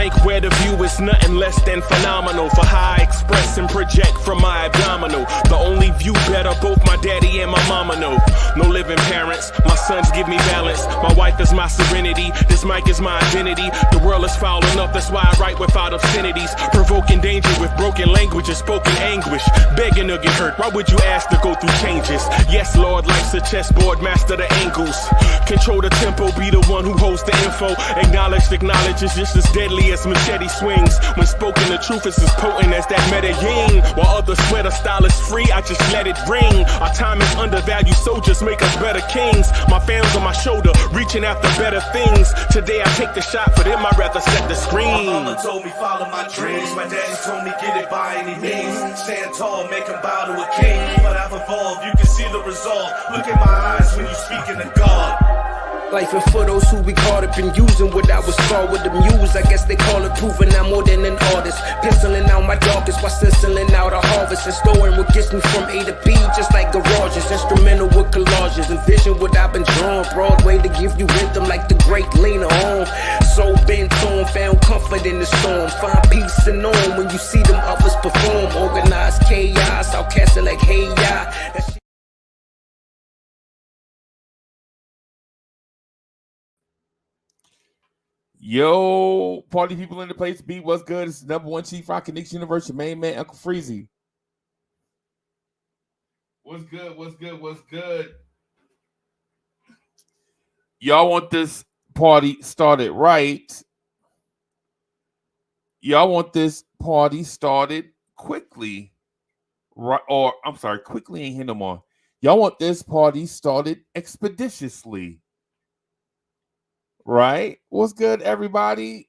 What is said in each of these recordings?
bank where the view is nothing less than phenomenal. For how I express and project from my abdominal. The only view better, both my daddy and my mama know. No living parents, my sons give me balance. My wife is my serenity, this mic is my identity. The world is foul enough, that's why I write without obscenities. Provoking danger with broken language and spoken anguish. Begging to get hurt, why would you ask to go through changes? Yes, Lord, life's a chessboard, master the angles. Control the tempo, be the one who holds the info. Acknowledge is just as deadly as machete swings. When spoken, the truth is as potent as that Medellin. While others swear the style is free, I just let it ring. Our time is undervalued, soldiers make us better kings. My fans on my shoulder, reaching after better things. Today I take the shot, for them I'd rather set the screen. My mama told me follow my dreams. My daddy told me get it by any means. Stand tall, make him bow to a king. But I've evolved, you can see the result. Look in my eyes when you speaking to God. Life and for those who be caught up in using what I was called with the muse. I guess they call it proving I'm more than an artist. Penciling out my darkest while stenciling out a harvest. And storing what gets me from A to B, just like garages. Instrumental with collages. Envision what I've been drawn. Broadway to give you rhythm like the great Lena on. So bent on, found comfort in the storm. Find peace and on when you see them others perform. Organized chaos, outcast it like hey ya. Yo, party people in the place. B, what's good? It's the number one Chief Rock Knicks Universe, your main man, Uncle Freezie. What's good? What's good? What's good? Y'all want this party started right. Y'all want this party started quickly. Right, or I'm sorry, quickly ain't here no more. Y'all want this party started expeditiously. Right? What's good, everybody?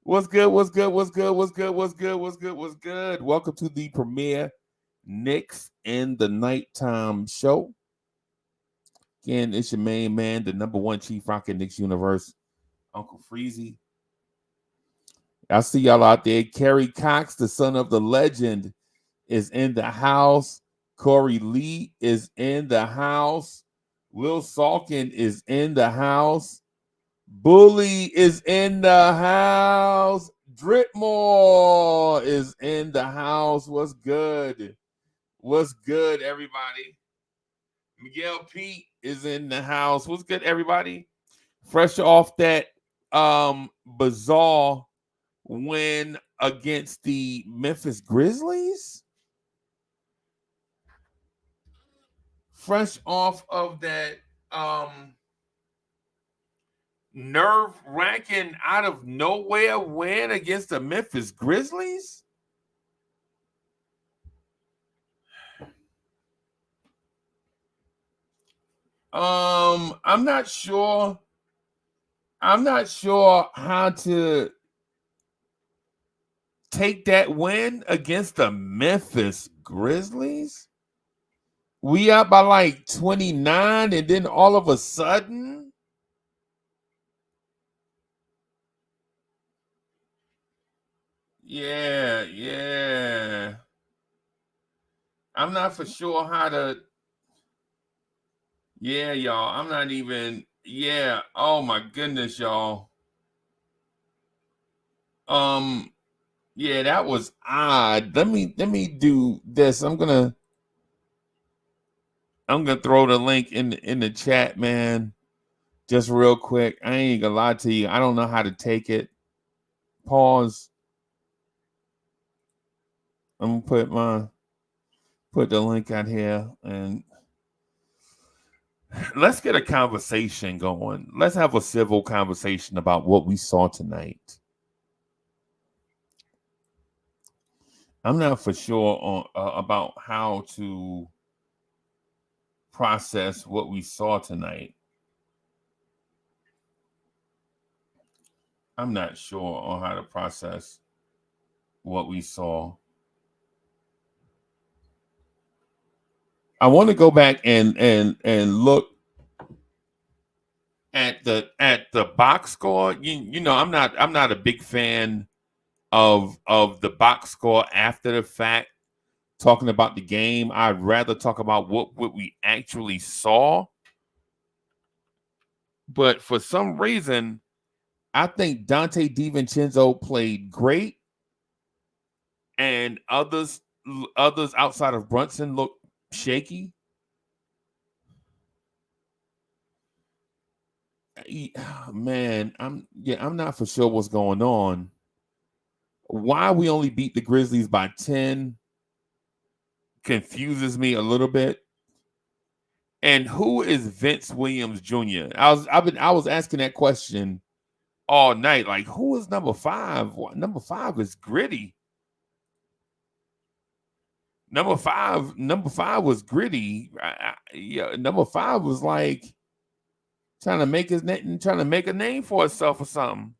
What's good? What's good? What's good? What's good? What's good? What's good? What's good? Welcome to the premiere Knicks in the Nighttime show. Again, it's your main man, the number one Chief Rockin' Knicks Universe, Uncle Freezie. I see y'all out there. Kerry Cox, the son of the legend, is in the house. Corey Lee is in the house. Will Salkin is in the house. Bully is in the house. Dritmore is in the house. What's good? What's good, everybody? Miguel Pete is in the house. What's good, everybody? Fresh off that bizarre win against the Memphis Grizzlies. Fresh off of that nerve-wracking out of nowhere win against the Memphis Grizzlies? I'm not sure how to take that win against the Memphis Grizzlies. We up by like 29, and then all of a sudden, Yeah. I'm not for sure how to. Yeah, y'all. I'm not even. Yeah. Oh my goodness, y'all. Yeah, that was odd. Let me do this. I'm gonna throw the link in the chat, man. Just real quick. I ain't gonna lie to you. I don't know how to take it. Pause. I'm gonna put the link out here and let's get a conversation going. Let's have a civil conversation about what we saw tonight. I'm not for sure on about how to process what we saw tonight. I'm not sure on how to process what we saw. I want to go back and look at the box score. You know, I'm not a big fan of the box score after the fact, talking about the game. I'd rather talk about what we actually saw. But for some reason, I think Dante DiVincenzo played great, and others outside of Brunson looked shaky. Man, I'm not for sure what's going on. Why we only beat the Grizzlies by 10 confuses me a little bit. And who is Vince Williams Jr.? I was asking that question all night. Like, who is number 5? Number 5 is gritty. Number five was gritty. Yeah, number 5 was like trying to make a name for itself or something.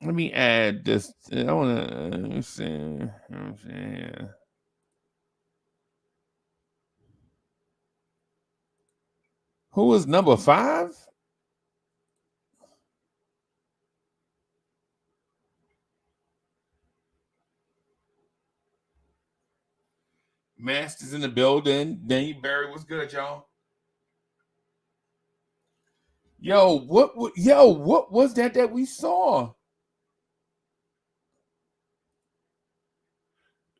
Let me add this. I want to see. Who is number 5? Masters in the building. Danny Barry was good, y'all. What was that we saw?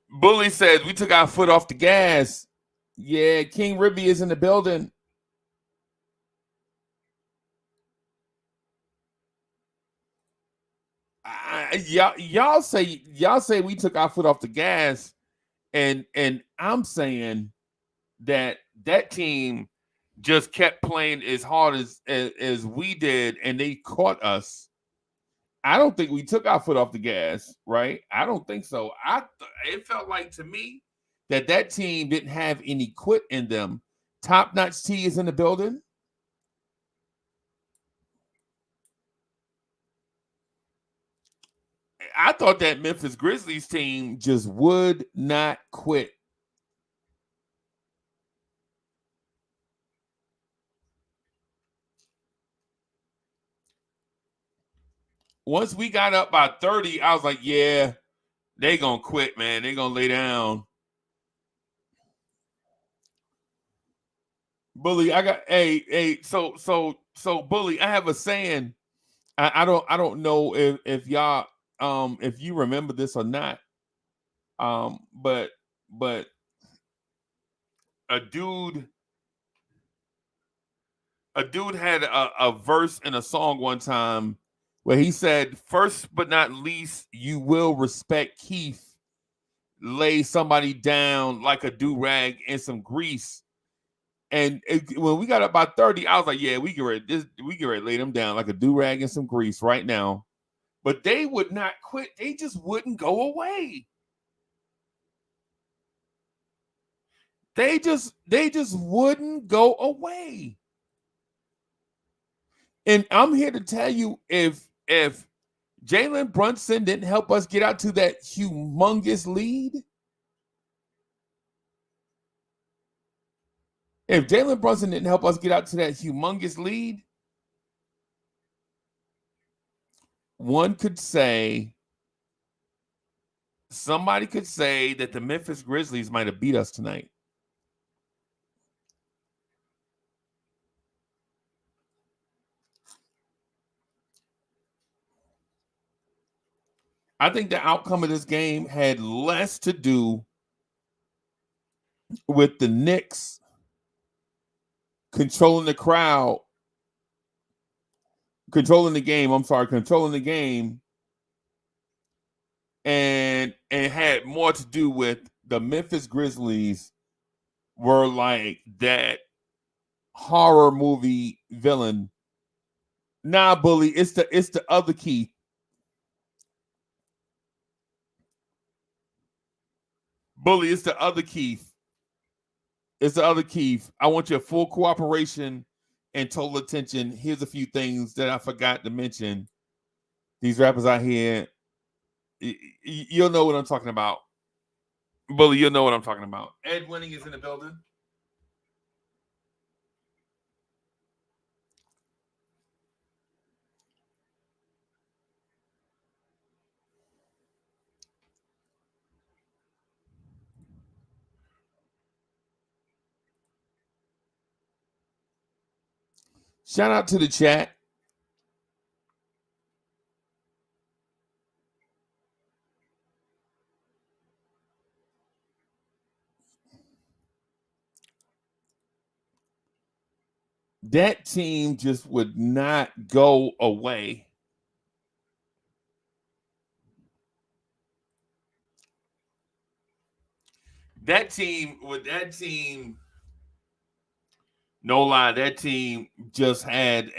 Bully says we took our foot off the gas. Yeah, King Ribby is in the building. Y'all say we took our foot off the gas, and I'm saying that team just kept playing as hard as we did, and they caught us. I don't think we took our foot off the gas, right? I don't think so. It felt like to me that team didn't have any quit in them. Top Notch T is in the building. I thought that Memphis Grizzlies team just would not quit. Once we got up by 30, I was like, yeah, they gonna quit, man. They gonna lay down. Bully, I got so Bully, I have a saying. I don't know if y'all if you remember this or not. But a dude had a verse in a song one time where he said, "First but not least, you will respect Keith. Lay somebody down like a do-rag in some grease." And when we got up by 30, I was like, "Yeah, we get ready to lay them down like a do-rag in some grease right now." But they would not quit. They just wouldn't go away. They just wouldn't go away. And I'm here to tell you, if Jalen Brunson didn't help us get out to that humongous lead, if Jalen Brunson didn't help us get out to that humongous lead, somebody could say that the Memphis Grizzlies might have beat us tonight. I think the outcome of this game had less to do with the Knicks controlling the crowd, controlling the game, and had more to do with the Memphis Grizzlies were like that horror movie villain. Nah, Bully, it's the other Keith. Bully, it's the other Keith. It's the other Keith. I want your full cooperation and total attention. Here's a few things that I forgot to mention. These rappers out here, you'll know what I'm talking about. Bully, you'll know what I'm talking about. Ed Winning is in the building. Shout out to the chat. That team just would not go away. That team, no lie, that team just had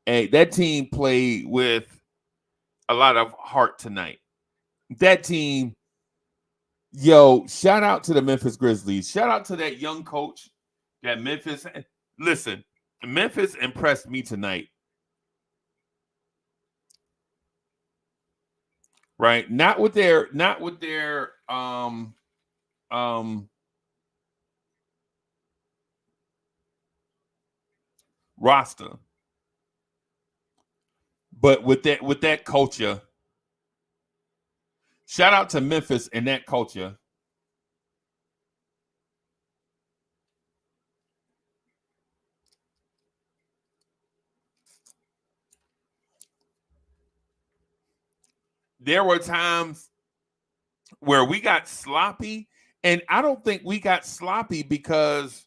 that team played with a lot of heart tonight. That team, shout out to the Memphis Grizzlies. Shout out to that young coach that Memphis. Listen, Memphis impressed me tonight. Right? Not with their roster, but with that culture. Shout out to Memphis and that culture. There were times where we got sloppy, and I don't think we got sloppy because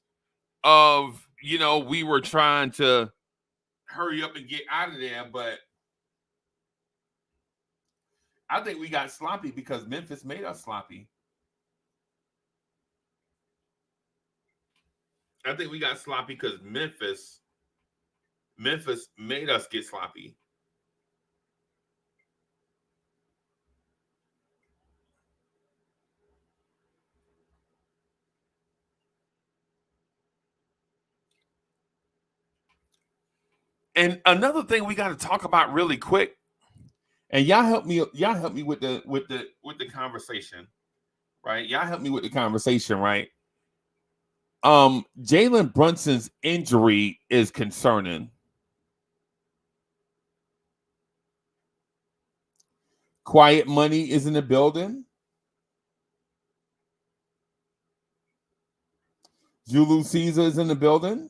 of, we were trying to hurry up and get out of there, but I think we got sloppy because Memphis made us sloppy. I think we got sloppy because Memphis made us get sloppy. And another thing we got to talk about really quick, and y'all help me with the conversation, right? Y'all help me with the conversation, right? Jalen Brunson's injury is concerning. Quiet Money is in the building. Julius Caesar is in the building.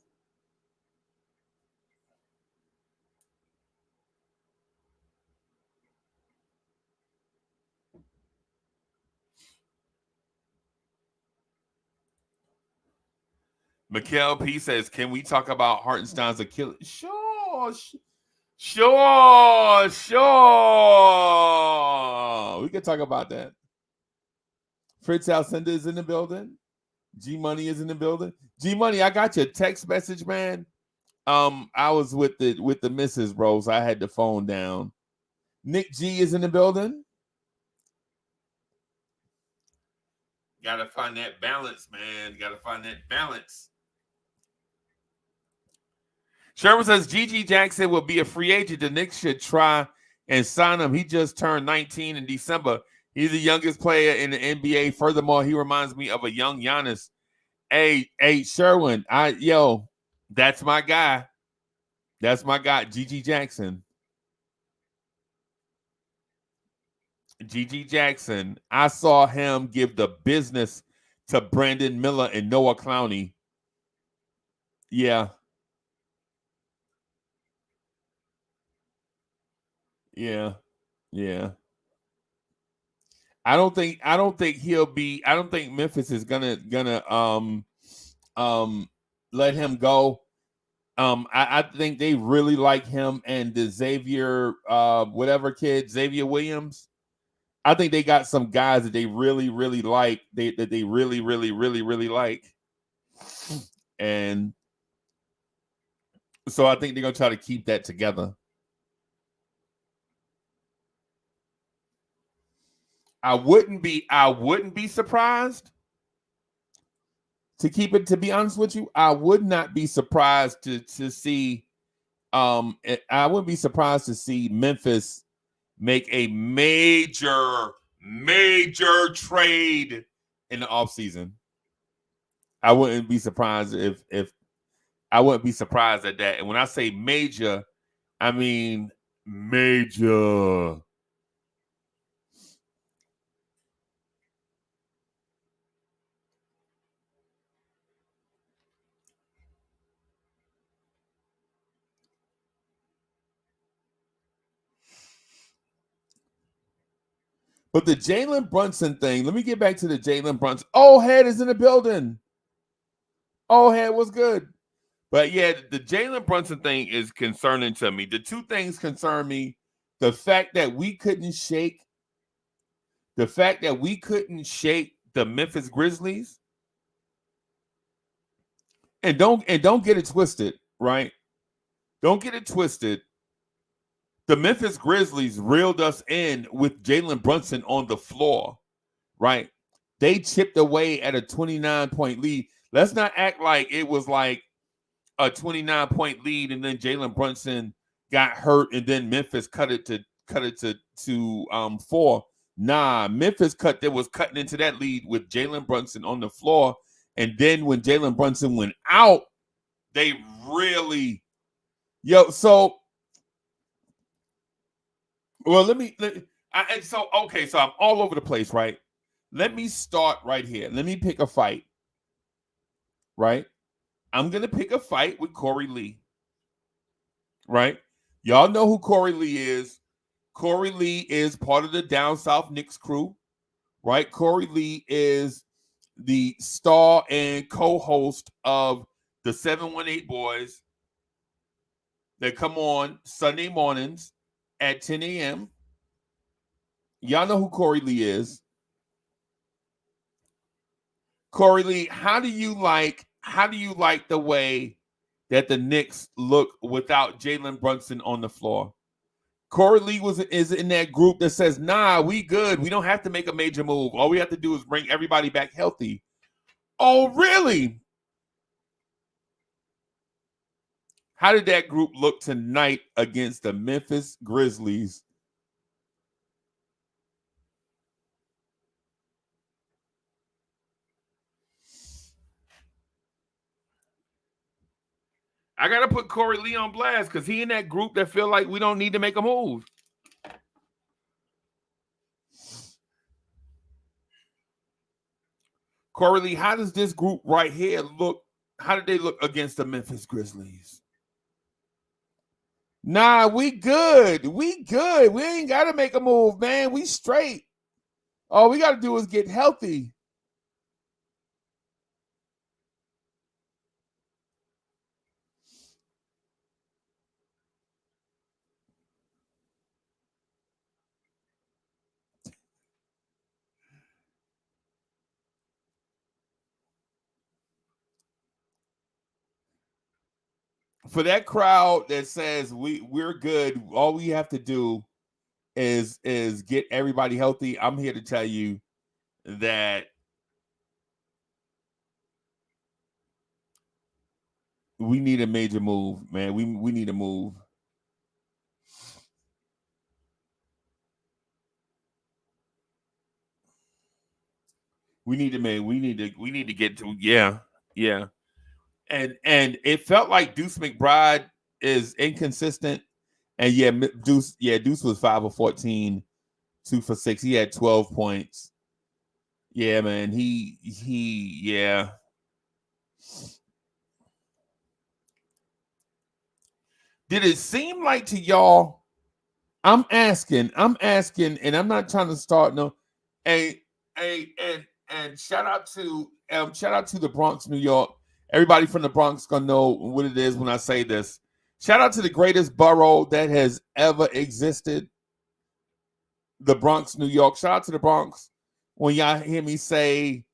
Mikhail P says, can we talk about Hartenstein's Achilles? Sure. We can talk about that. Fritz Alcindor is in the building. G Money is in the building. G Money, I got your text message, man. I was with the missus, bro, so I had the phone down. Nick G is in the building. Gotta find that balance, man. Gotta find that balance. Sherman says Gigi Jackson will be a free agent. The Knicks should try and sign him. He just turned 19 in December. He's the youngest player in the NBA. Furthermore, he reminds me of a young Giannis. Hey, Sherwin, that's my guy. That's my guy, Gigi Jackson. Gigi Jackson. I saw him give the business to Brandon Miller and Noah Clowney. Yeah. Yeah. I don't think Memphis is gonna let him go. I think they really like him and the Xavier Xavier Williams. I think they got some guys that they really, really like. They really, really, really, really like. And so I think they're gonna try to keep that together. I wouldn't be surprised to keep it, to be honest with you. I would not be surprised to see I wouldn't be surprised to see Memphis make a major trade in the offseason. I wouldn't be surprised if I wouldn't be surprised at that. And when I say major, I mean major. But the Jalen Brunson thing, let me get back to the Jalen Brunson. Oh, Head is in the building. Oh, Head was good. But yeah, the Jalen Brunson thing is concerning to me. The two things concern me. The fact that we couldn't shake the Memphis Grizzlies. And don't get it twisted, right? Don't get it twisted. The Memphis Grizzlies reeled us in with Jalen Brunson on the floor, right? They chipped away at a 29-point lead. Let's not act like it was like a 29-point lead and then Jalen Brunson got hurt and then Memphis cut it to 4. Nah, Memphis was cutting into that lead with Jalen Brunson on the floor. And then when Jalen Brunson went out, they really so I'm all over the place, right? Let me start right here. Let me pick a fight, right? I'm going to pick a fight with Corey Lee, right? Y'all know who Corey Lee is. Corey Lee is part of the Down South Knicks crew, right? Corey Lee is the star and co-host of the 718 Boys that come on Sunday mornings at 10 a.m. Y'all know who Corey Lee is. Corey Lee, how do you like the way that the Knicks look without Jalen Brunson on the floor? Corey Lee is in that group that says, nah, we good. We don't have to make a major move. All we have to do is bring everybody back healthy. Oh, really? How did that group look tonight against the Memphis Grizzlies? I got to put Corey Lee on blast because he in that group that feel like we don't need to make a move. Corey Lee, how does this group right here look? How did they look against the Memphis Grizzlies? Nah, we good. We good. We ain't got to make a move, man. We straight. All we got to do is get healthy. For that crowd that says we're good, all we have to do is get everybody healthy. I'm here to tell you that we need a major move, man. We need a move. We need to get to yeah. And it felt like Deuce McBride is inconsistent. And Deuce was 5 of 14, 2 for 6. He had 12 points. Yeah, man. Yeah. Did it seem like to y'all? I'm asking, and I'm not trying to start no. And shout out to the Bronx, New York. Everybody from the Bronx gonna know what it is when I say this. Shout out to the greatest borough that has ever existed, the Bronx, New York. Shout out to the Bronx. When y'all hear me say,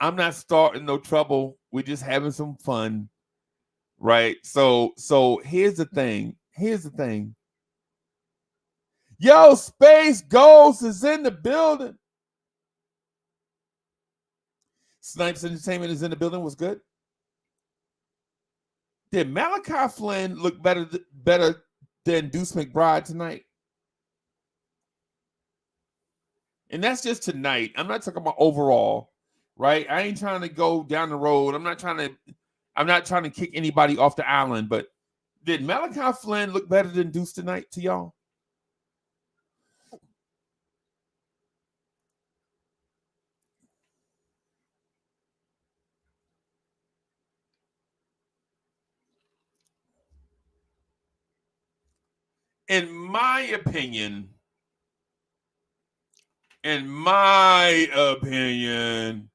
I'm not starting no trouble. We're just having some fun, right? So here's the thing. Yo, Space Ghost is in the building. Snipes Entertainment is in the building. Was good. Did Malachi Flynn look better than Deuce McBride tonight? And that's just tonight. I'm not talking about overall, right? I ain't trying to go down the road. I'm not trying to kick anybody off the island. But did Malachi Flynn look better than Deuce tonight to y'all? In my opinion, In my opinion,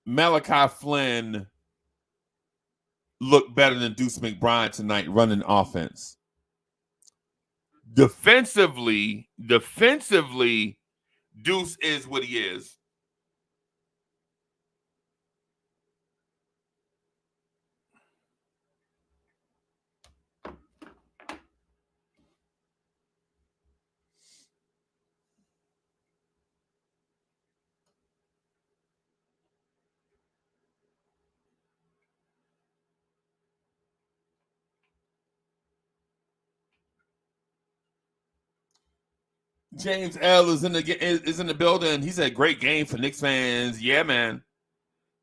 Malachi Flynn looked better than Deuce McBride tonight running offense. Defensively, Deuce is what he is. James L is in the building. He said, "Great game for Knicks fans." Yeah, man.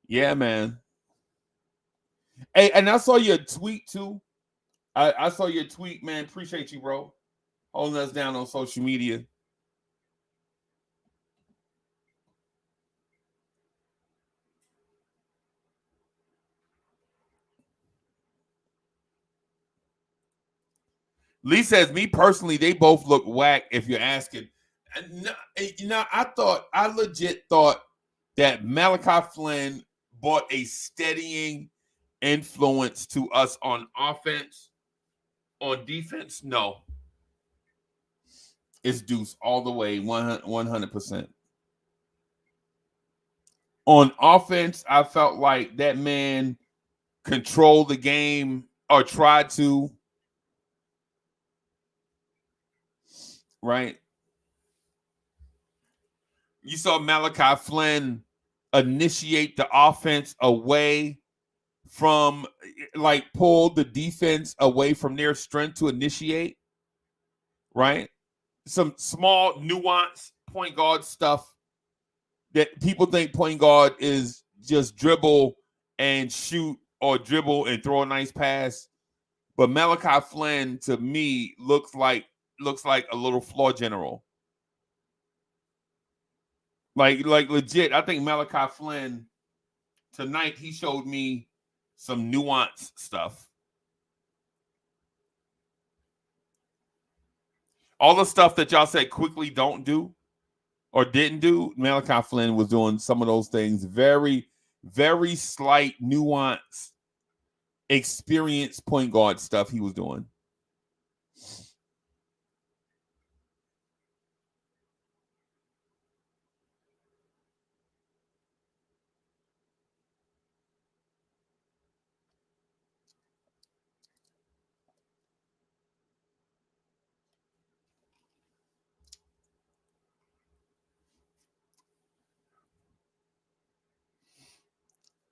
Yeah, man. Hey, and I saw your tweet too. I saw your tweet, man. Appreciate you, bro. Holding us down on social media. Lee says, "Me personally, they both look whack." If you're asking, I legit thought that Malachi Flynn brought a steadying influence to us on offense. On defense, no. It's Deuce all the way, 100%. On offense, I felt like that man controlled the game or tried to. Right? You saw Malachi Flynn initiate the offense away from, like, pull the defense away from their strength to initiate. Right? Some small nuance point guard stuff that people think point guard is just dribble and shoot or dribble and throw a nice pass. But Malachi Flynn, to me, looks like a little floor general. Like legit, I think Malachi Flynn tonight, he showed me some nuanced stuff. All the stuff that y'all said quickly don't do or didn't do, Malachi Flynn was doing some of those things. Very, very slight nuance, experienced point guard stuff he was doing.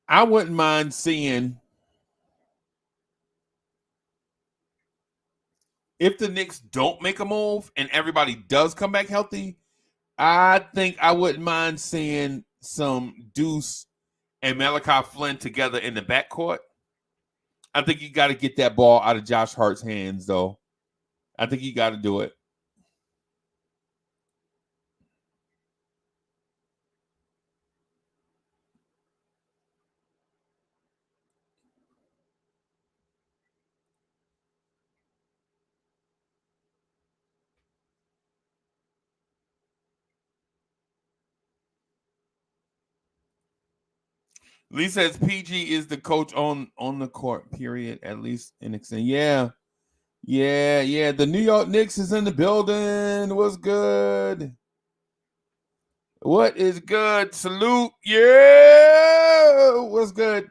I wouldn't mind seeing if the Knicks don't make a move and everybody does come back healthy. I think I wouldn't mind seeing some Deuce and Malachi Flynn together in the backcourt. I think you got to get that ball out of Josh Hart's hands, though. I think you got to do it. Lee says PG is the coach on the court, period, at least in extent. Yeah. The New York Knicks is in the building. What's good? What is good? Salute. Yeah. What's good?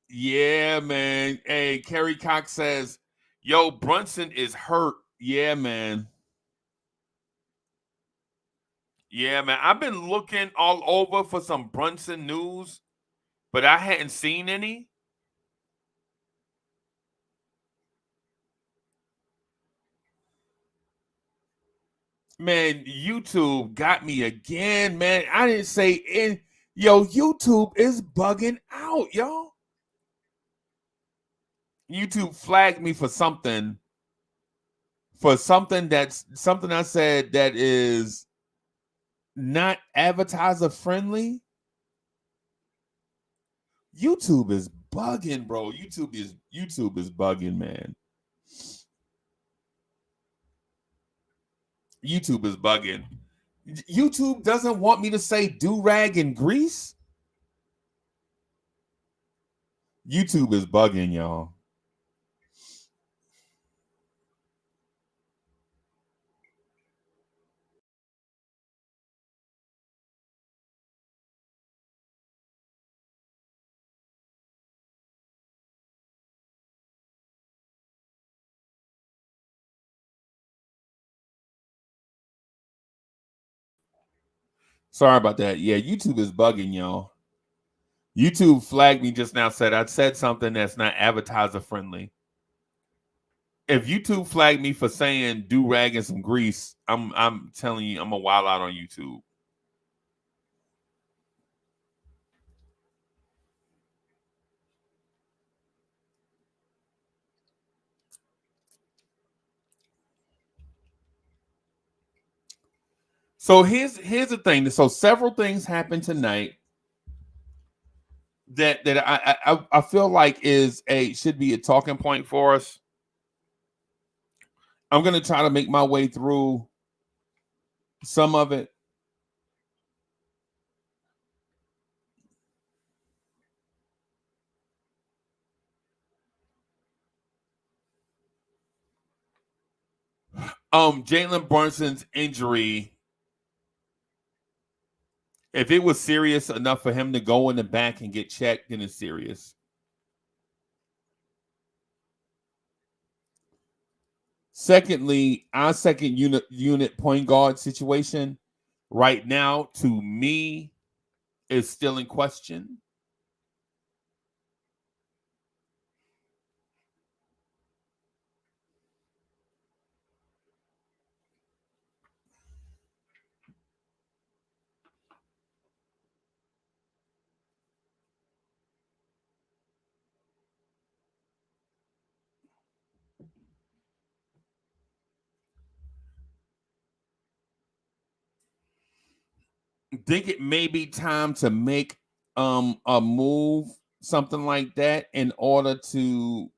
Yeah, man. Hey, Kerry Cox says, yo, Brunson is hurt. Yeah, man. Yeah, man. I've been looking all over for some Brunson news, but I hadn't seen any. Man, YouTube got me again, man. I didn't say in. Yo, YouTube is bugging out, yo. YouTube flagged me for something. That's something I said that is not advertiser friendly. YouTube is bugging, bro. YouTube is bugging, man. YouTube is bugging. YouTube doesn't want me to say do-rag and grease. YouTube is bugging, y'all. Sorry about that. Yeah, YouTube is bugging, y'all. YouTube flagged me just now, said I said something that's not advertiser friendly. If YouTube flagged me for saying do rag and some grease, I'm telling you, I'm a wild out on YouTube. So here's the thing. So several things happened tonight that I feel like should be a talking point for us. I'm gonna try to make my way through some of it. Jalen Brunson's injury, if it was serious enough for him to go in the back and get checked, then it's serious. Secondly, our second unit point guard situation right now, to me, is still in question. I think it may be time to make a move, something like that, in order to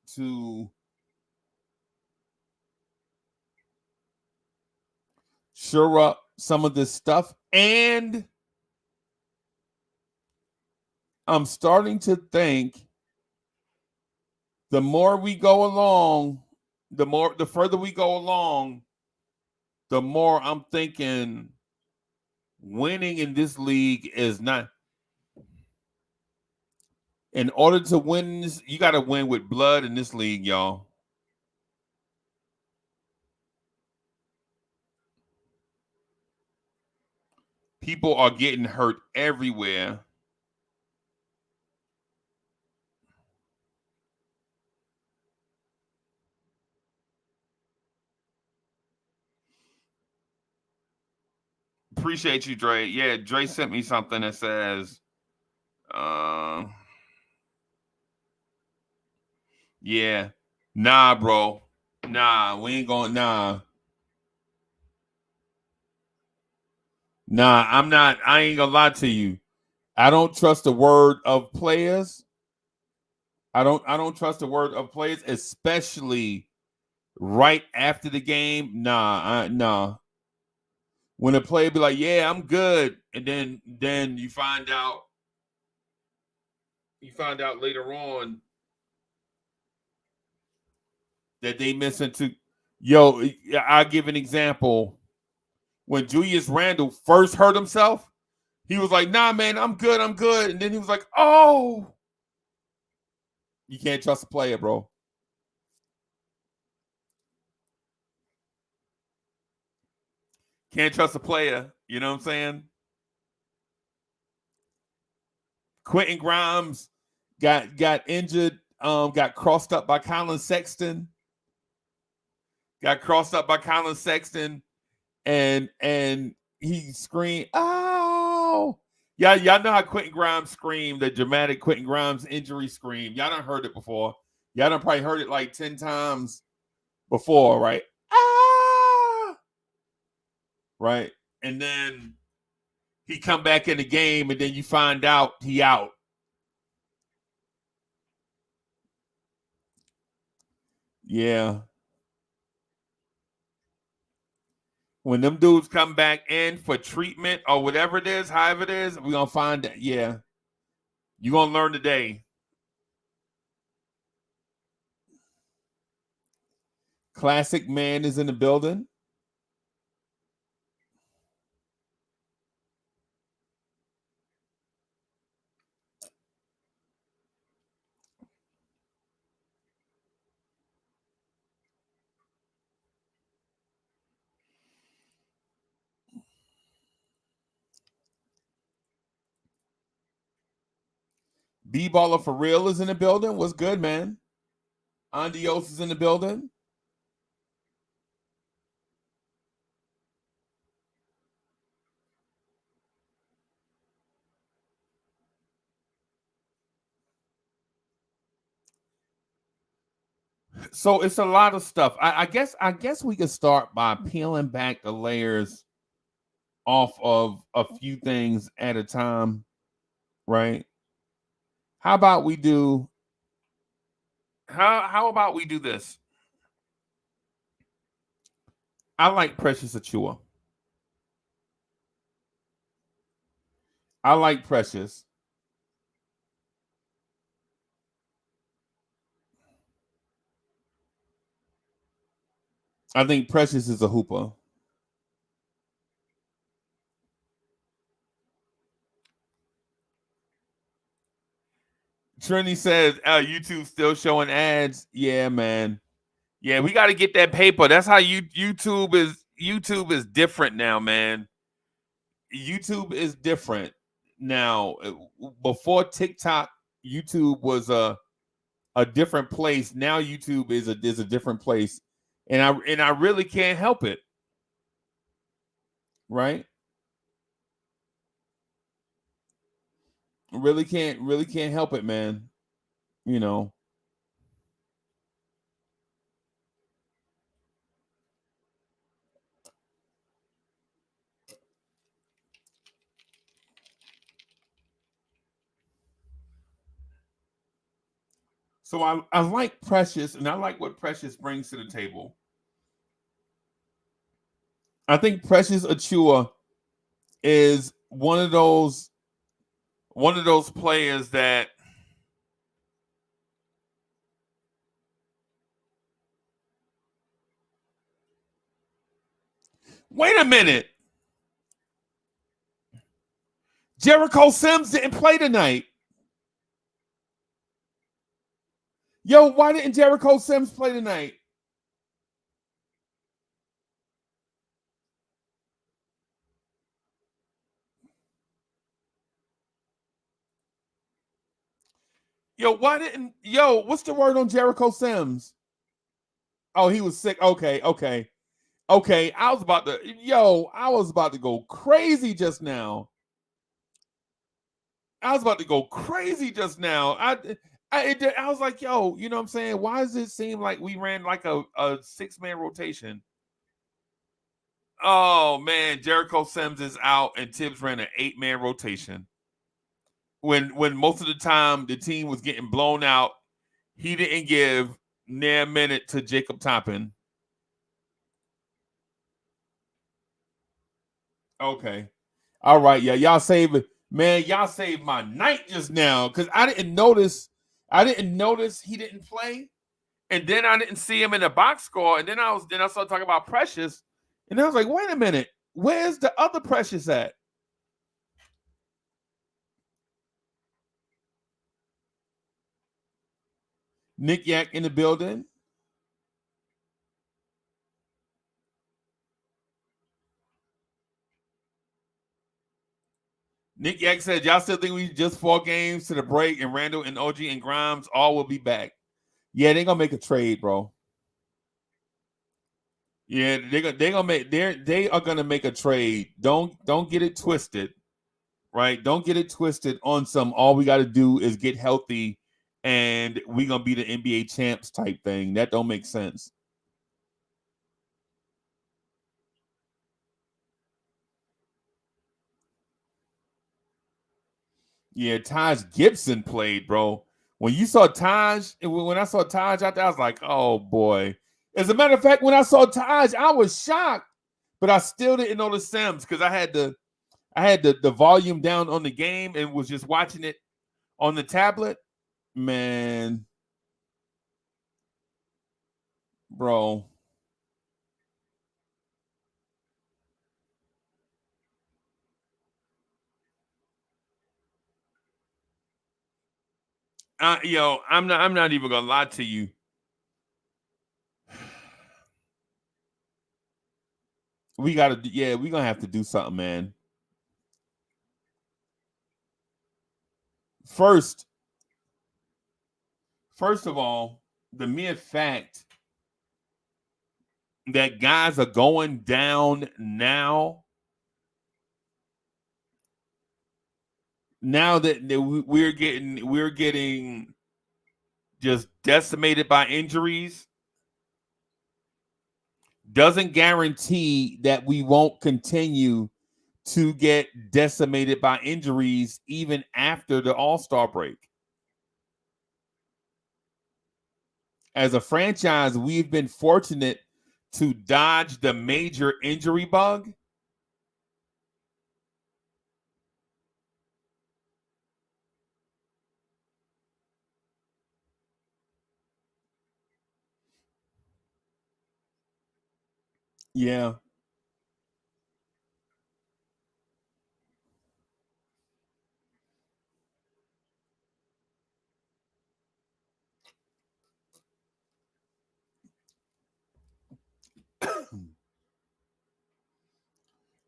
shore up some of this stuff. And I'm starting to think the more we go along, the further we go along, the more I'm thinking winning in this league is not. In order to win this, you got to win with blood in this league, y'all. People are getting hurt everywhere. Appreciate you, Dre. Yeah, Dre sent me something that says, yeah, nah, bro. Nah, we ain't going, nah. Nah, I ain't gonna lie to you. I don't trust the word of players. I don't trust the word of players, especially right after the game. Nah. When a player be like, "Yeah, I'm good," and then you find out later on that they missing to. Yo, I'll give an example. When Julius Randle first hurt himself, he was like, "Nah, man, I'm good," and then he was like, "Oh." You can't trust a player, bro. Can't trust a player. You know what I'm saying? Quentin Grimes got injured, got crossed up by Colin Sexton. Got crossed up by Colin Sexton, and he screamed, "Oh!" Yeah, y'all know how Quentin Grimes screamed, the dramatic Quentin Grimes injury scream. Y'all done heard it before. Y'all done probably heard it like 10 times before, right? Ah! Right? And then he come back in the game, and then you find out he out. Yeah. When them dudes come back in for treatment or whatever it is, however it is, we're going to find that. Yeah. You're going to learn today. Classic Man is in the building. B-Baller for Real is in the building. What's good, man? Andios is in the building. So it's a lot of stuff. I guess we could start by peeling back the layers off of a few things at a time, right? How about we do this? I like Precious Achua. I like Precious. I think Precious is a hooper. Trini says, YouTube still showing ads. Yeah, man. Yeah, we got to get that paper. That's how YouTube is different now, man. YouTube is different now. Before TikTok, YouTube was a different place. Now YouTube is a different place, and I really can't help it. Right? Really can't help it, man. You know. So I like Precious, and I like what Precious brings to the table. I think Precious Achua is one of those players that wait a minute. Jericho Sims didn't play tonight. Yo, why didn't Jericho Sims play tonight? What's the word on Jericho Sims? Oh, he was sick. Okay. I was about to go crazy just now. I was like, yo, you know what I'm saying? Why does it seem like we ran like a 6-man rotation? Oh man, Jericho Sims is out and Tibbs ran an 8-man rotation. When most of the time the team was getting blown out, he didn't give near a minute to Jacob Toppin. Okay. All right, yeah. Y'all saved it. Man, y'all saved my night just now because I didn't notice he didn't play. And then I didn't see him in the box score. And then I started talking about Precious. And I was like, wait a minute, where's the other Precious at? Nick Yak in the building. Nick Yak said, y'all still think we just 4 games to the break and Randall and OG and Grimes all will be back? Yeah, they're gonna make a trade, bro. Yeah, they are gonna make a trade. Don't get it twisted, right? Don't get it twisted on some. All we got to do is get healthy, and we gonna be the NBA champs type thing. That don't make sense. Yeah, Taj Gibson played, bro. When you saw Taj, when I saw Taj out there, I was like, oh boy. As a matter of fact, when I saw Taj, I was shocked, but I still didn't know the Sims because I had the volume down on the game and was just watching it on the tablet. Man, bro. I'm not even gonna lie to you. We're gonna have to do something, man. First of all, the mere fact that guys are going down now that we're getting just decimated by injuries doesn't guarantee that we won't continue to get decimated by injuries even after the All-Star break. As a franchise, we've been fortunate to dodge the major injury bug. Yeah.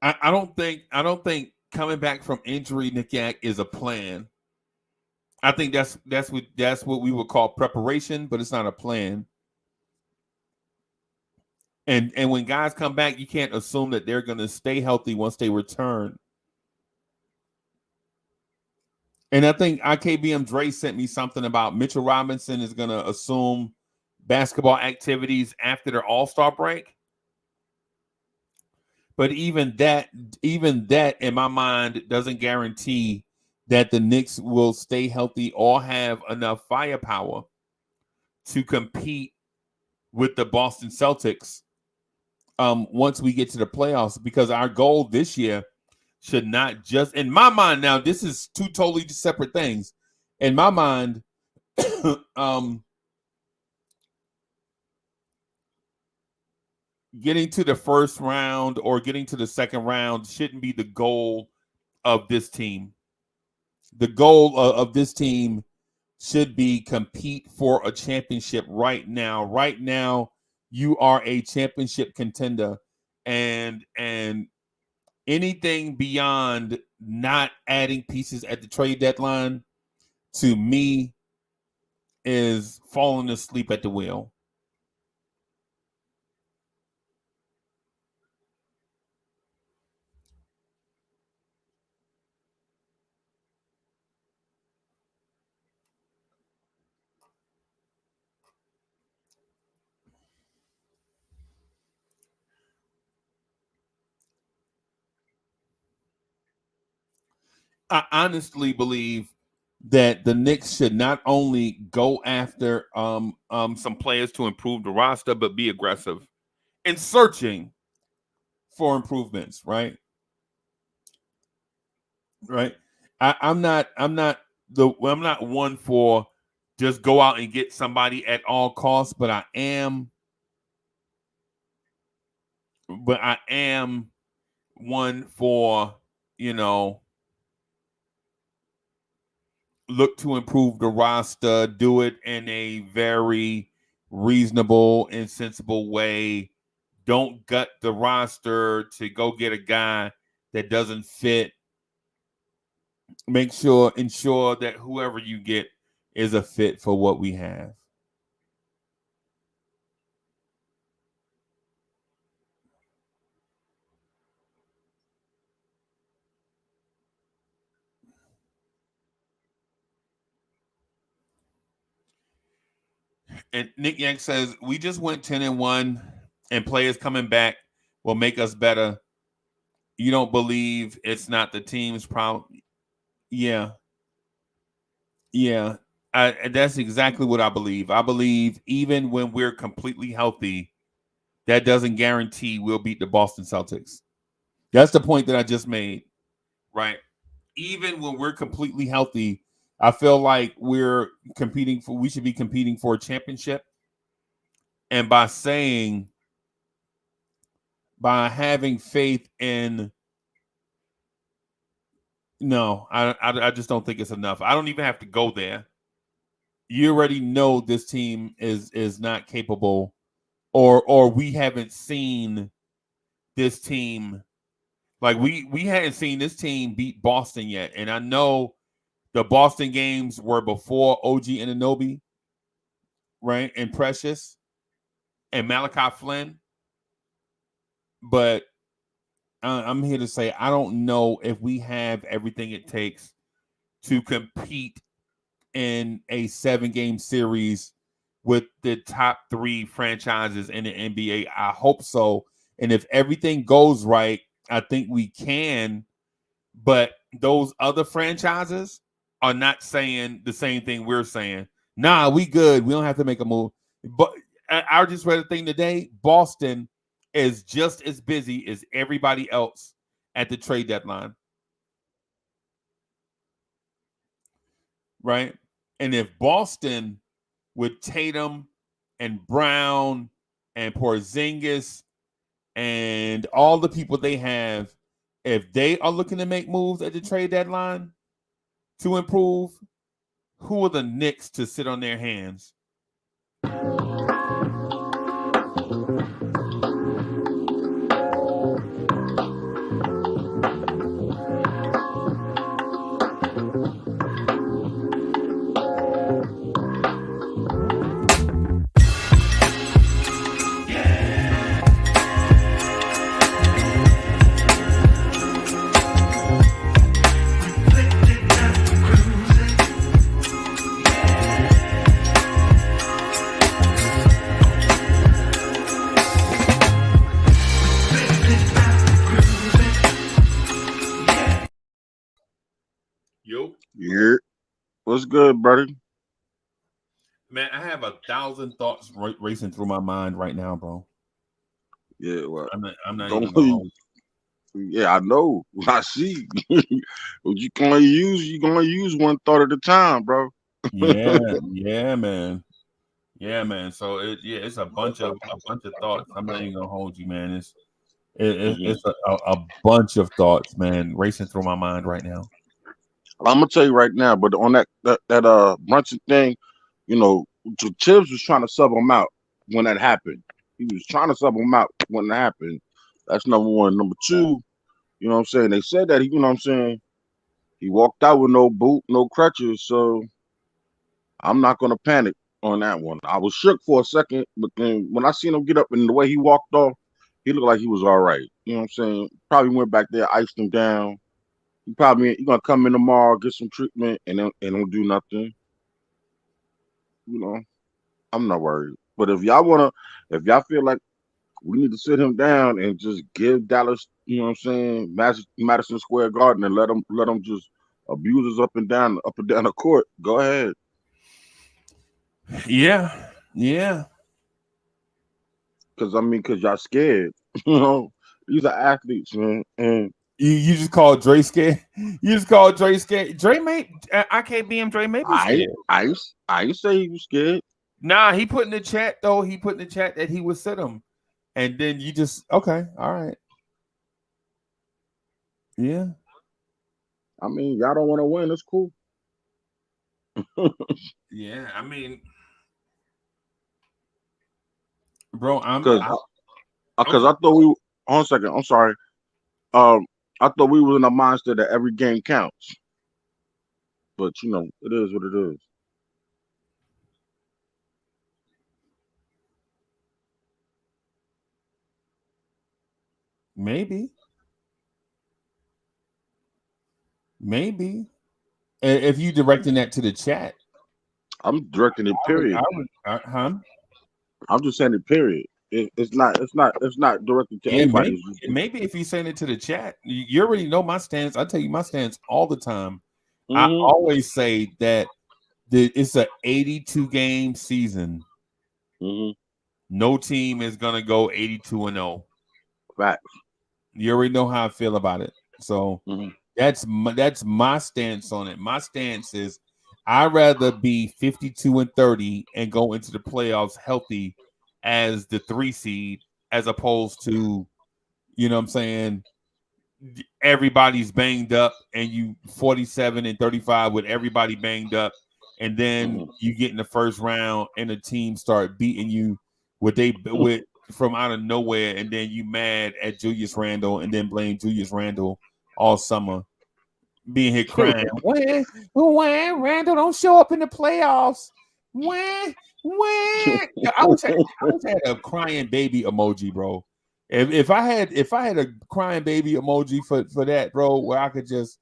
I don't think coming back from injury, Nick Yak, is a plan. I think that's what we would call preparation, but it's not a plan. And when guys come back, you can't assume that they're going to stay healthy once they return. And I think IKBM Dre sent me something about Mitchell Robinson is going to assume basketball activities after their All-Star break. But even that in my mind doesn't guarantee that the Knicks will stay healthy or have enough firepower to compete with the Boston Celtics once we get to the playoffs, because our goal this year should not just, in my mind, now this is two totally separate things. In my mind, getting to the first round or getting to the second round shouldn't be the goal of this team. The goal of this team should be compete for a championship right now. Right now, you are a championship contender, and anything beyond not adding pieces at the trade deadline, to me, is falling asleep at the wheel. I honestly believe that the Knicks should not only go after some players to improve the roster, but be aggressive in searching for improvements. Right. I'm not one for just go out and get somebody at all costs, but I am one for, look to improve the roster, do it in a very reasonable and sensible way. Don't gut the roster to go get a guy that doesn't fit. Ensure that whoever you get is a fit for what we have. And Nick Yank says, we just went 10-1 and players coming back will make us better. You don't believe it's not the team's problem? Yeah. That's exactly what I believe. I believe even when we're completely healthy, that doesn't guarantee we'll beat the Boston Celtics. That's the point that I just made, right? Even when we're completely healthy, I feel like we should be competing for a championship. And by having faith in, no, I just don't think it's enough. I don't even have to go there. You already know this team is not capable, or we haven't seen this team. Like we hadn't seen this team beat Boston yet. And I know the Boston games were before OG Anunoby, right? And Precious and Malachi Flynn. But I'm here to say I don't know if we have everything it takes to compete in a 7-game series with the top 3 franchises in the NBA. I hope so. And if everything goes right, I think we can. But those other franchises are not saying the same thing we're saying. Nah, we good. We don't have to make a move. But I just read a thing today. Boston is just as busy as everybody else at the trade deadline. Right? And if Boston with Tatum and Brown and Porzingis and all the people they have, if they are looking to make moves at the trade deadline to improve, who are the Knicks to sit on their hands? Yeah. What's good, buddy? Man, I have 1,000 thoughts racing through my mind right now, bro. Yeah, well, I'm not don't even going. yeah, I know. I see. You're gonna use one thought at a time, bro. Yeah, man. So it's a bunch of thoughts. I'm not even gonna hold you, man. It's a bunch of thoughts, man, racing through my mind right now. I'm gonna tell you right now, but on that Brunson thing, you know, Tibbs was trying to sub him out when that happened. He was trying to sub him out when that happened. That's number one. Number two, you know what I'm saying? They said that you know what I'm saying, he walked out with no boot, no crutches, so I'm not gonna panic on that one. I was shook for a second, but then when I seen him get up and the way he walked off, he looked like he was all right. You know what I'm saying? Probably went back there, iced him down. He gonna come in tomorrow, get some treatment, and don't do nothing. You know, I'm not worried. But if y'all feel like we need to sit him down and just give Dallas, you know what I'm saying, Madison Square Garden, and let him just abuse us up and down the court, go ahead. Yeah. Because y'all scared. You know, these are athletes, man, and You just called Dre scared. You just called Dre scared. Dre Dre may be scared. I say he was scared. Nah, he put in the chat though. He put in the chat that he would sit him, and then you just okay, all right, yeah. I mean, y'all don't want to win. It's cool. Yeah, I mean, bro, because I thought we. Hold on a second. I'm sorry. I thought we were in a mindset that every game counts, but you know, it is what it is. Maybe. If you directing that to the chat, I'm directing it. Period. I'm just saying it. Period. It's not directed to anybody. Maybe if you send it to the chat, you already know my stance. I tell you my stance all the time. Mm-hmm. I always say that it's a 82 game season. Mm-hmm. No team is gonna go 82-0. Facts. You already know how I feel about it. So Mm-hmm. that's my stance on it. My stance is I'd rather be 52-30 and go into the playoffs healthy as the 3 seed, as opposed to, you know what I'm saying, everybody's banged up and you 47-35 with everybody banged up, and then you get in the first round and the team start beating you with from out of nowhere, and then you mad at Julius Randle and then blame Julius Randle all summer, being here crying. when Randle don't show up in the playoffs? When I wish I had a crying baby emoji, bro. If I had a crying baby emoji for that, bro, where I could just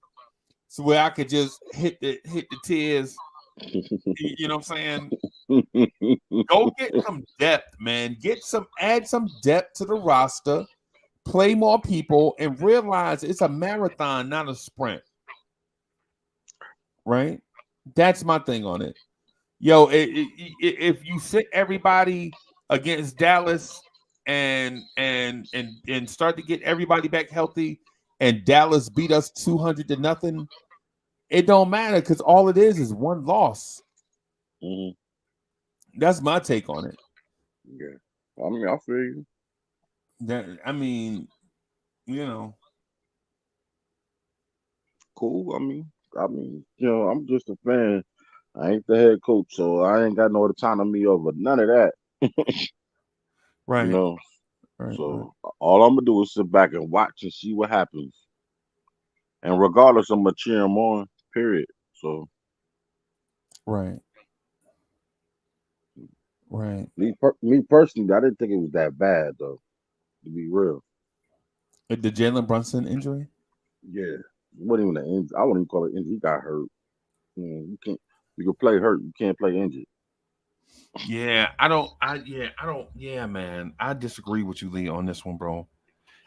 hit the tears. You know what I'm saying? Go get some depth, man. Add some depth to the roster, play more people, and realize it's a marathon, not a sprint. Right? That's my thing on it. Yo, if you sit everybody against Dallas and start to get everybody back healthy, and Dallas beat us 200-0, it don't matter, because all it is one loss. Mm-hmm. That's my take on it. Yeah, I mean, I feel you. Cool. I mean, I'm just a fan. I ain't the head coach, so I ain't got no autonomy over none of that. Right. You know, right. So all I'm gonna do is sit back and watch and see what happens. And regardless, I'm gonna cheer him on. Period. So. Right. Me personally, I didn't think it was that bad, though. To be real. The Jalen Brunson injury? Yeah, it wasn't even an injury. I wouldn't even call it injury. He got hurt. You can't. You can play hurt. You can't play injured. Yeah, man. I disagree with you, Lee, on this one, bro.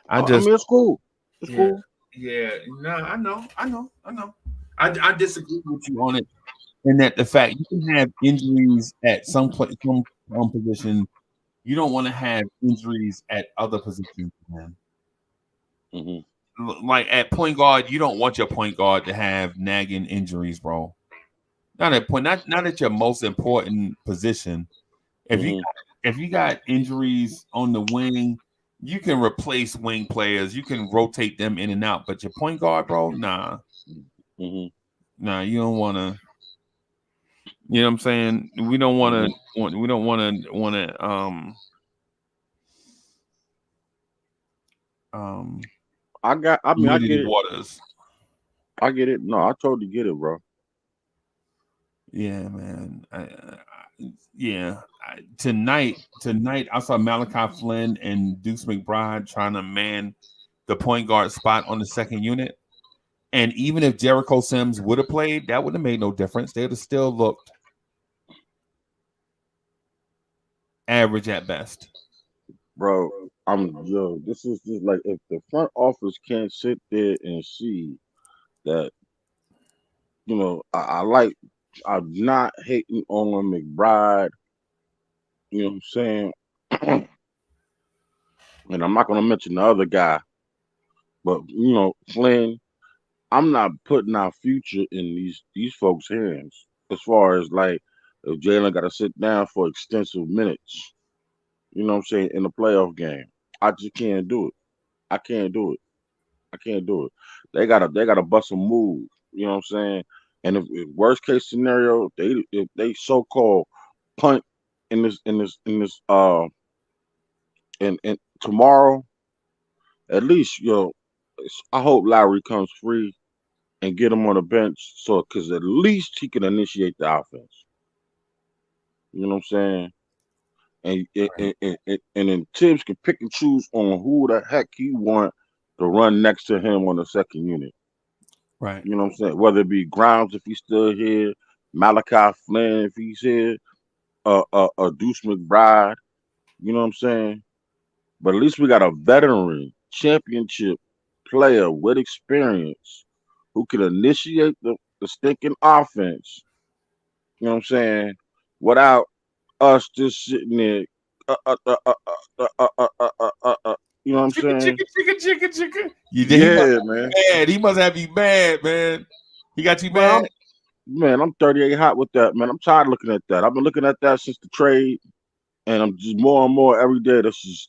I mean, it's cool. It's cool. Yeah, no, I know. I disagree with you on it, in that the fact you can have injuries at some position, you don't want to have injuries at other positions, man. Mm-hmm. Like at point guard, you don't want your point guard to have nagging injuries, bro. Not at your most important position. If you got injuries on the wing, you can replace wing players. You can rotate them in and out. But your point guard, bro, nah. Nah, you don't want to. You know what I'm saying? We don't want to. We don't want to. I get it. Waters. I get it. No, I totally get it, bro. Yeah, man. Tonight, I saw Malachi Flynn and Deuce McBride trying to man the point guard spot on the second unit. And even if Jericho Sims would have played, that would have made no difference. They would have still looked average at best. Bro, this is just like, if the front office can't sit there and see that, I'm not hating on McBride, you know what I'm saying? And I'm not gonna mention the other guy, but Flynn, I'm not putting our future in these folks' hands. As far as, like, if Jalen got to sit down for extensive minutes, you know what I'm saying, in the playoff game, I just can't do it. I can't do it. They gotta bust a move. You know what I'm saying? And if worst case scenario, if they so called punt in tomorrow, at least I hope Lowry comes free and get him on the bench, so because at least he can initiate the offense. You know what I'm saying? And then Tibbs can pick and choose on who the heck he want to run next to him on the second unit. Right. You know what I'm saying? Whether it be Grimes if he's still here, Malachi Flynn if he's here, Deuce McBride. You know what I'm saying? But at least we got a veteran championship player with experience who can initiate the stinking offense. You know what I'm saying? Without us just sitting there, you know what I'm saying? Chicka. He must Yeah, have man. you mad. He must have you mad, man. He got you Man, mad. I'm 38 hot with that, man. I'm tired of looking at that. I've been looking at that since the trade, and I'm just more and more every day. This is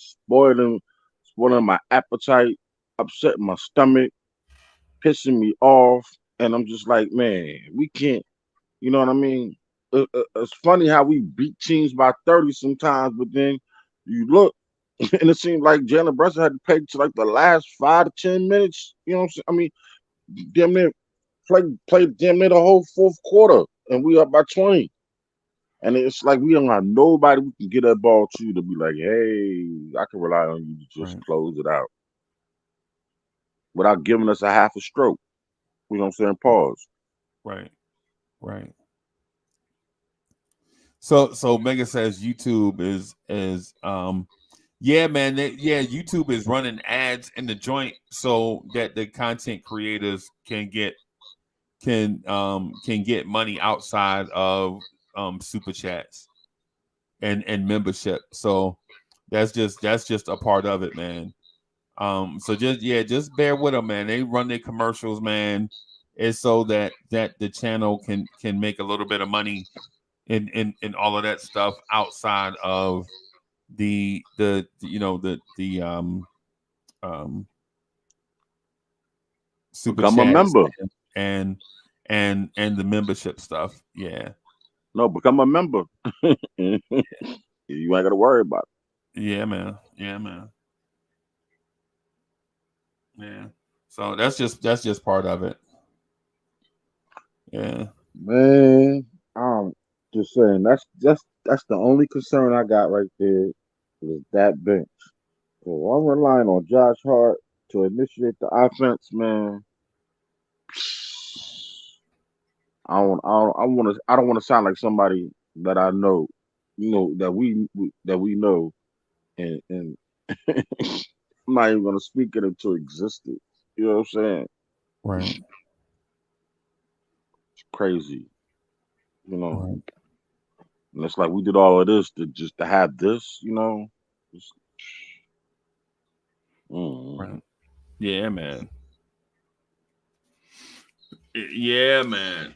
spoiling my appetite, upsetting my stomach, pissing me off, and I'm just like, man, we can't. You know what I mean? It's funny how we beat teams by 30 sometimes, but then you look, and it seems like Jalen Brunson had to play to like the last 5 to 10 minutes. You know what I'm saying? I mean, damn near played damn near the whole fourth quarter, and we up by 20. And it's like we don't have nobody we can get that ball to be like, hey, I can rely on you to just Right, close it out without giving us a half a stroke. You know what I'm saying? Pause. right, right. So Mega says YouTube is yeah, man. YouTube is running ads in the joint so that the content creators can get money outside of super chats and membership. So that's just a part of it, man. So just bear with them, man. They run their commercials, man. It's so that the channel can make a little bit of money in all of that stuff outside of the super Become a chats member. and and the membership stuff. Yeah. No, become a member. You ain't got to worry about it. Yeah, man. Yeah, man. Yeah. So that's just part of it. Yeah. Man, I'm just saying that's the only concern I got right there is that bench. So I'm relying on Josh Hart to initiate the offense, man. I don't want to sound like somebody that I know, that we know, and I'm not even gonna speak it into existence. You know what I'm saying? Right. It's crazy, you know. Right. And it's like we did all of this to have this, you know. It's, mm. Right. Yeah, man. Yeah, man.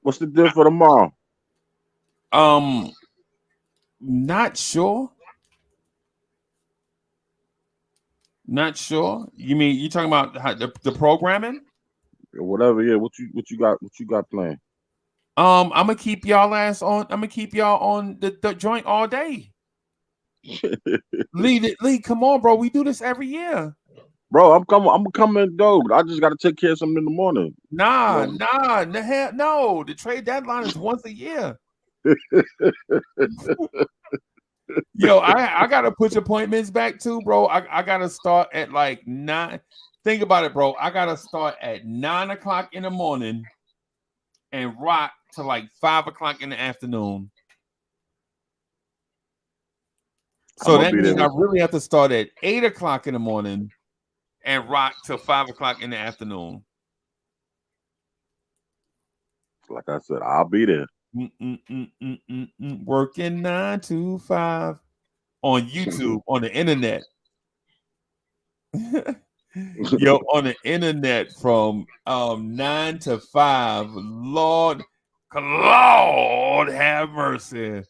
What's the deal for tomorrow? Um, not sure. Not sure. You mean you talking about the programming? Or whatever, yeah. What you got planned? I'm gonna keep y'all ass on. I'm gonna keep y'all on the joint all day. Lee, come on, bro. We do this every year. Bro, I'm coming though. I just gotta take care of something in the morning. Nah, You the hell no. The trade deadline is once a year. Yo, I gotta push appointments back too, bro. I gotta start at like 9. Think about it, bro. I gotta start at 9 o'clock in the morning and rock to like 5 o'clock in the afternoon. I'm So gonna that be there means I with you. really have to start at 8 o'clock in the morning and rock till 5 o'clock in the afternoon. Like I said, I'll be there. Working 9 to 5 on YouTube on the internet. Yo, on the internet from 9 to 5. Lord have mercy.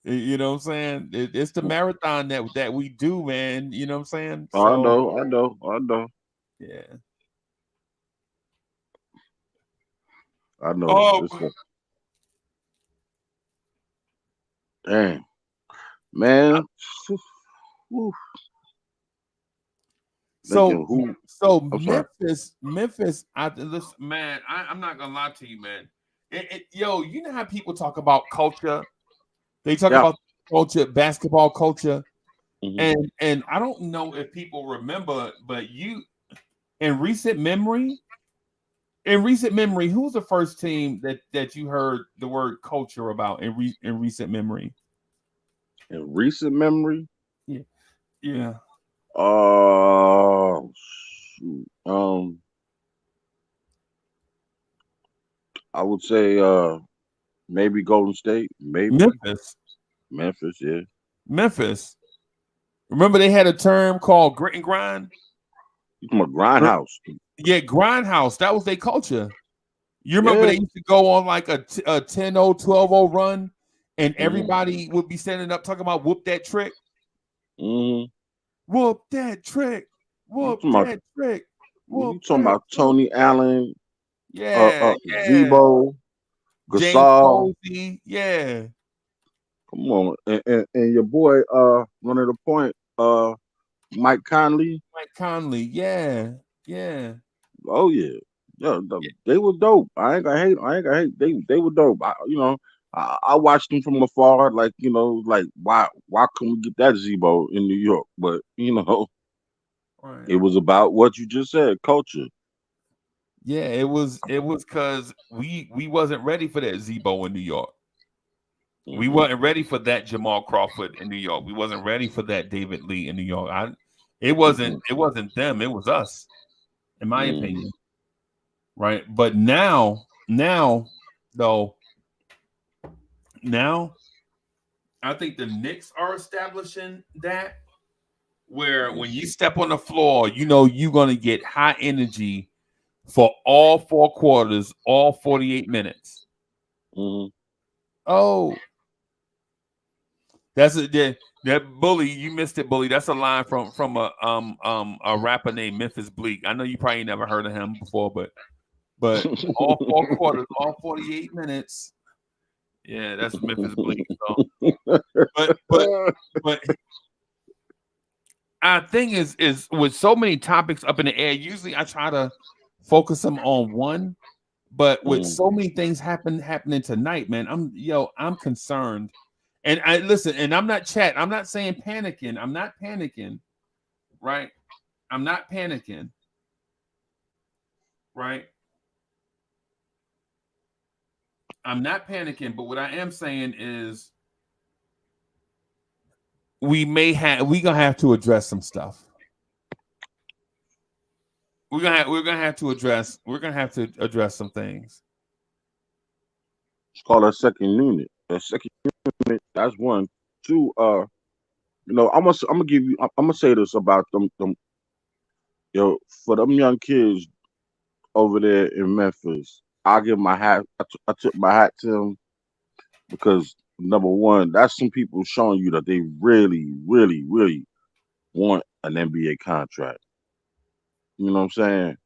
You know what I'm saying? It's the marathon that we do, man. You know what I'm saying? I So know. yeah. I know. Oh, Dang, man. Whew. so Thinking who? so I'm sorry. Memphis. Listen, man. I'm not gonna lie to you, man. Yo, you know how people talk about culture? They talk Yeah. about culture, basketball culture, Hmm. and I don't know if people remember, but in recent memory, who's the first team that you heard the word culture about in recent memory? In recent memory, Yeah, yeah. oh shoot. I would say maybe Golden State, maybe Memphis. Yeah, Memphis. Remember they had a term called grit and grind? you talking about Grindhouse? Yeah, grindhouse. That was their culture. You remember Yeah. they used to go on like a 10-0, 12-0 run, and Mm-hmm. everybody would be standing up talking about whoop that trick. Mm-hmm. Whoop that trick. Whoop You talking about, that trick. you Whoop talking that about trick. Tony Allen, Yeah, yeah. Zebo, James Gasol. Posey. Yeah. Come on, and your boy, running the point, Mike Conley. Mike Conley. Yeah. Yeah. Oh yeah, yeah, Yeah. they were dope. I ain't gonna hate. I ain't gonna hate. They were dope. I watched them from afar. Like like why couldn't we get that Zebo in New York? But Right. it was about what you just said, culture. Yeah, it was because we wasn't ready for that Zebo in New York. We Mhm. wasn't ready for that Jamal Crawford in New York. We wasn't ready for that David Lee in New York. It wasn't them, it was us, in my Mhm. opinion. Right. But now though, now I think the Knicks are establishing that where when you step on the floor, you're gonna get high energy for all 4 quarters, all 48 minutes. Mhm. Oh, that's that Bully. You missed it, Bully. That's a line from a rapper named Memphis Bleak. I know you probably never heard of him before, but all 4 quarters, all 48 minutes. Yeah, that's Memphis Bleak. So, but our thing is with so many topics up in the air. Usually, I try to focus them on one, but with Mhm. so many things happening tonight, man, I'm concerned. And I listen, and I'm not I'm not saying panicking. I'm not panicking, right? I'm not panicking, right? I'm not panicking, but what I am saying is we gonna have to address some stuff. We're gonna have to address some things. It's called a second unit. A second unit. That's one. Two. I'm gonna give you. I'm gonna say this about them. For them young kids over there in Memphis, I give my hat. I took my hat to them because number one, that's some people showing you that they really, really, really want an NBA contract. You know what I'm saying?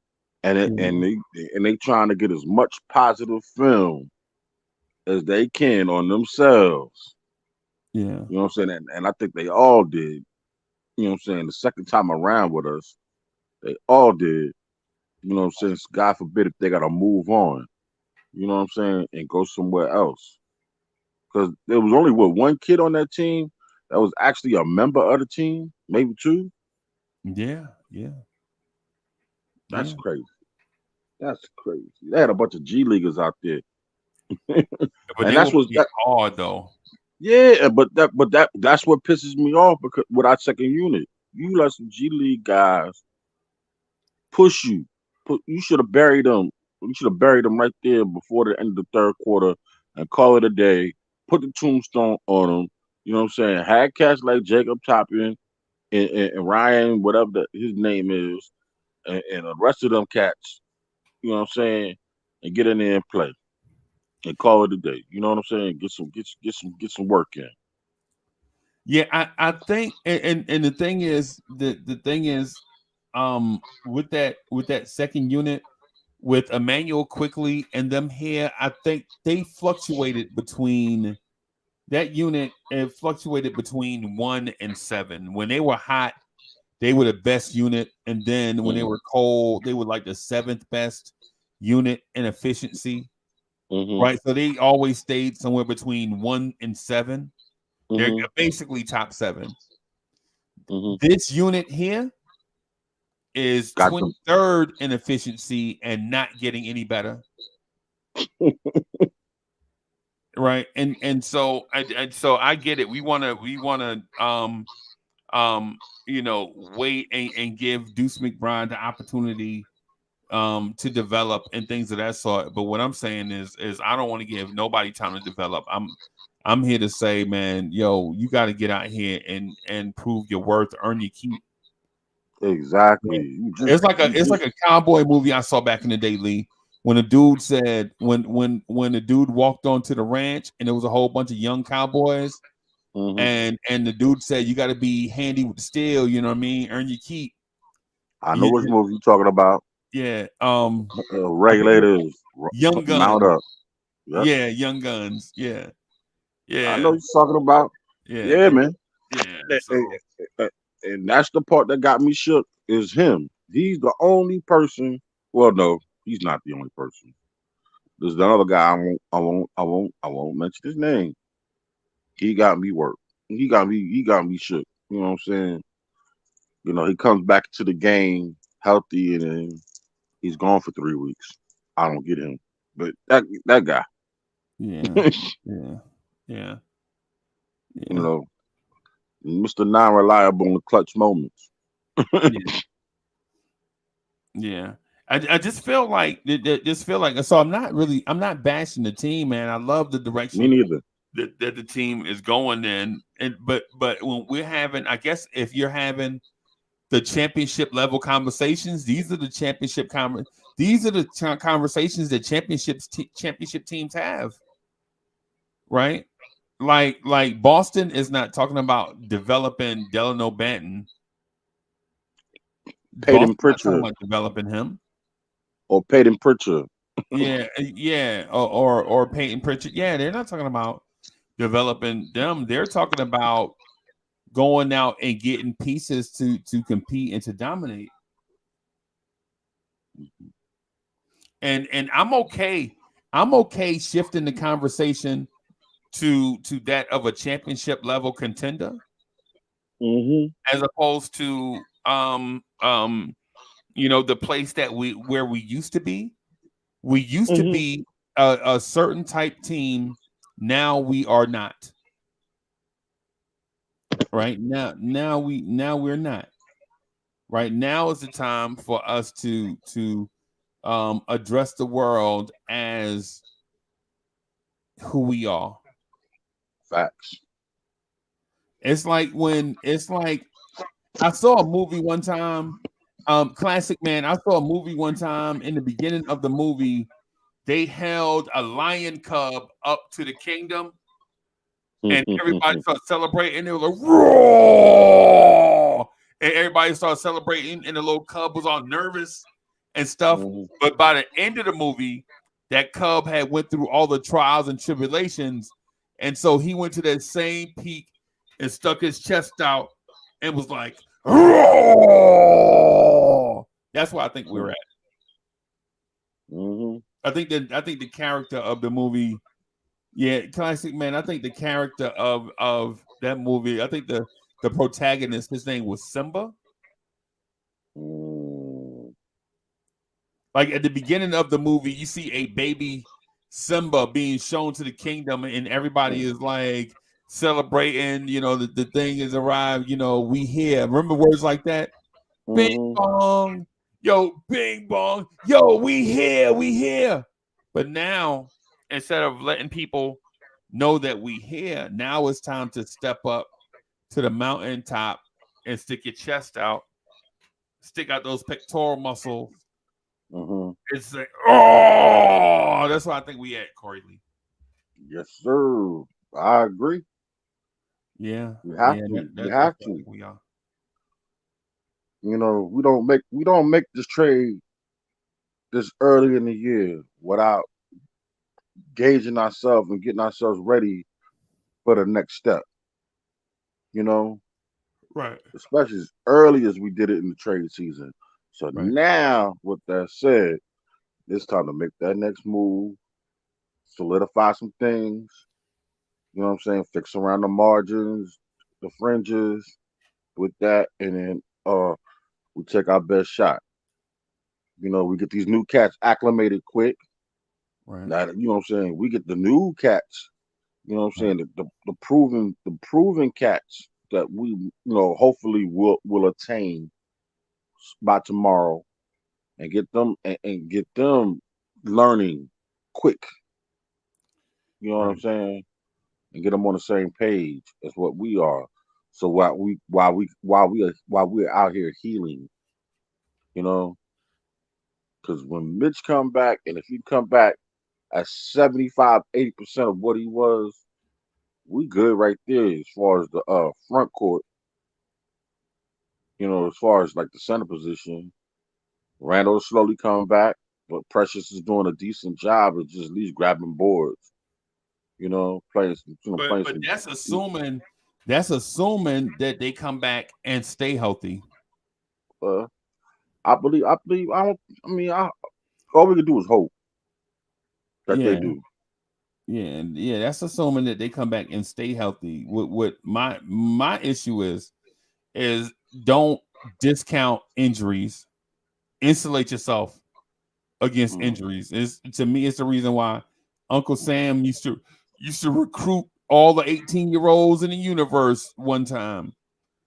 And they trying to get as much positive film as they can on themselves. Yeah. You know what I'm saying? And I think they all did. You know what I'm saying? The second time around with us, they all did. You know what I'm saying? God forbid if they got to move on. You know what I'm saying? And go somewhere else. Because there was only one kid on that team that was actually a member of the team, maybe two. Yeah. Yeah. That's Yeah. crazy. That's crazy. They had a bunch of G leaguers out there, But and they that's will what be that. hard though. Yeah, that's what pisses me off because with our second unit, you let some G League guys push you. You should have buried them. You should have buried them right there before the end of the third quarter and call it a day. Put the tombstone on them. You know what I'm saying? Had cats like Jacob Toppin and Ryan, whatever his name is, and the rest of them cats. You know what I'm saying? And get in there and play and call it a day. You know what I'm saying? Get some work in. Yeah, I think, and the thing is, with that second unit with Emmanuel Quickly and them here, I think they fluctuated between that unit. It fluctuated between 1 and 7. When they were hot, they were the best unit, and then when they Mm-hmm. were cold, they were like the seventh best unit in efficiency. Mm-hmm. Right, so they always stayed somewhere between 1 and 7. They're Mm-hmm. basically top 7. Mm-hmm. This unit here is Got them. 23rd in efficiency and not getting any better. Right. So I get it. We wanna wait and give Deuce McBride the opportunity to develop and things of that sort. But what I'm saying is I don't want to give nobody time to develop. I'm here to say, man, yo, you got to get out here and prove your worth, earn your keep. Exactly. It's like a cowboy movie I saw back in the day, Lee. When a dude said when the dude walked onto the ranch and there was a whole bunch of young cowboys, and the dude said you got to be handy with the steel, you know what I mean? Earn your keep. I know which movie you're talking about. Yeah. Regulators. Young Guns. Mount up. Yep. Yeah, Young Guns. Yeah. Yeah. I know what you're talking about. Yeah, man. Yeah. And that's the part that got me shook is him. He's the only person. Well, no, he's not the only person. There's another guy. I won't mention his name. He got me worked. He got me shook. You know what I'm saying? You know, he comes back to the game healthy and then he's gone for 3 weeks. I don't get him. But that guy. Yeah. Yeah. You know, Mr. Non-reliable in the clutch moments. Yeah. I just feel like so I'm not bashing the team, man. I love the direction. Me neither. That the team is going in, but when we're having, I guess if you're having the championship level conversations, these are the conversations that championship teams have, right? Like Boston is not talking about developing Delano Banton. Peyton Pritchard. About developing him. Or Peyton Pritchard. Yeah. Or Peyton Pritchard. Yeah, they're not talking about developing them. They're talking about going out and getting pieces to compete and to dominate. And I'm okay. I'm okay shifting the conversation to that of a championship level contender, as opposed to the place that where we used to be. We used to be a certain type team. Now we are not. Right now we're not. Right now is the time for us to address the world as who we are. Facts. It's like I saw a movie one time. Classic, man. I saw a movie one time. In the beginning of the movie, they held a lion cub up to the kingdom, and everybody started celebrating. They were like, "Roar!" And everybody started celebrating, and the little cub was all nervous and stuff. But by the end of the movie, that cub had went through all the trials and tribulations, and so he went to that same peak and stuck his chest out and was like, "Roar!" That's where I think we're at. I think the character of the movie, classic, man. I think the character of that movie, I think the protagonist, his name was Simba. Like at the beginning of the movie, you see a baby Simba being shown to the kingdom, and everybody is like celebrating. The thing has arrived. We here. Remember words like that? Bing bong, yo, bing bong, yo, we here. But now, instead of letting people know that we here, now it's time to step up to the mountaintop and stick your chest out, stick out those pectoral muscles. It's like, oh, that's what I think we at, Corey Lee. Yes, sir. I agree. Yeah, we have to. We have to. We are. We don't make this trade this early in the year without gauging ourselves and getting ourselves ready for the next step. Right. Especially as early as we did it in the trade season. So now, with that said, it's time to make that next move, solidify some things. You know what I'm saying? Fix around the margins, the fringes, with that, and then we take our best shot. We get these new cats acclimated quick. Right. Now, you know what I'm saying? We get the new cats. You know what I'm saying? The proven cats that we hopefully will attain by tomorrow. and get them learning quick. You know what I'm Right. saying? And get them on the same page as what we are. So while we're out here healing, you know, because when Mitch come back, and if he come back at 75, 80% of what he was, we good right there as far as the front court. As far as like the center position, Randall is slowly coming back, but Precious is doing a decent job of just at least grabbing boards. Playing some, playing But some. that's assuming that they come back and stay healthy. Uh, I believe. I believe. I don't. I mean, all we can do is hope that they Yeah, do. yeah. That's assuming that they come back and stay healthy. What my issue is don't discount injuries. Insulate yourself against Mm, injuries. To me, it's the reason why Uncle Sam used to recruit all the 18-year-olds in the universe one time.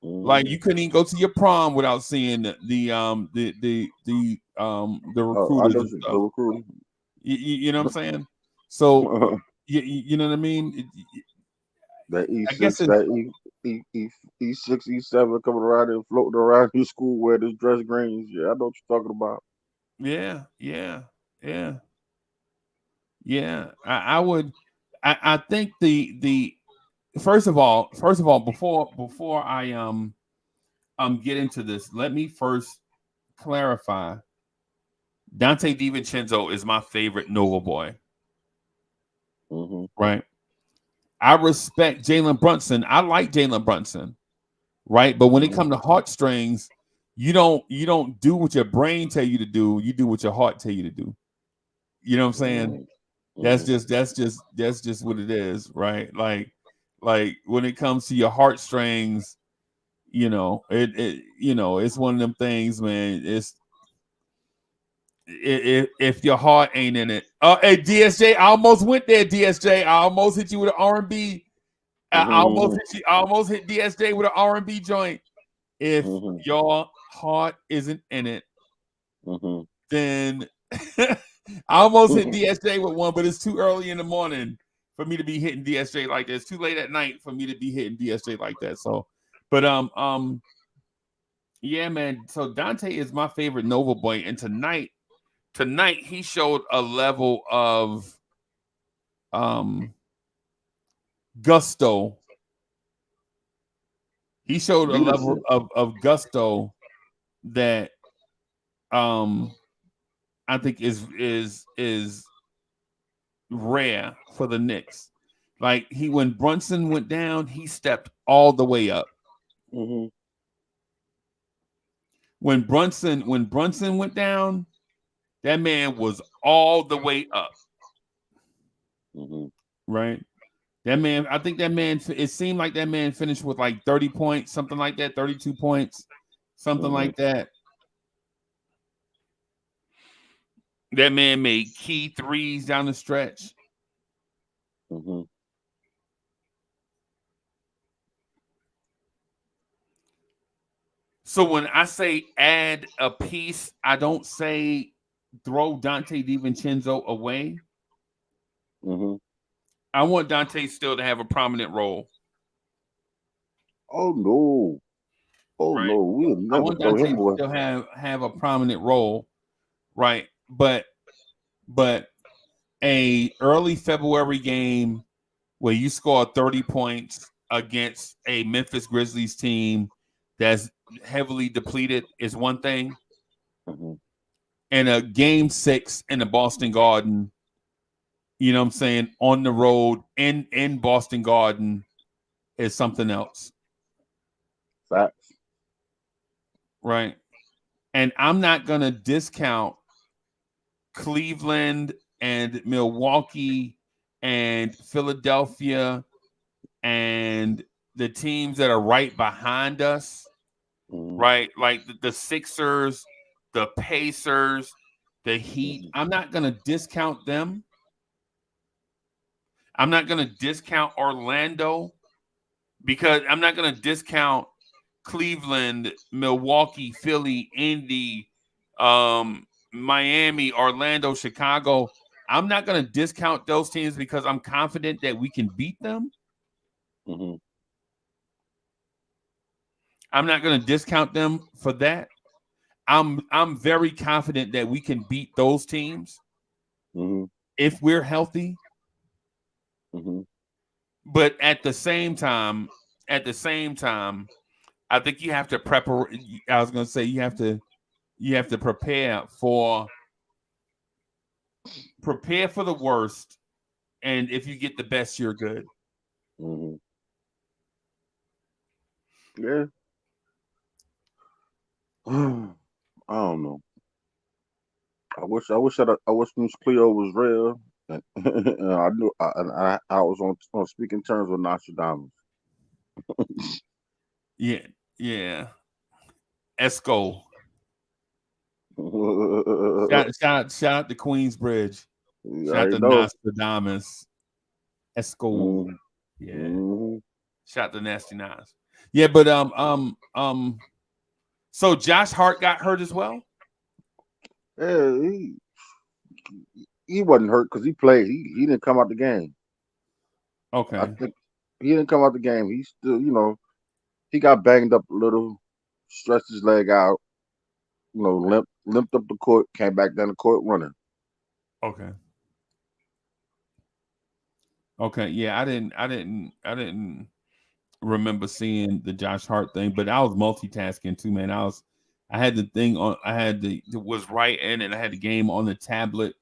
Like mm. you couldn't even go to your prom without seeing the Oh, I recruiters know and the stuff. recruiter. You know what I'm saying? So you know what I mean? That E I guess six, it's that E6, E7 coming around and floating around your school wearing his dress greens. Yeah, I know what you're talking about. yeah. I would. I think the first of all, before I get into this, let me first clarify. Dante DiVincenzo is my favorite Nova boy. Hmm. Right. I respect Jalen Brunson. I like Jalen Brunson. Right. But when it Hmm. comes to heartstrings, you don't do what your brain tell you to do. You do what your heart tell you to do. You know what I'm saying? Hmm. That's Hmm. just what it is, right? Like when it comes to your heartstrings, it's one of them things, man. If your heart ain't in it. Hey DSJ, I almost went there. DSJ, I almost hit you with an R&B. I almost Hmm. hit you. I almost hit DSJ with an R&B joint. If Hmm. your heart isn't in it, Hmm. then I almost hit DSJ with one, but it's too early in the morning for me to be hitting DSJ like that. It's too late at night for me to be hitting DSJ like that. So, but yeah, man. So Dante is my favorite Nova boy, and tonight he showed a level of um gusto. He showed a level Leadership. of gusto that um I think is rare for the Knicks. Like when Brunson went down, he stepped all the way up. Hmm. When Brunson went down, that man was all the way up, Hmm. right? That man, I think that man. It seemed like that man finished with like 30 points, something like that, 32 points, something Hmm. like that. That man made key threes down the stretch. Hmm. So when I say add a piece, I don't say throw Dante DiVincenzo away. Hmm. I want Dante still to have a prominent role, Oh no. Oh right? no. We'll I never want throw Dante him to away. still have a prominent role, right? But a early February game where you score 30 points against a Memphis Grizzlies team that's heavily depleted is one thing, Hmm. and a game 6 in the Boston Garden, you know what I'm saying, on the road in Boston Garden is something else, Facts. right? And I'm not going to discount Cleveland and Milwaukee and Philadelphia and the teams that are right behind us, Hmm. right? Like the Sixers, the Pacers, the Heat. Hmm. I'm not going to discount them. I'm not going to discount Orlando because I'm not going to discount Cleveland, Milwaukee, Philly, Indy, Miami, Orlando, Chicago. I'm not going to discount those teams because I'm confident that we can beat them. Mm-hmm. I'm not going to discount them for that. I'm very confident that we can beat those teams if we're healthy. Mm-hmm. But at the same time, I think you have to prepare. I was going to say you have to prepare for the worst, and if you get the best, you're good. Mm-hmm. Yeah. I don't know. I wish Miss Cleo was real. And I knew I was on speaking terms with Nostradamus. Yeah. Esco. Shout out to Queensbridge. Shout out to Nostradamus. Esco. Yeah. Mm-hmm. Shout out to Nasty Nas. Yeah, but so Josh Hart got hurt as well? Yeah, he wasn't hurt because he played. He didn't come out the game. Okay. I think he didn't come out the game. He still, he got banged up a little, stretched his leg out, limped up the court, came back down the court running. Okay. Okay. Yeah, I didn't remember seeing the Josh Hart thing, but I was multitasking too, man. I had the thing on. It was right in, and I had the game on the tablet.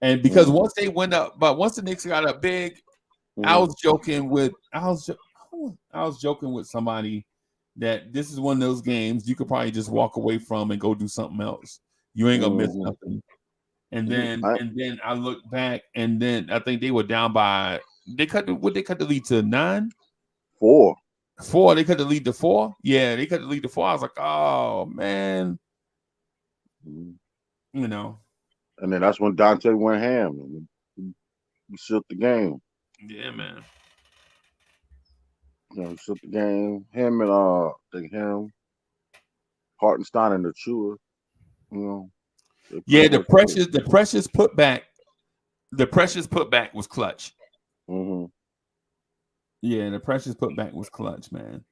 And because once they went up, but once the Knicks got up big, I was joking with somebody that this is one of those games you could probably just walk away from and go do something else. You ain't gonna miss nothing. And then I look back, and then I think they were down by they cut the lead to 9? 4. 4. They cut the lead to 4. Yeah, they cut the lead to 4. I was like, oh man, And then that's when Dante went ham and he shook the game. Yeah, man. He shook the game. Him and Hartenstein and the Chewer. Yeah, the precious putback. The precious putback was clutch. Mm-hmm. Yeah, the precious putback was clutch, man.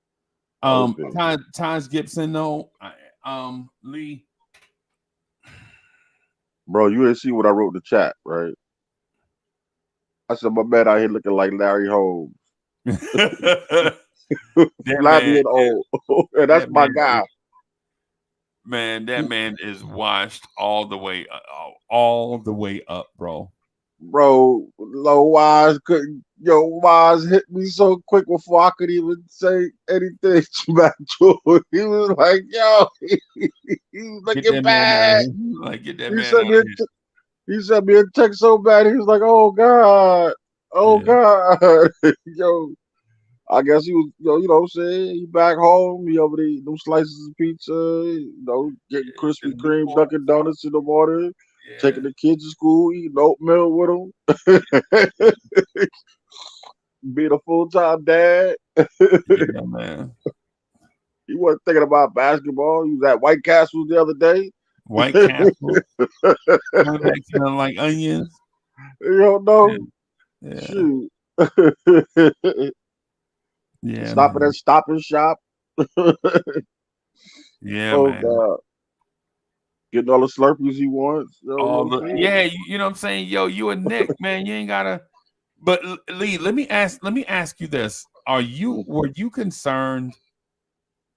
Taj Gibson, though. Lee. Bro, you didn't see what I wrote in the chat, right? I said my man out here looking like Larry Holmes. Flabby and old. And that's my guy. Man, that man is washed all the way up, bro. Bro, Wise hit me so quick before I could even say anything back to him. He was like, yo, he's looking bad. Like, get that man. He sent me a text so bad. He was like, oh God. God. Yo, I guess he was, you know what I'm saying? He back home. He over there eating them slices of pizza, getting Krispy Kreme, Dunkin' Donuts in the morning, taking the kids to school, eating oatmeal with them. Being a full-time dad. Yeah, man. He wasn't thinking about basketball. He was at White Castle the other day. White Castle. Coming back smelling like onions. You don't know? Yeah. Shoot. Yeah. Stopping at Stop and Shop. Yeah, oh, man. God. Getting all the Slurpees he wants. You know what I'm saying? Yo, you a Knick, man. You ain't gotta. But Lee, let me ask you this: were you concerned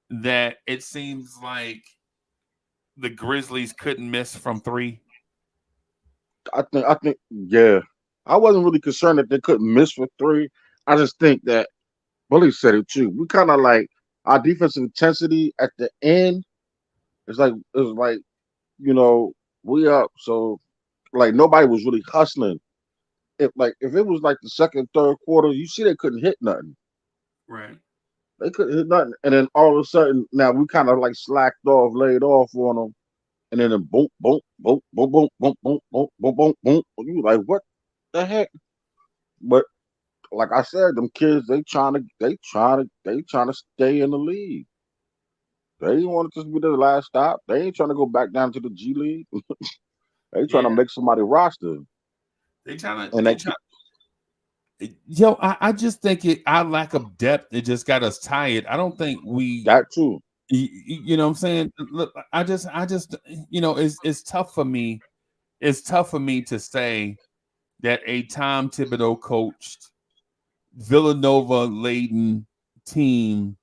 that it seems like the Grizzlies couldn't miss from 3? I think, yeah. I wasn't really concerned that they couldn't miss for 3. I just think that Bully said it too. We kind of like our defensive intensity at the end. It was like, we up. So like nobody was really hustling. If it was like the second, third quarter, you see they couldn't hit nothing. Right. They couldn't hit nothing. And then all of a sudden, now we kind of like slacked off, laid off on them. And then boom, boom, boom, boom, boom, boom, boom, boom, boom, boom, boom. You like, what the heck? But like I said, them kids, they trying to stay in the league. They want it to be the last stop. They ain't trying to go back down to the G League. They trying to make somebody roster. They trying And to. Yo, I just think our lack of depth, it just got us tired. I don't think we that too. You know what I'm saying? Look, I just it's tough for me. It's tough for me to say that a Tom Thibodeau coached Villanova laden team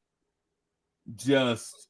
just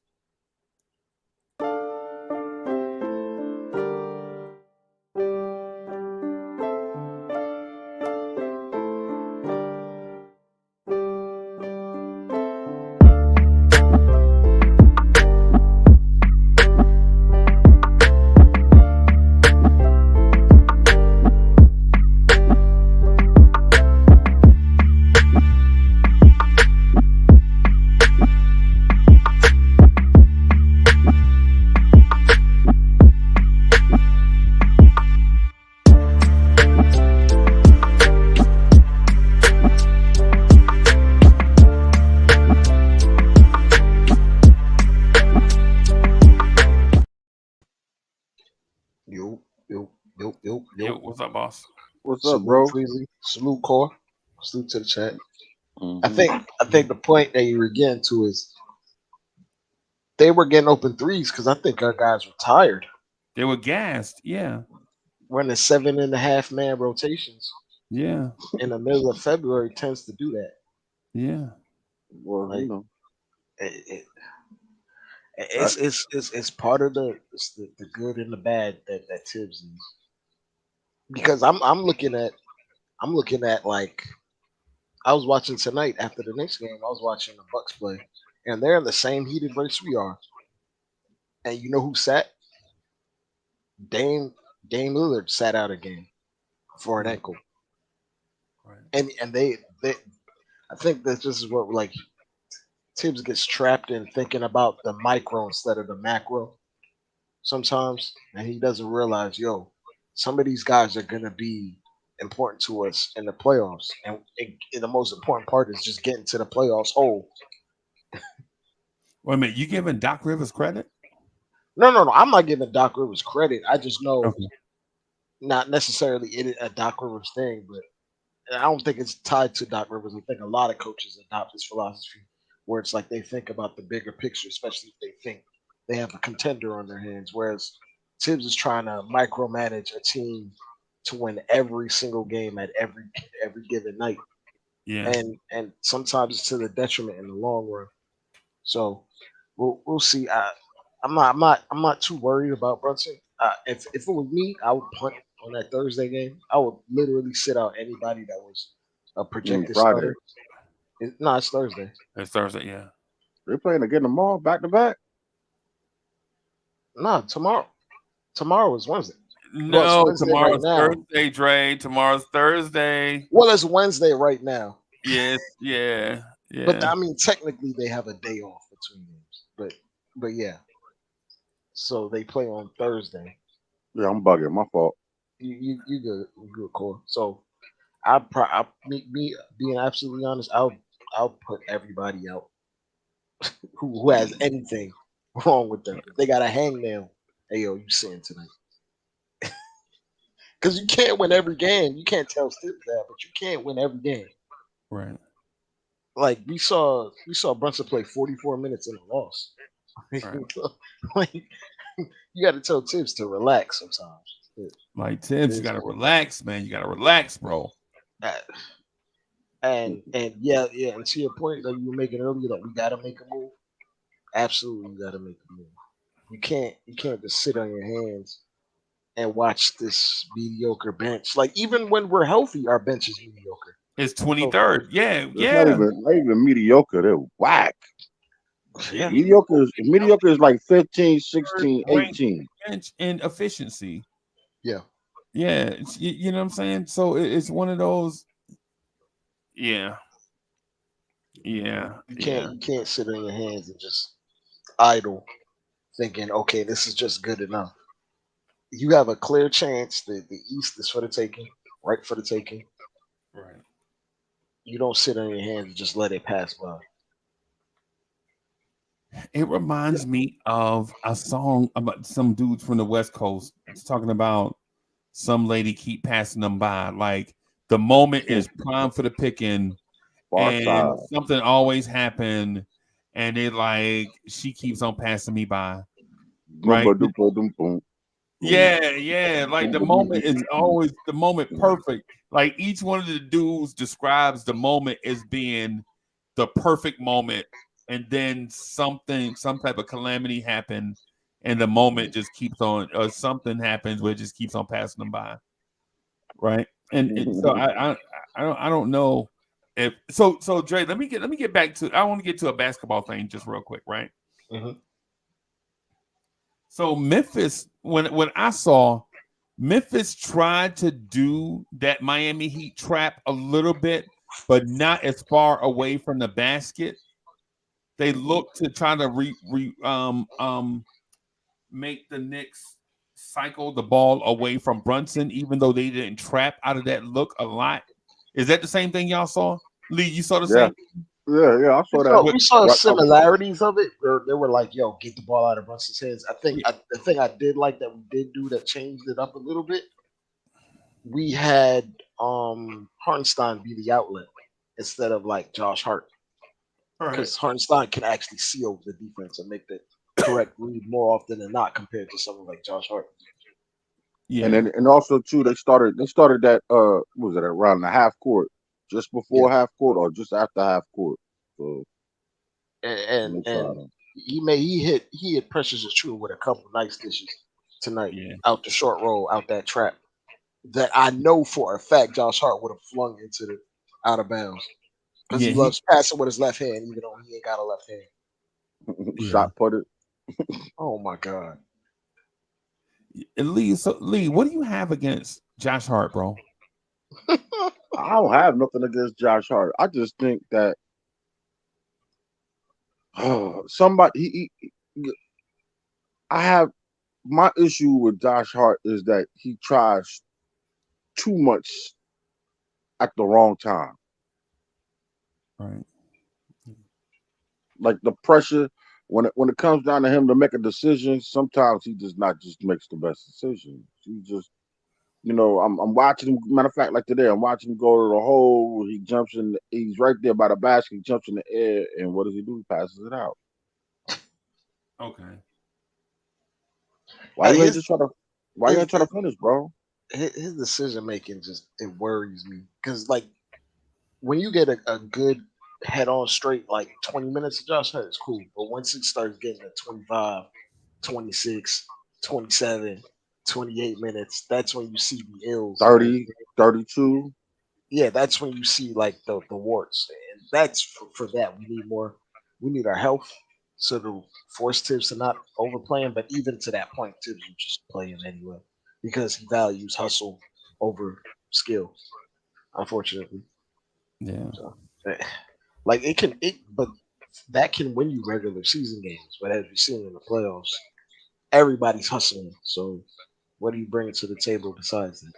Yo, what's up, boss? What's up, bro? Freezie. Salute, core. Salute to the chat. Mm-hmm. I think the point that you were getting to is they were getting open threes because I think our guys were tired. They were gassed, yeah. Running 7.5 man rotations. Yeah. In the middle of February tends to do that. Yeah. Well, like, you know. It's part of the good and the bad that Tibbs is. Because I'm looking at like I was watching tonight after the Knicks game. I was watching the Bucks play, and they're in the same heated race we are. And you know who sat? Dame Lillard sat out a game for an ankle. Right. And they I think that this is what like Tibbs gets trapped in thinking about the micro instead of the macro sometimes, and he doesn't realize, some of these guys are gonna be important to us in the playoffs, and the most important part is just getting to the playoffs whole. Wait a minute, you giving Doc Rivers credit? No. I'm not giving Doc Rivers credit. I just know Okay. not necessarily a Doc Rivers thing, but I don't think it's tied to Doc Rivers. I think a lot of coaches adopt this philosophy where it's like they think about the bigger picture, especially if they think they have a contender on their hands. Whereas Tibbs is trying to micromanage a team to win every single game at every given night. Yeah. And sometimes it's to the detriment in the long run. So we'll see. I'm not too worried about Brunson. If it was me, I would punt on that Thursday game. I would literally sit out anybody that was a projected starter. It's Thursday. It's Thursday, yeah. They're playing again tomorrow, back to back. No, tomorrow. Tomorrow is Wednesday. No, tomorrow's Thursday, Dre. Tomorrow's Thursday. Well, it's Wednesday right now. Yes, yeah. But I mean, technically, they have a day off between games. But yeah. So they play on Thursday. Yeah, I'm bugging. My fault. You good? You good, Core. So me being absolutely honest, I'll put everybody out who has anything wrong with them. If they got a hangnail, hey yo, you sitting tonight. Because you can't win every game. You can't tell Stips that, but you can't win every game. Right. Like we saw Brunson play 44 minutes in a loss. Right. Like you got to tell Tibbs to relax sometimes. Like Tibbs, you got to relax, man. You got to relax, bro. And yeah. And to your point that you were making earlier, that we got to make a move. Absolutely, you got to make a move. You can't just sit on your hands and watch this mediocre bench. Like even when we're healthy, our bench is mediocre. It's 23rd. Yeah. Not even mediocre. They're whack. Yeah. Mediocre is like 15, 16, 18. Bench and efficiency. Yeah. Yeah. You know what I'm saying? So it's one of those. Yeah. Yeah. You can't sit on your hands and just idle thinking, okay, this is just good enough. You have a clear chance that the East is for the taking, right for the taking. Right. You don't sit on your hands and just let it pass by. It reminds me of a song about some dudes from the West Coast. It's talking about some lady keep passing them by. Like the moment is prime for the picking, and something always happen, and it like she keeps on passing me by. Right? Yeah. Like the moment is always the moment perfect. Like each one of the dudes describes the moment as being the perfect moment, and then some type of calamity happened, and the moment just keeps on, or something happens where it just keeps on passing them by. Right. And so I don't know if so Dre, let me get back to, I want to get to a basketball thing just real quick, right? Mm-hmm. So Memphis, when I saw Memphis tried to do that Miami Heat trap a little bit, but not as far away from the basket. They looked to try to make the Knicks cycle the ball away from Brunson, even though they didn't trap out of that look a lot. Is that the same thing y'all saw? Lee, you saw the same? Yeah, I saw that. We saw similarities of it. Where they were like, "Yo, get the ball out of Brunson's hands." I think the thing I did like that we did do that changed it up a little bit. We had Hartenstein be the outlet instead of like Josh Hart, because Hartenstein can actually see over the defense and make the correct read more often than not compared to someone like Josh Hart. Yeah, and also too, they started that what was it, around the half court, just before half court or just after half court. So and he hit Precious Achiuwa with a couple nice dishes tonight out the short roll, out that trap that I know for a fact Josh Hart would have flung into the out of bounds, because he loves passing with his left hand even though he ain't got a left hand. Shot putted. Oh my God. Lee, what do you have against Josh Hart, bro? I don't have nothing against Josh Hart. I just think that somebody I have my issue with Josh Hart is that he tries too much at the wrong time. Right. Like the pressure when it comes down to him to make a decision, sometimes he does not just makes the best decision. He just, I'm watching him. Matter of fact, like today, I'm watching him go to the hole. He jumps in. He's right there by the basket. He jumps in the air, and what does he do? He passes it out. Okay. Why you ain't try to finish, bro? His decision making it worries me, because like when you get a good head on straight like 20 minutes of Josh Hart, it's cool, but once it starts getting to 25, 26, 27, 28 minutes, that's when you see the ills. 30, 32. Yeah, that's when you see like the warts, and that's for that we need our health, so to force Tibbs to not overplay him. But even to that point, Tibbs will just play him anyway because he values hustle over skill, unfortunately. Yeah. So, like but that can win you regular season games. But as we've seen in the playoffs, everybody's hustling. So what do you bring to the table besides that?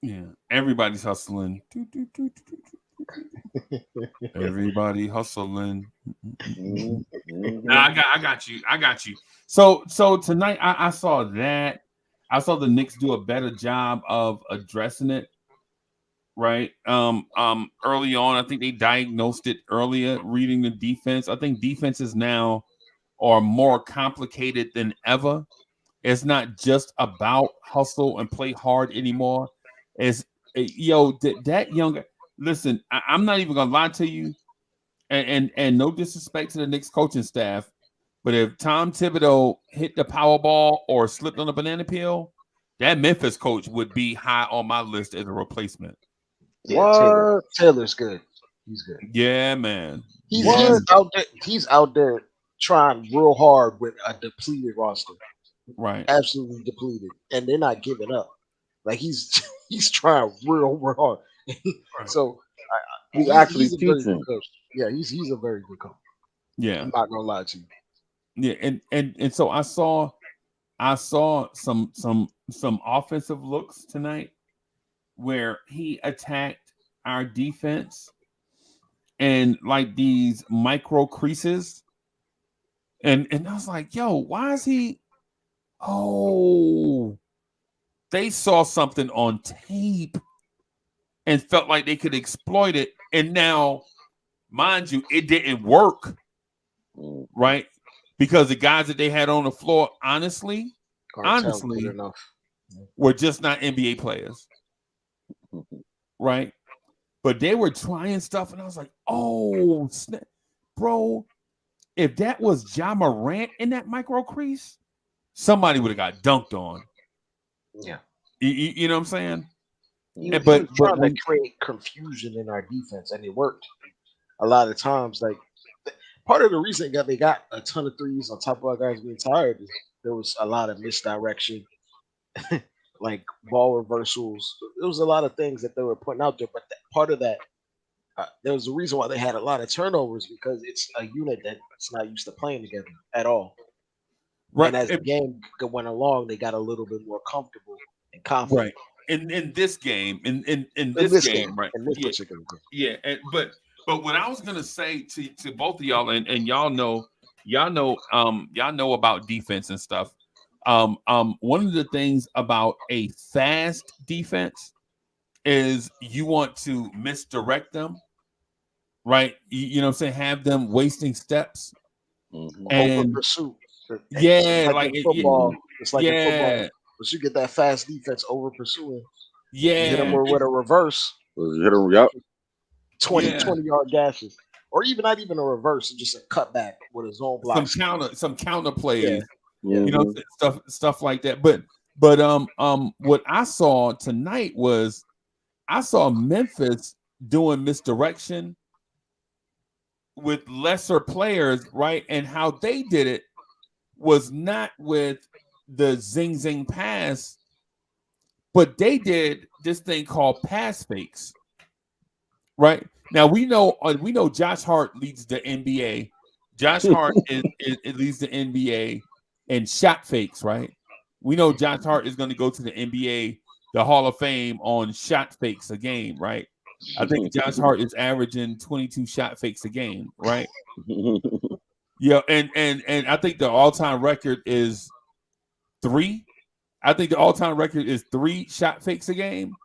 Yeah, everybody's hustling. Everybody hustling. Nah, I got you. So tonight I saw that. I saw the Knicks do a better job of addressing it. Right. Early on, I think they diagnosed it earlier, reading the defense. I think defenses now are more complicated than ever. It's not just about hustle and play hard anymore. It's that younger. Listen, I'm not even gonna lie to you, and no disrespect to the Knicks coaching staff, but if Tom Thibodeau hit the Powerball or slipped on a banana peel, that Memphis coach would be high on my list as a replacement. Yeah, Taylor's good. He's good. Yeah, man. He's out there trying real hard with a depleted roster. Right. Absolutely depleted. And they're not giving up. Like he's trying real hard. So he's actually a teaching. Very good coach. Yeah, he's a very good coach. Yeah. I'm not gonna lie to you. Yeah, and so I saw some offensive looks tonight where he attacked our defense and like these micro creases. And I was like, yo, why is he? Oh, they saw something on tape and felt like they could exploit it. And now, mind you, it didn't work, right? Because the guys that they had on the floor, honestly, enough. were just not NBA players, right? But they were trying stuff, and I was like, oh, snap. Bro, if that was Ja Morant in that micro crease, somebody would have got dunked on. Yeah. You know what I'm saying? He was trying to create confusion in our defense, and it worked. A lot of times, like, part of the reason that they got a ton of threes on top of our guys being tired is there was a lot of misdirection, like ball reversals. There was a lot of things that they were putting out there, but part of that, there was a reason why they had a lot of turnovers, because it's a unit that's not used to playing together at all. Right. And as the game went along, they got a little bit more comfortable and confident. Right. In this game, in this game, right? In this particular game. Yeah. But what I was gonna say to both of y'all, and y'all know about defense and stuff. One of the things about a fast defense is you want to misdirect them, right? You know what I'm saying? Have them wasting steps and over pursuit. Yeah, like in football. It's like in football. Yeah. Once you get that fast defense over pursuing, Yeah. you hit them with a reverse. Hit them, yep. 20-yard gashes. Or even not even a reverse, just a cutback with a zone block. Some counter plays. Yeah. You know, stuff like that. But what I saw tonight was I saw Memphis doing misdirection with lesser players, right? And how they did it was not with the zing pass, but they did this thing called pass fakes, right? Now we know Josh Hart leads the NBA. Josh Hart leads the NBA in shot fakes, right? We know Josh Hart is going to go to the NBA, the Hall of Fame, on shot fakes a game, right? I think Josh Hart is averaging 22 shot fakes a game, right? Yeah, and I think the all-time record is 3. I think the all-time record is 3 shot fakes a game,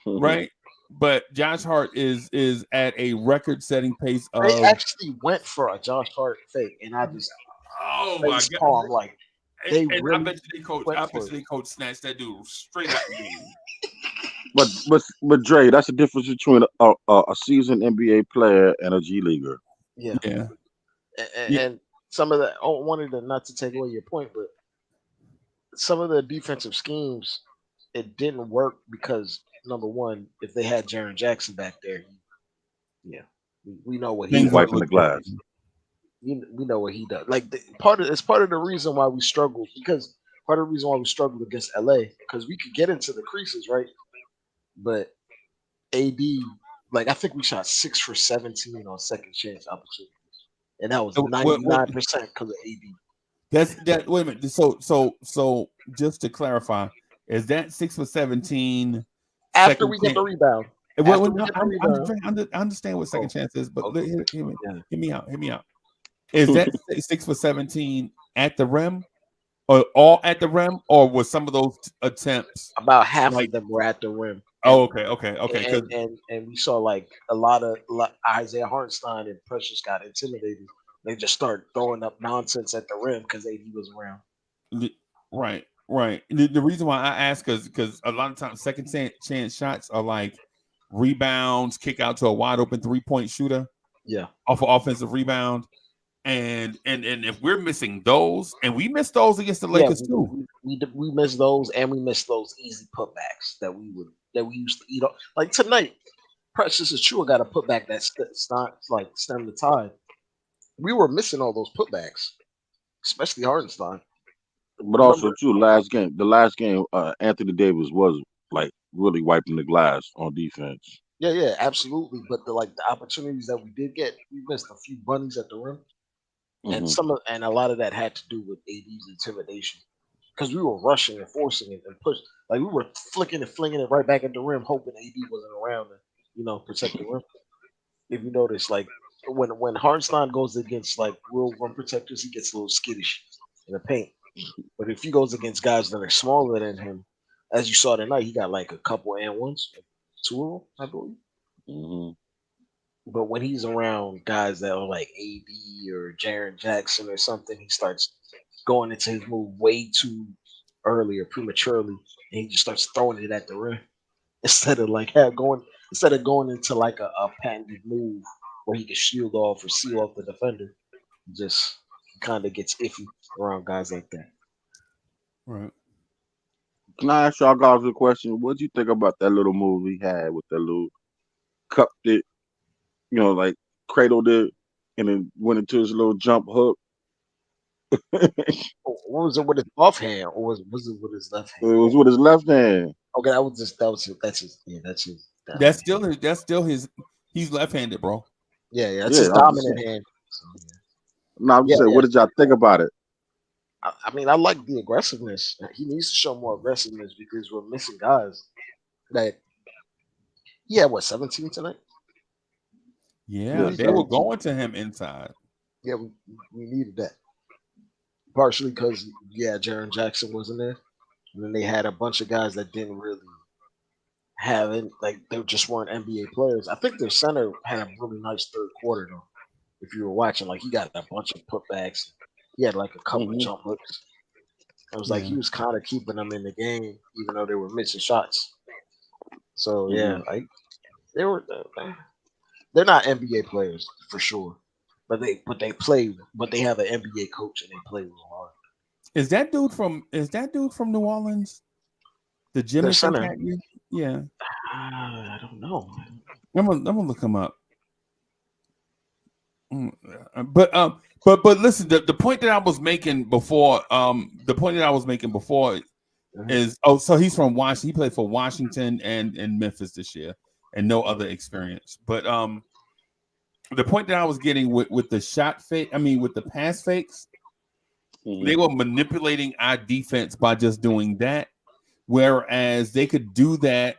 right? But Josh Hart is at a record-setting pace of. They actually went for a Josh Hart fake, and I just my God! Like and really I bet you they coach snatched that dude straight out the game. But Dre, that's the difference between a seasoned NBA player and a G leaguer. Yeah. And some of the wanted to not to take away your point, but some of the defensive schemes, it didn't work because number one, if they had Jaren Jackson back there, we know what he's wiping the glass. We know what he does. Like part of the reason why we struggled, because part of the reason why we struggled against LA, because we could get into the creases, right? But AD, like I think we shot 6 for 17 on second chance opportunities. And that was 99% because of AD. That's that. Wait a minute. So just to clarify, is that 6 for 17 after we get the rebound? I understand what second chance is, but hear me out. Is that 6 for 17 at the rim, or all at the rim, or was some of those attempts about half of them were at the rim? Oh, okay. And we saw like a lot of Isaiah Hartenstein and Precious got intimidated. They just started throwing up nonsense at the rim because AD was around. Right. The reason why I ask is because a lot of times second chance shots are like rebounds, kick out to a wide open 3-point shooter. Yeah, off an offensive rebound. And if we're missing those, and we missed those against the Lakers too, we missed those, and we missed those easy putbacks that we used to eat up. Like tonight, Precious is true. Got a putback that stem the tide. We were missing all those putbacks, especially Hartenstein. But also too, the last game, Anthony Davis was like really wiping the glass on defense. Yeah, absolutely. But the opportunities that we did get, we missed a few bunnies at the rim. And a lot of that had to do with AD's intimidation, because we were rushing and forcing it and push. Like we were flicking and flinging it right back at the rim, hoping AD wasn't around to, protect the rim. If you notice, like when Hartenstein goes against like real rim protectors, he gets a little skittish in the paint. But if he goes against guys that are smaller than him, as you saw tonight, he got like a couple and ones, 2 of them, I believe. Mm-hmm. But when he's around guys that are like AD or Jaren Jackson or something, he starts going into his move way too early or prematurely, and he just starts throwing it at the rim instead of like going into like a patented move where he can shield off or seal off the defender. He just kind of gets iffy around guys like that. Right. Can I ask y'all guys a question? What do you think about that little move he had with that little cupped it, like cradled it, and then went into his little jump hook? What was it with his offhand, or was it with his left It hand? was with his left hand. Okay, that's his. Yeah, that's his. That's still his. He's left-handed, bro. Yeah, that's Yeah, his I'm just dominant saying. hand. So, yeah. No, I'm just Yeah, saying, yeah. what did y'all think about it? I mean, I like the aggressiveness. He needs to show more aggressiveness because we're missing guys. That what 17 tonight? Yeah, Yeah, they were 17. going to him inside. Yeah, we needed that. Partially because Jaren Jackson wasn't there, and then they had a bunch of guys that didn't really have it. Like they just weren't NBA players. I think their center had a really nice third quarter though. If you were watching, like he got a bunch of putbacks. He had like a couple of Mhm. jump hooks. It was like Yeah. he was kind of keeping them in the game, even though they were missing shots. So Mhm. like they were. They're not NBA players for sure, but they have an NBA coach and they play real hard. Is that dude from New Orleans? The Their Jimison center, cat? Yeah. I don't know. I'm gonna look him up. But listen, the point that I was making before, is so he's from Washington. He played for Washington and Memphis this year, and no other experience. But the point that I was getting with the shot fake, with the pass fakes, they were manipulating our defense by just doing that, whereas they could do that,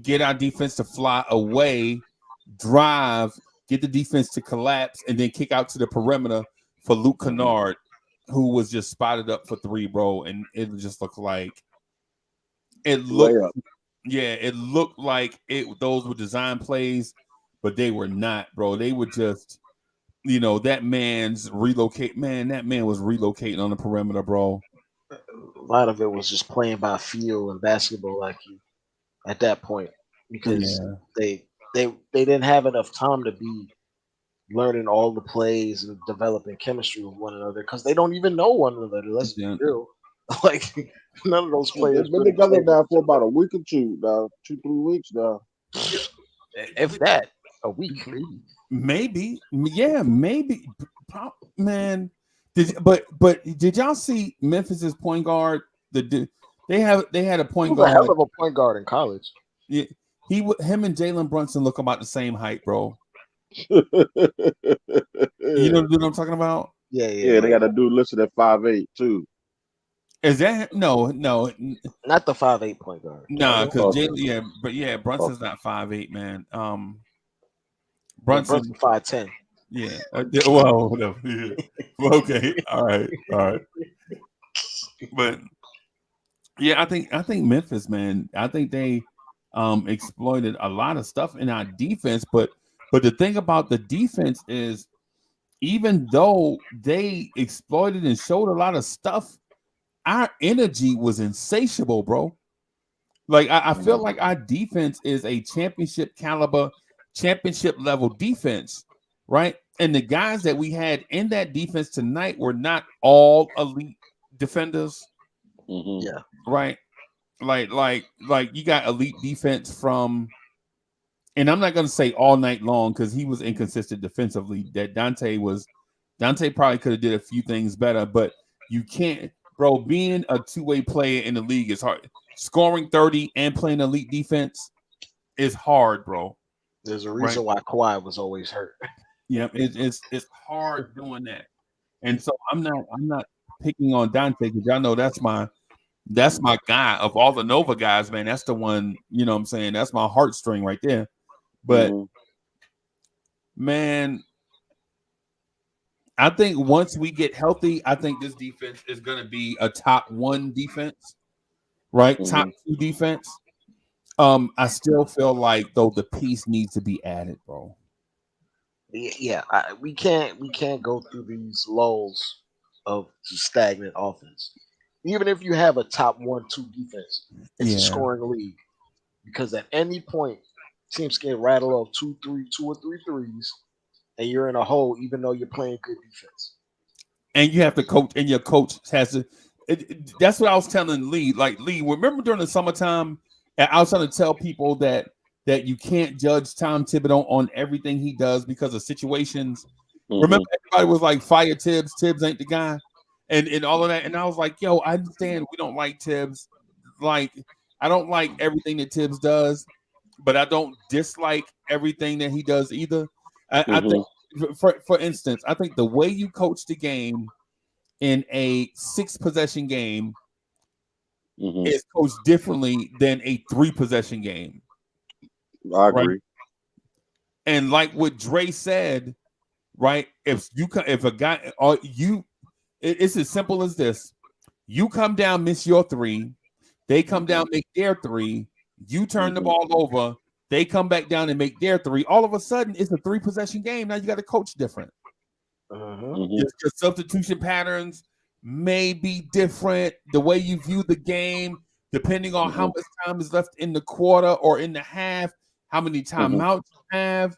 get our defense to fly away, drive, get the defense to collapse, and then kick out to the perimeter for Luke Kennard, who was just spotted up for 3, bro, and it just looked like it looked like those were design plays, but they were not, bro. They were just, that man was relocating on the perimeter, bro. A lot of it was just playing by feel and basketball IQ at that point because they didn't have enough time to be learning all the plays and developing chemistry with one another because they don't even know one another. Let's be real. Like none of those players They've been together now for about a week or two now, 2-3 weeks now. If that, a week maybe. Man. But did y'all see Memphis's point guard? They had a point He was guard. a hell of a point guard in college. Yeah, him and Jalen Brunson look about the same height, bro. You know what I'm talking about? Yeah, they got a dude listed at 5'8" too. Is that no? Not the 5'8" point guard. No, because Jalen, Brunson's not 5'8", man. Brunson 5'10". Yeah. Well, no. Yeah. Well, okay. All right. But yeah, I think Memphis, man. I think they exploited a lot of stuff in our defense, but the thing about the defense is, even though they exploited and showed a lot of stuff, our energy was insatiable, bro. Like I feel like our defense is a championship level defense, right? And the guys that we had in that defense tonight were not all elite defenders. Yeah. Right. Like you got elite defense from, and I'm not going to say all night long because he was inconsistent defensively. That Dante probably could have did a few things better, but you can't, bro. Being a two-way player in the league is hard. Scoring 30 and playing elite defense is hard, bro. There's a reason why Kawhi was always hurt. Yeah, it's hard doing that, and so I'm not picking on Dante because y'all know that's my guy of all the Nova guys, man. That's the one, you know what I'm saying? That's my heartstring right there. But man, I think once we get healthy, I think this defense is going to be a top 1 defense, right? Top 2 defense. I still feel like though the piece needs to be added, bro. Yeah, we can't go through these lulls of stagnant offense. Even if you have a top 1-2 defense, it's a Yeah. scoring league because at any point teams can rattle off 2 or 3 threes, and you're in a hole even though you're playing good defense. And you have to coach, and your coach has to. That's what I was telling Lee. Like Lee, remember during the summertime, I was trying to tell people that you can't judge Tom Thibodeau on everything he does because of situations. Remember, everybody was like, "Fire Tibbs. Tibbs ain't the guy," and all of that. And I was like, "Yo, I understand we don't like Tibbs. Like, I don't like everything that Tibbs does, but I don't dislike everything that he does either." I think, for instance, I think the way you coach the game in a 6-possession game is coached differently than a 3-possession game. I agree. Right? And like what Dre said, right? If a guy or you, it's as simple as this: you come down, miss your 3, they come down, make their 3, you turn the ball over, they come back down and make their 3. All of a sudden, it's a 3-possession game. Now you got to coach different. Your substitution patterns may be different. The way you view the game, depending on how much time is left in the quarter or in the half, how many timeouts you have,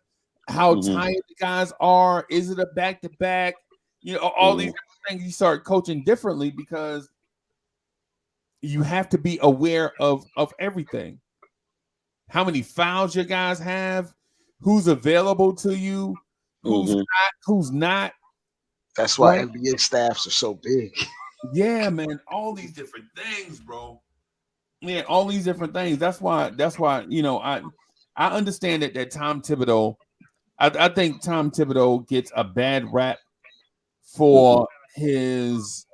how tired the guys are. Is it a back-to-back? You know, all these things you start coaching differently because you have to be aware of everything. How many fouls your guys have, who's available to you, who's not. That's why NBA staffs are so big. Yeah, man, all these different things, bro. Yeah, all these different things. That's why, you know, I understand that Tom Thibodeau, I think Tom Thibodeau gets a bad rap for his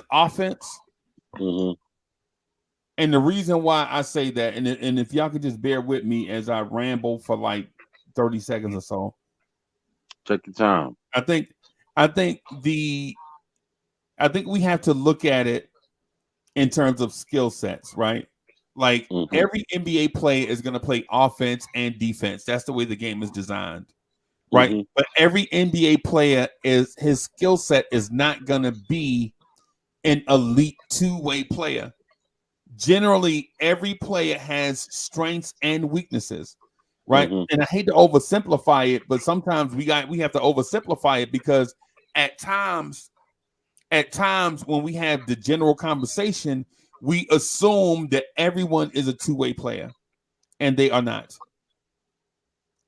offense. And the reason why I say that, and if y'all could just bear with me as I ramble for like 30 seconds or so. Take your time. I think we have to look at it in terms of skill sets, right? Like every NBA player is going to play offense and defense. That's the way the game is designed, right? But every NBA player his skill set is not going to be an elite 2-way player. Generally, every player has strengths and weaknesses. Right. And I hate to oversimplify it, but sometimes we have to oversimplify it because at times when we have the general conversation, we assume that everyone is a 2-way player, and they are not.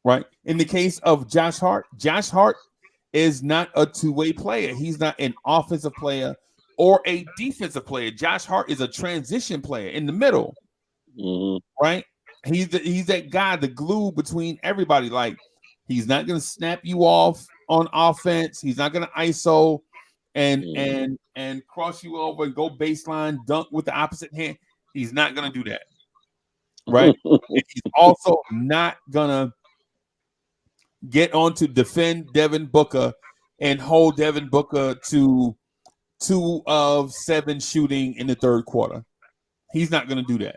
Right. In the case of Josh Hart is not a 2-way player. He's not an offensive player or a defensive player. Josh Hart is a transition player in the middle. Right. He's that guy, the glue between everybody. Like, he's not going to snap you off on offense. He's not going to ISO and cross you over and go baseline dunk with the opposite hand. He's not going to do that, right? And he's also not going to get on to defend Devin Booker and hold Devin Booker to 2 of 7 shooting in the third quarter. He's not going to do that,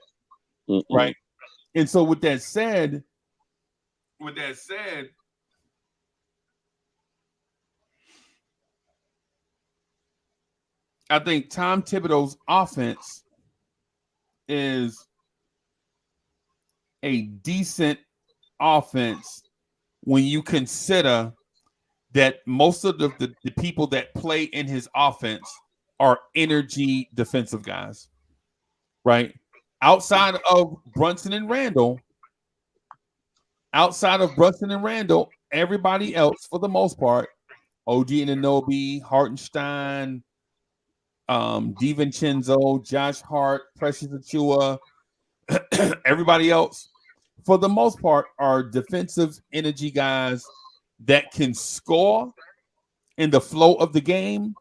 right? And so with that said, I think Tom Thibodeau's offense is a decent offense when you consider that most of the people that play in his offense are energy defensive guys, right? Outside of Brunson and Randall, everybody else, for the most part, OG Anunoby, Hartenstein, DiVincenzo, Josh Hart, Precious Achua, everybody else, for the most part, are defensive energy guys that can score in the flow of the game,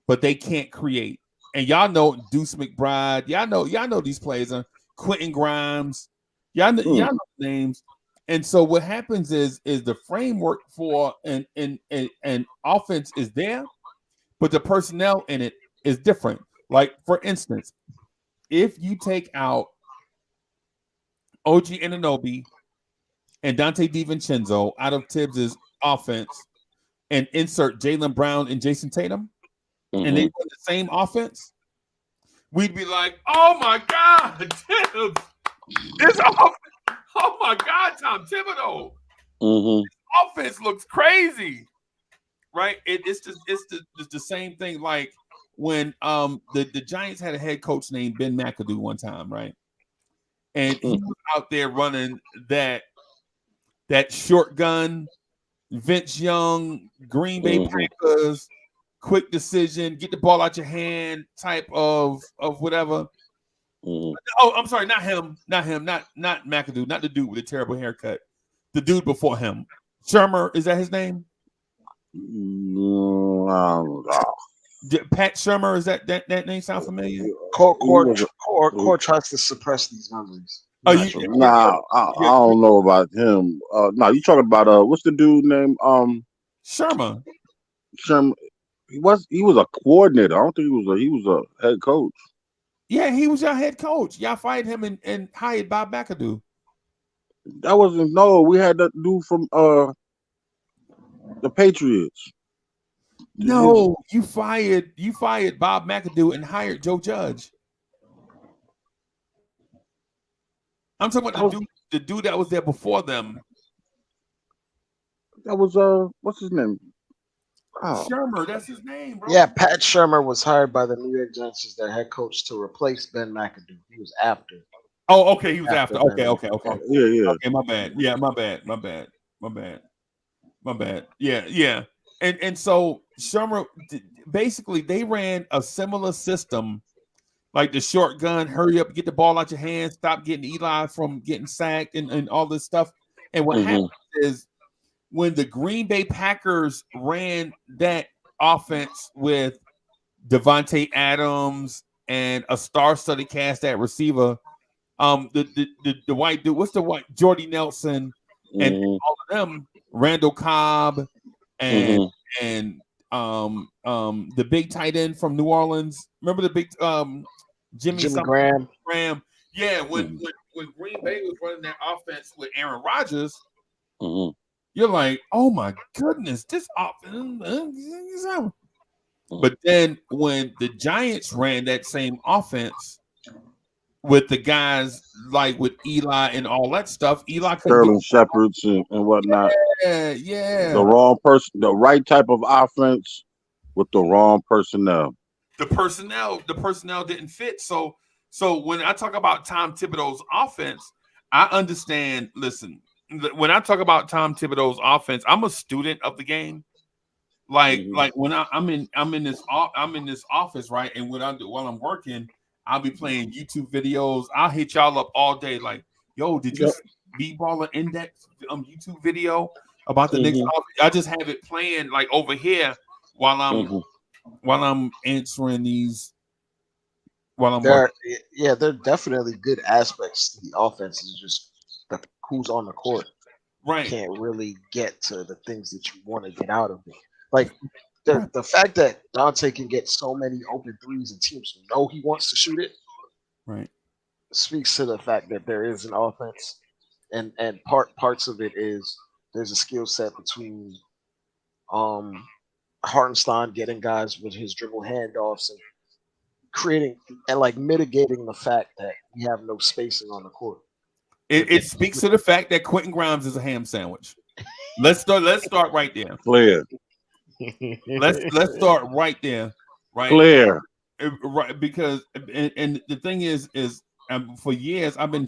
but they can't create. And y'all know Deuce McBride. Y'all know these players are Quentin Grimes. Y'all know names. And so what happens is the framework for an offense is there, but the personnel in it is different. Like, for instance, if you take out OG Anunoby and Dante DiVincenzo out of Tibbs's offense and insert Jaylen Brown and Jason Tatum, and they run the same offense, we'd be like, oh my God, Tibbs, this offense, oh my God, Tom Thibodeau. This offense looks crazy. Right? It's the same thing. Like when the Giants had a head coach named Ben McAdoo one time, right? And he was out there running that short gun, Vince Young, Green Bay Packers, quick decision, get the ball out your hand type of whatever. Oh, I'm sorry, not McAdoo, not the dude with the terrible haircut. The dude before him. Shermer, is that his name? Pat Shermer, is that name sound familiar? Core tries to suppress these memories. I don't know about him. You talking about what's the dude name? Shermer. He was a coordinator. I don't think he was a head coach. Yeah, he was your head coach. Y'all fired him and hired Bob McAdoo. That wasn't we had that dude from the Patriots. No, you fired Bob McAdoo and hired Joe Judge. I'm talking about the dude that was there before them. That was what's his name? Shermer, that's his name, bro. Yeah, Pat Shermer was hired by the New York Giants as their head coach to replace Ben McAdoo. He was after. Oh, okay, he was after. Okay. Yeah. Okay, my bad. Yeah, my bad. Yeah. And so Shermer, basically, they ran a similar system, like the short gun, hurry up, get the ball out your hands, stop getting Eli from getting sacked and all this stuff. And what happens is when the Green Bay Packers ran that offense with Devontae Adams and a star-studded cast at receiver, the white dude, what's the white Jordy Nelson and all of them, Randall Cobb and the big tight end from New Orleans. Remember the big Jimmy Graham. Yeah, when Green Bay was running that offense with Aaron Rodgers, you're like, oh my goodness, this offense. But then when the Giants ran that same offense with the guys like with Eli and all that stuff, Eli Sterling Shepherds and whatnot. Yeah. The wrong person, the right type of offense with the wrong personnel. The personnel didn't fit. So when I talk about Tom Thibodeau's offense, I understand. Listen, when I talk about Tom Thibodeau's offense, I'm a student of the game. Like when I'm in this office, right? And what I do while I'm working, I'll be playing YouTube videos. I'll hit y'all up all day. Like, yo, did you see B-Baller Index YouTube video about the Knicks? I just have it playing like over here while I'm answering these. While I'm there are definitely good aspects to the offense. It's just who's on the court. Right. You can't really get to the things that you want to get out of it. Like the fact that Dante can get so many open threes and teams know he wants to shoot it, right, speaks to the fact that there is an offense, and parts of it is there's a skill set between Hartenstein getting guys with his dribble handoffs and creating and like mitigating the fact that we have no spacing on the court. It speaks to the fact that Quentin Grimes is a ham sandwich. Let's start right there. Clear. Let's start right there. Right. Clear. Right, because and the thing is for years I've been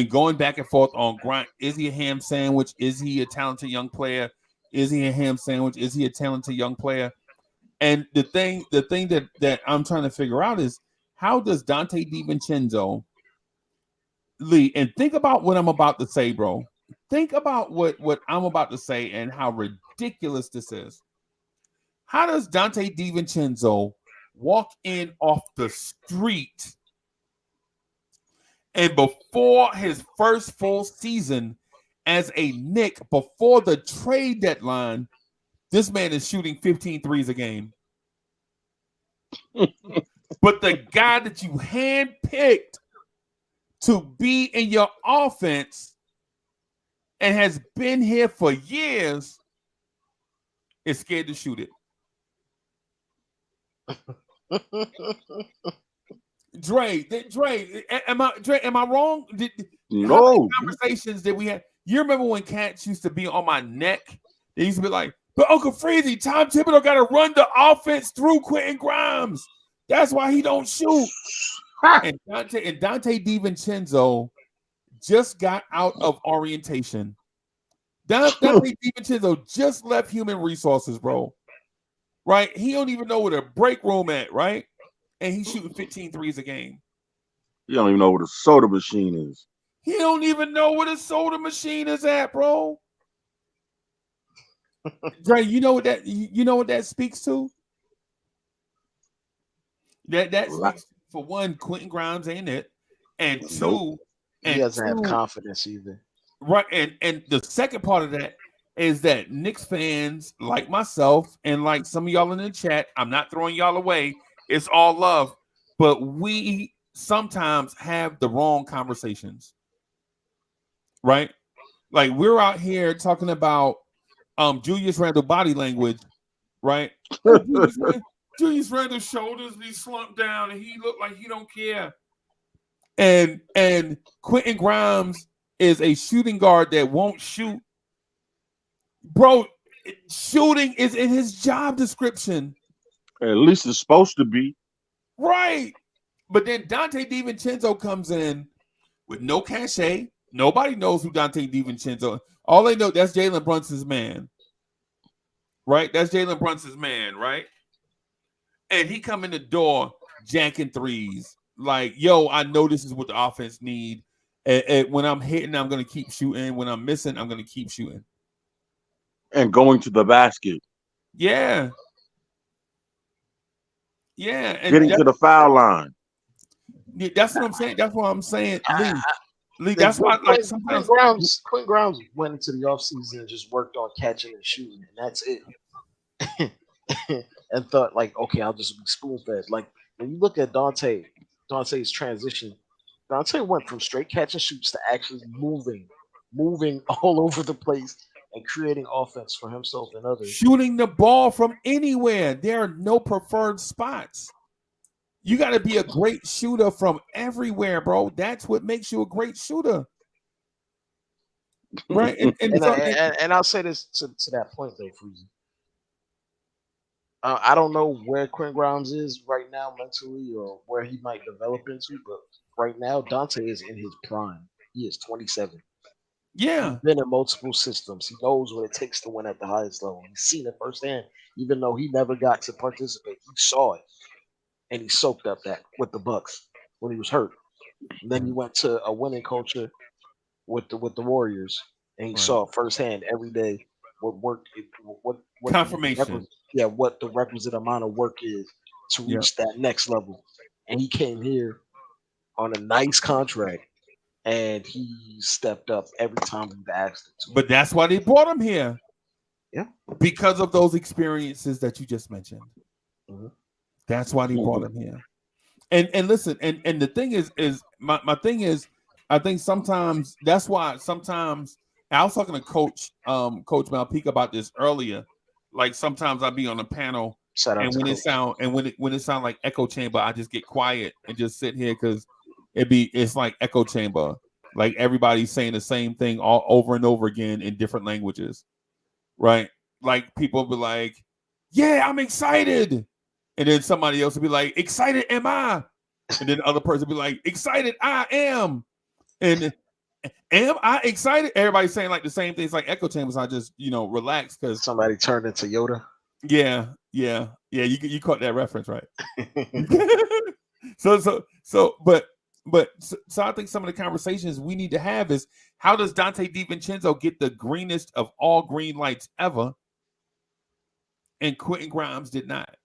going back and forth on Grimes. Is he a ham sandwich? Is he a talented young player? Is he a ham sandwich? Is he a talented young player? And the thing that I'm trying to figure out is how does Dante DiVincenzo Lee, and think about what I'm about to say, bro. Think about what I'm about to say and how ridiculous this is. How does Dante DiVincenzo walk in off the street and before his first full season as a Knick, before the trade deadline, this man is shooting 15 threes a game? But the guy that you handpicked to be in your offense and has been here for years is scared to shoot it. Dre, am I wrong? How many conversations did we have? You remember when cats used to be on my neck? They used to be like, but Uncle Freezie, Tom Thibodeau got to run the offense through Quentin Grimes. That's why he don't shoot. And Dante DiVincenzo just got out of orientation. Dante DiVincenzo just left human resources, bro. Right? He don't even know where the break room at, right? And he's shooting 15 threes a game. You don't even know what a soda machine is. He don't even know where the soda machine is at, bro. Dre, you know what that speaks to? That speaks to, for one, Quentin Grimes ain't it, and two, he doesn't have confidence either. Right, and the second part of that is that Knicks fans like myself and like some of y'all in the chat, I'm not throwing y'all away. It's all love, but we sometimes have the wrong conversations, right? Like we're out here talking about Julius Randle body language, right? Julius Randle's shoulders be slumped down and he looked like he don't care. And Quentin Grimes is a shooting guard that won't shoot. Bro, shooting is in his job description. At least it's supposed to be. Right. But then Dante DiVincenzo comes in with no cachet. Nobody knows who Dante DiVincenzo is. All they know, that's Jalen Brunson's man. Right? That's Jalen Brunson's man, right? And he come in the door jacking threes. Like, yo, I know this is what the offense need. And when I'm hitting, I'm going to keep shooting. When I'm missing, I'm going to keep shooting. And going to the basket. Yeah. Yeah. And getting to the foul line. That's what I'm saying. That's what I'm saying, Lee. That's why, like, sometimes Quentin Grimes went into the offseason and just worked on catching and shooting, and that's it. And thought, like, okay, I'll just be spoon fed. Like, when you look at Dante's transition, Dante went from straight catch and shoots to actually moving all over the place and creating offense for himself and others. Shooting the ball from anywhere. There are no preferred spots. You got to be a great shooter from everywhere, bro. That's what makes you a great shooter. Right? And I'll say this to that point, though, Freezie. I don't know where Quentin Grimes is right now mentally or where he might develop into, but right now, Dante is in his prime. He is 27. Yeah. He's been in multiple systems. He knows what it takes to win at the highest level. He's seen it firsthand. Even though he never got to participate, he saw it. And he soaked up that with the Bucks when he was hurt. And then he went to a winning culture with the Warriors, and he saw it firsthand every day what confirmation. What the requisite amount of work is to reach that next level. And he came here on a nice contract, and he stepped up every time we've asked him to. But that's why they brought him here. Yeah. Because of those experiences that you just mentioned. Mm-hmm. That's why they brought him here. And listen, and the thing is my thing is, I think sometimes that's why sometimes I was talking to Coach Malpeak about this earlier. Like sometimes I'll be on a panel and when it sound like echo chamber, I just get quiet and just sit here because it's like echo chamber. Like everybody's saying the same thing all over and over again in different languages. Right? Like people be like, yeah, I'm excited. And then somebody else will be like, excited am I? And then the other person will be like, excited I am. And am I excited? Everybody's saying like the same things like echo chambers. I just, relax because somebody turned into Yoda. Yeah. You caught that reference, right? So I think some of the conversations we need to have is how does Dante DiVincenzo get the greenest of all green lights ever? And Quentin Grimes did not.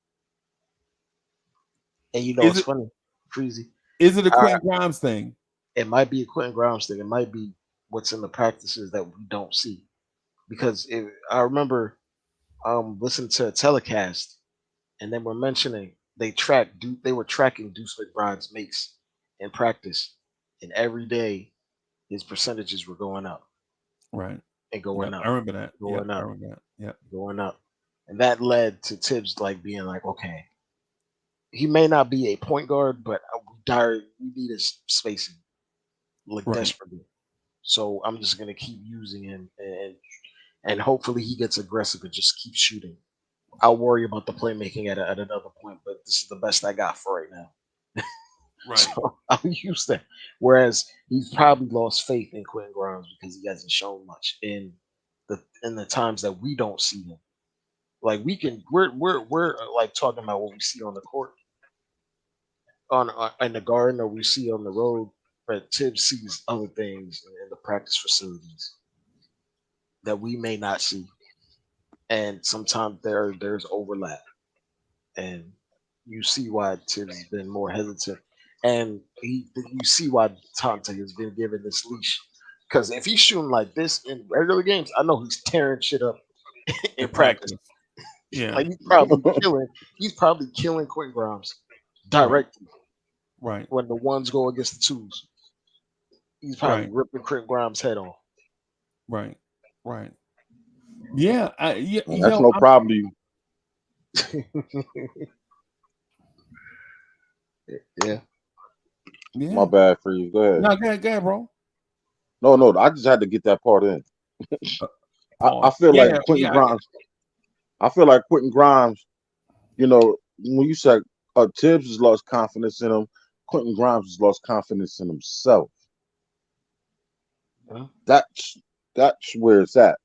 And it's funny, Freezie. Is it a Quentin Grimes thing? It might be a Quentin Grimes thing. It might be what's in the practices that we don't see. Because I remember listening to a telecast, and they were mentioning they were tracking Deuce McBride's makes in practice, and every day his percentages were going up Right. and going Yep. up, I remember that. going I up, remember that. Yep. going up. And that led to Tibbs like being like, okay, he may not be a point guard, but we need his spacing like Right. desperately. So I'm just gonna keep using him, and hopefully he gets aggressive and just keeps shooting. I'll worry about the playmaking at another point, but this is the best I got for right now. Right. So I'll use that. Whereas he's probably lost faith in Quentin Grimes because he hasn't shown much in the times that we don't see him. Like we're like talking about what we see on the court, on in the garden, or we see on the road. But Tibbs sees other things in the practice facilities that we may not see, and sometimes there's overlap, and you see why Tibbs has been more hesitant, and you see why Tonte has been given this leash. Because if he's shooting like this in regular games, I know he's tearing shit up in practice. Yeah. Like he's probably killing Quentin Grimes directly. Right. When the ones go against the twos, he's probably ripping Quentin Grimes' head off. Right. Right. Yeah. That's no problem. Yeah. My bad, Freeze. Go ahead. No, go ahead, bro. No, I just had to get that part in. I feel like Quentin Grimes. I feel like Quentin Grimes, you know, when you said Tibbs has lost confidence in him, Quentin Grimes has lost confidence in himself. Yeah. That's where it's at.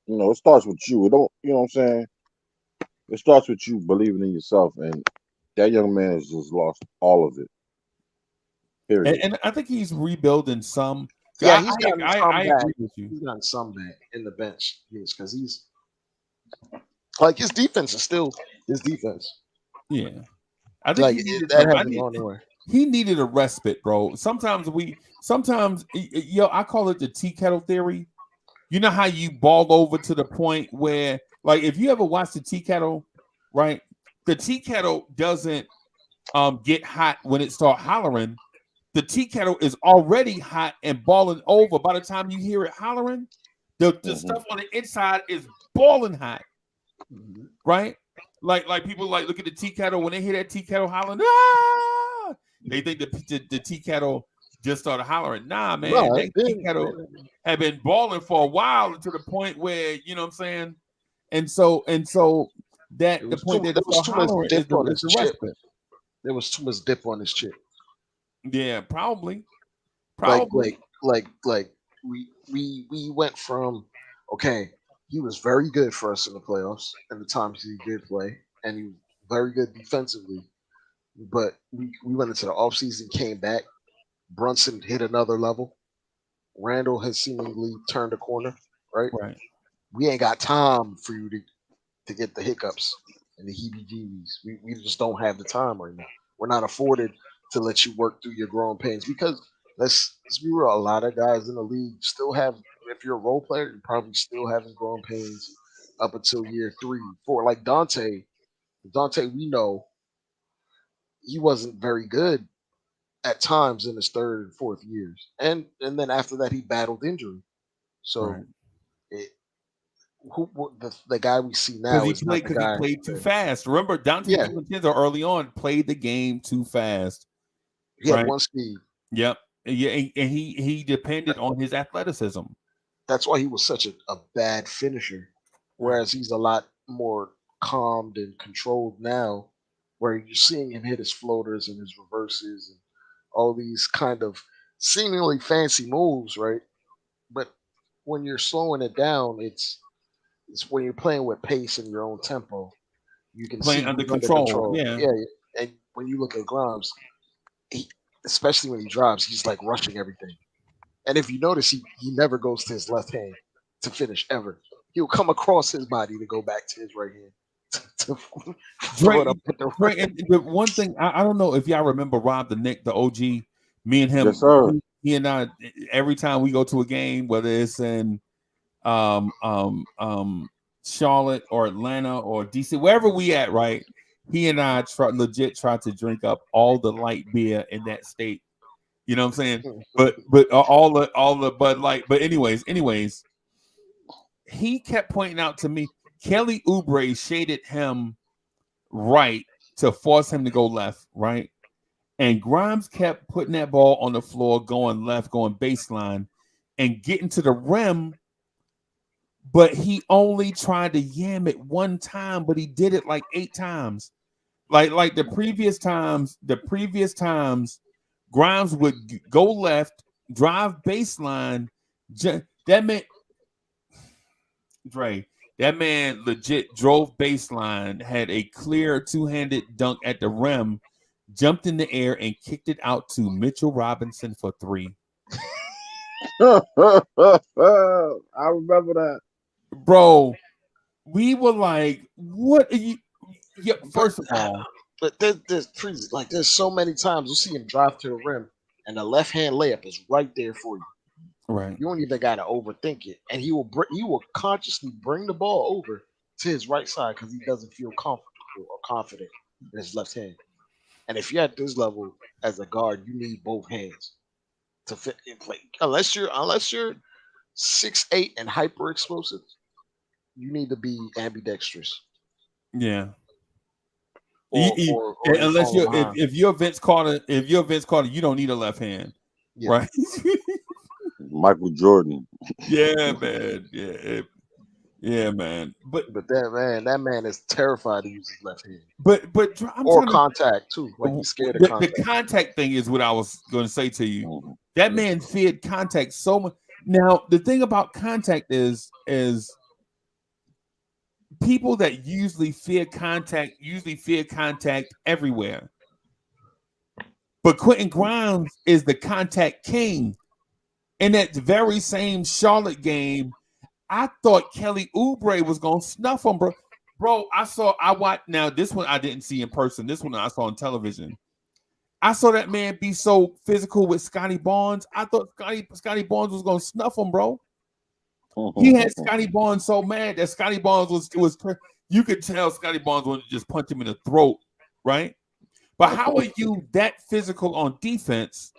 You know, it starts with you. It don't, you know what I'm saying? It starts with you believing in yourself, and that young man has just lost all of it. Period. And I think he's rebuilding some. Yeah, he's gotten some I back. agree with you. He's gotten some back in the bench. Yes, because he's like his defense is still his defense. Yeah, I think Like he needed that hasn't gone anywhere. He needed a respite, bro. Sometimes I call it the tea kettle theory. You know how you ball over to the point where, like, if you ever watch the tea kettle, right? The tea kettle doesn't get hot when it start hollering. The tea kettle is already hot and balling over. By the time you hear it hollering, the stuff on the inside is balling hot, right? Like people like look at the tea kettle when they hear that tea kettle hollering. Ah! They think the tea kettle just started hollering. Nah, man, that tea kettle had been balling for a while to the point where, you know what I'm saying. And so that the point that it's hollering is the respite. There was too much dip on his chip. Yeah, probably. Like we went from he was very good for us in the playoffs and the times he did play, and he was very good defensively. But we went into the offseason, came back. Brunson hit another level. Randall has seemingly turned a corner, right? Right. We ain't got time for you to get the hiccups and the heebie-jeebies. We just don't have the time right now. We're not afforded to let you work through your growing pains because let's be real, a lot of guys in the league still have, if you're a role player, you're probably still having growing pains up until year 3, 4. Like Dante, we know he wasn't very good at times in his 3rd and 4th years. And then after that he battled injury. So the guy we see now is he played too fast. Remember, Dante DiVincenzo early on played the game too fast. He had one speed. Yep. Yeah, and he depended on his athleticism. That's why he was such a bad finisher. Whereas he's a lot more calmed and controlled now, where you're seeing him hit his floaters and his reverses and all these kind of seemingly fancy moves, right? But when you're slowing it down, it's when you're playing with pace and your own tempo. You can play under control. Yeah. And when you look at Grimes, especially when he drives, he's like rushing everything. And if you notice, he never goes to his left hand to finish ever. He'll come across his body to go back to his right hand. To throw it up with the right. And the one thing I don't know if y'all remember Rob the Nick, the OG, me and him. Yes, sir. He and I, every time we go to a game, whether it's in Charlotte or Atlanta or DC, wherever we at, right? he and I legit tried to drink up all the light beer in that state. You know what I'm saying? But all the Bud Light. But anyways, he kept pointing out to me Kelly Oubre shaded him right to force him to go left, right? And Grimes kept putting that ball on the floor, going left, going baseline, and getting to the rim. But he only tried to yam it one time, but he did it like 8 times. Like the previous times, Grimes would go left, drive baseline. That man legit drove baseline, had a clear two-handed dunk at the rim, jumped in the air and kicked it out to Mitchell Robinson for 3. I remember that. Bro, we were like, what are you? Yeah, first of all, but there's so many times you see him drive to the rim and the left hand layup is right there for you. right. You don't even gotta overthink it, and he will consciously bring the ball over to his right side because he doesn't feel comfortable or confident in his left hand. And if you're at this level as a guard, you need both hands to fit in play. Unless you're 6'8" and hyper explosive, you need to be ambidextrous. Yeah. Or Unless if you're Vince Carter, you don't need a left hand, Yeah. right? Michael Jordan. Yeah, man. Yeah, man. But that man is terrified to use his left hand. I'm Or trying contact too. Like he's scared of the contact. contact thing is what I was going to say to you. That man feared contact so much. Now the thing about contact is people that usually fear contact everywhere. But Quentin Grimes is the contact king. In that very same Charlotte game, I thought Kelly Oubre was gonna snuff him, bro. Bro, I watched. Now this one I didn't see in person. This one I saw on television. I saw that man be so physical with Scotty Barnes. I thought Scotty Barnes was gonna snuff him, bro. He had Scotty Barnes so mad that Scotty Barnes was. You could tell Scotty Barnes wanted to just punch him in the throat, right? But how are you that physical on defense,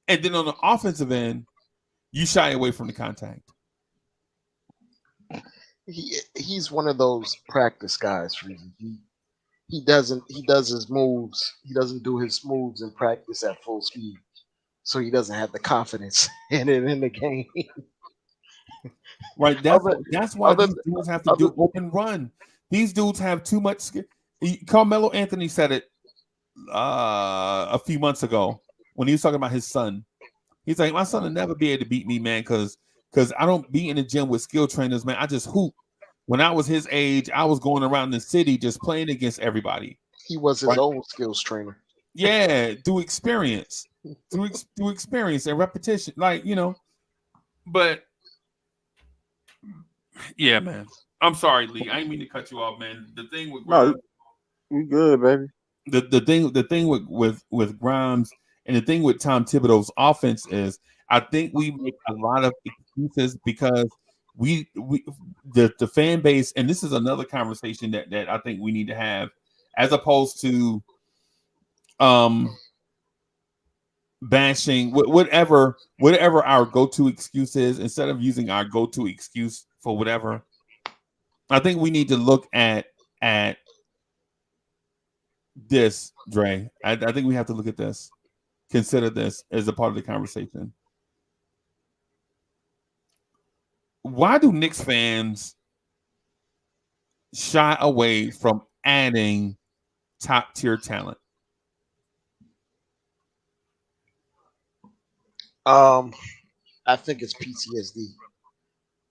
and then on the offensive end, you shy away from the contact? He's one of those practice guys. He does his moves. He doesn't do his moves in practice at full speed, so he doesn't have the confidence in it in the game. Right. That's why these dudes have to do open run. These dudes have too much skill. Carmelo Anthony said it a few months ago when he was talking about his son. He's like, my son will never be able to beat me, man, because I don't be in the gym with skill trainers, man. I just hoop. When I was his age, I was going around the city just playing against everybody. He was his own skills trainer. Yeah, through experience, through experience and repetition, like, you know. But yeah, man. I'm sorry, Lee. I didn't mean to cut you off, man. The thing with Grimes, you good, baby. The thing with Grimes and the thing with Tom Thibodeau's offense is, I think we make a lot of excuses because the fan base, and this is another conversation that I think we need to have, as opposed to bashing whatever our go-to excuse is. Instead of using our go-to excuse for whatever, I think we need to look at this, Dre. I think we have to look at this, consider this as a part of the conversation. Why do Knicks fans shy away from adding top tier talent? I think it's PTSD.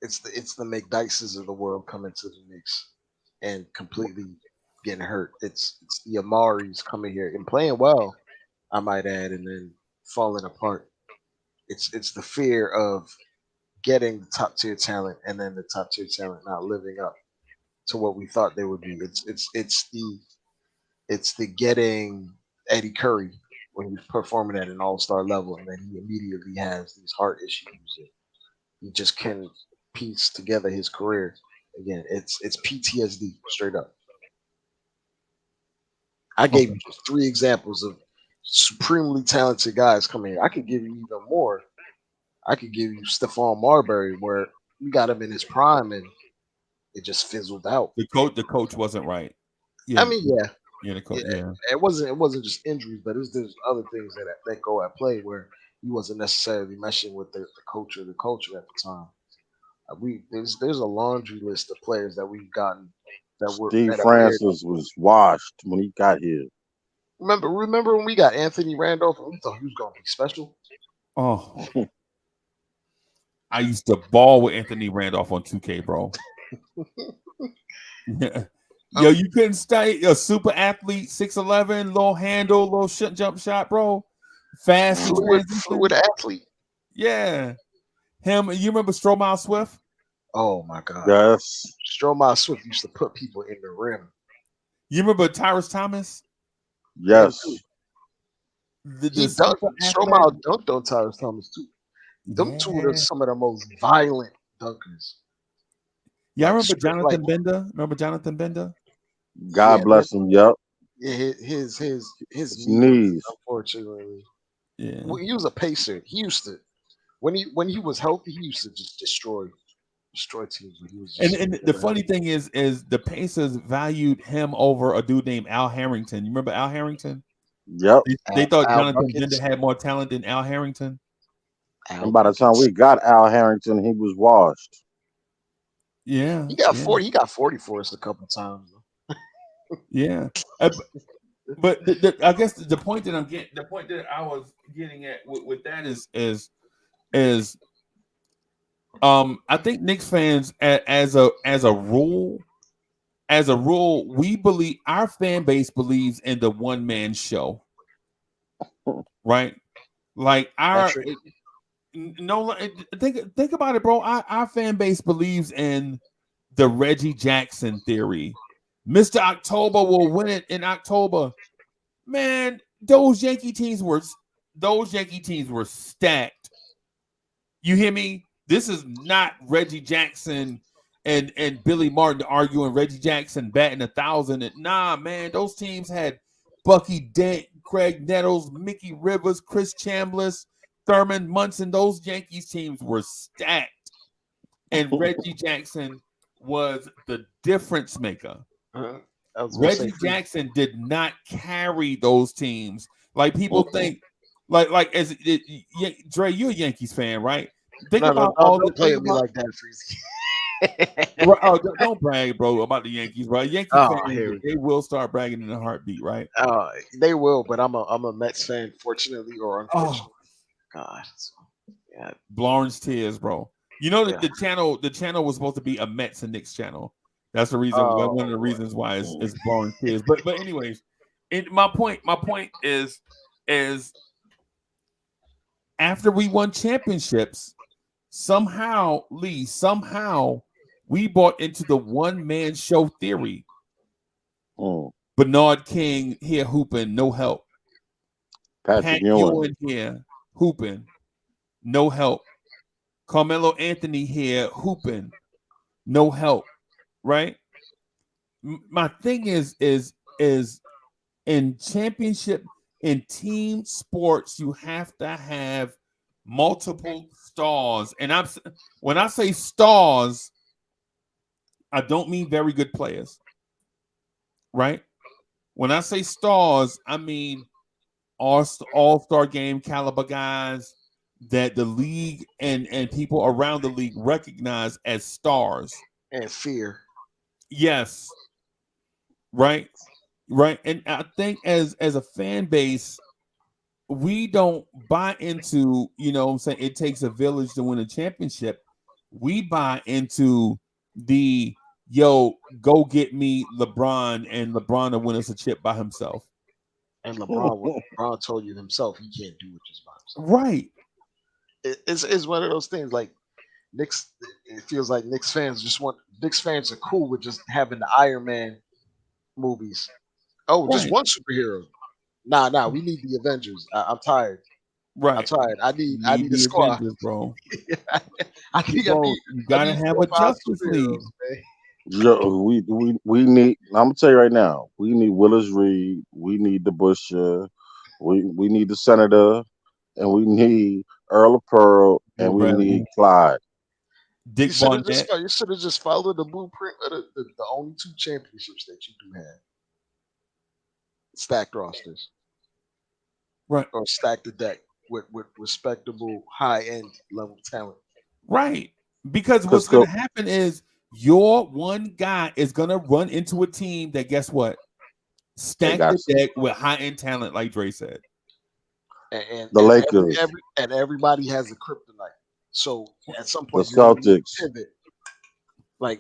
It's the McDyses of the world coming to the Knicks and completely getting hurt. It's the Amaris coming here and playing well, I might add, and then falling apart. It's the fear of getting the top tier talent and then the top tier talent not living up to what we thought they would be. It's the getting Eddie Curry when he's performing at an all-star level and then he immediately has these heart issues. He just can't piece together his career. Again, it's PTSD straight up. I gave you just 3 examples of supremely talented guys coming here. I could give you even more. I could give you Stephon Marbury, where we got him in his prime and it just fizzled out. The coach wasn't right. Yeah, I mean, yeah, the coach. Yeah. It wasn't just injuries, but there's other things that go at play where he wasn't necessarily meshing with the culture at the time. There's a laundry list of players that we've gotten that were Steve that appeared. Francis was washed when he got here. Remember when we got Anthony Randolph and we thought he was gonna be special? Oh, I used to ball with Anthony Randolph on 2K, bro. Yo, you couldn't stay a super athlete, 6'11", little handle, little jump shot, bro. Fast, fluid athlete. Yeah, him. You remember Stromile Swift? Oh my God. Yes. Stromile Swift used to put people in the rim. You remember Tyrus Thomas? Yes. Stromile dunked on Tyrus Thomas too. Them two are some of the most violent dunkers. Yeah, I remember Jonathan Bender. Remember Jonathan Bender? God bless him. Yep. Yeah, his knees, unfortunately. Yeah. Well, he was a pacer. He used to when he was healthy, he used to just destroy teams. He was and the funny thing is the Pacers valued him over a dude named Al Harrington. You remember Al Harrington? Yep. They thought Jonathan Bender had more talent than Al Harrington. And by the time we got Al Harrington, he was washed. Yeah. He got 40. He got 40 for us a couple times. Yeah. But I guess the point that I was getting at with that is I think Knicks fans as a rule, we believe our fan base believes in the one man show, right? Like think about it, bro. Our fan base believes in the Reggie Jackson theory. Mr. October will win it in October. Man, those Yankee teams were stacked. You hear me? This is not Reggie Jackson and Billy Martin arguing Reggie Jackson batting 1,000. Nah, man, those teams had Bucky Dent, Craig Nettles, Mickey Rivers, Chris Chambliss, Thurman Munson. Those Yankees teams were stacked. And Reggie Jackson was the difference maker. Reggie Jackson did not carry those teams. Like people think, like Dre, you're a Yankees fan, right? Think about all the play me like that, Freezie. Don't brag, bro, about the Yankees, right? Yankee fans, they will start bragging in a heartbeat, right? They will, but I'm a Mets fan, fortunately or unfortunately. God, yeah. Blorange Tears, bro. You know that the channel was supposed to be a Mets and Knicks channel. That's the reason. One of the reasons why it's Blorange Tears. But anyways, my point is after we won championships, somehow we bought into the one man show theory. Bernard King here hooping, no help. Patrick Ewing here hooping, no help. Carmelo Anthony here hooping, no help. Right? My thing is in championship, in team sports, you have to have multiple stars. And when I say stars, I don't mean very good players. Right? When I say stars, I mean all-star game caliber guys that the league and people around the league recognize as stars. And fear. Yes. Right. And I think as a fan base, we don't buy into, what I'm saying, it takes a village to win a championship. We buy into the go get me LeBron, and LeBron will win us a chip by himself. And LeBron told you himself he can't do it just by himself. Right. It's one of those things like Knicks. It feels like Knicks fans are cool with just having the Iron Man movies. Oh, just one superhero. Nah. We need the Avengers. I'm tired. Right. I'm tired. I need the squad, Avengers, bro. You gotta have a Justice League. We need. I'm gonna tell you right now. We need Willis Reed. We need the Busher. We need the Senator, and we need Earl of Pearl, and we need Morelli, Clyde. Dick Barnett. You should have just followed the blueprint of the only two championships that you do have. Stacked rosters. Right. Or stack the deck with respectable high end level talent. Right. Because what's going to happen is your one guy is going to run into a team that, guess what? Stack the deck with high end talent, like Dre said. And the Lakers. Everybody has a kryptonite. So at some point, the Celtics. Pivot. Like,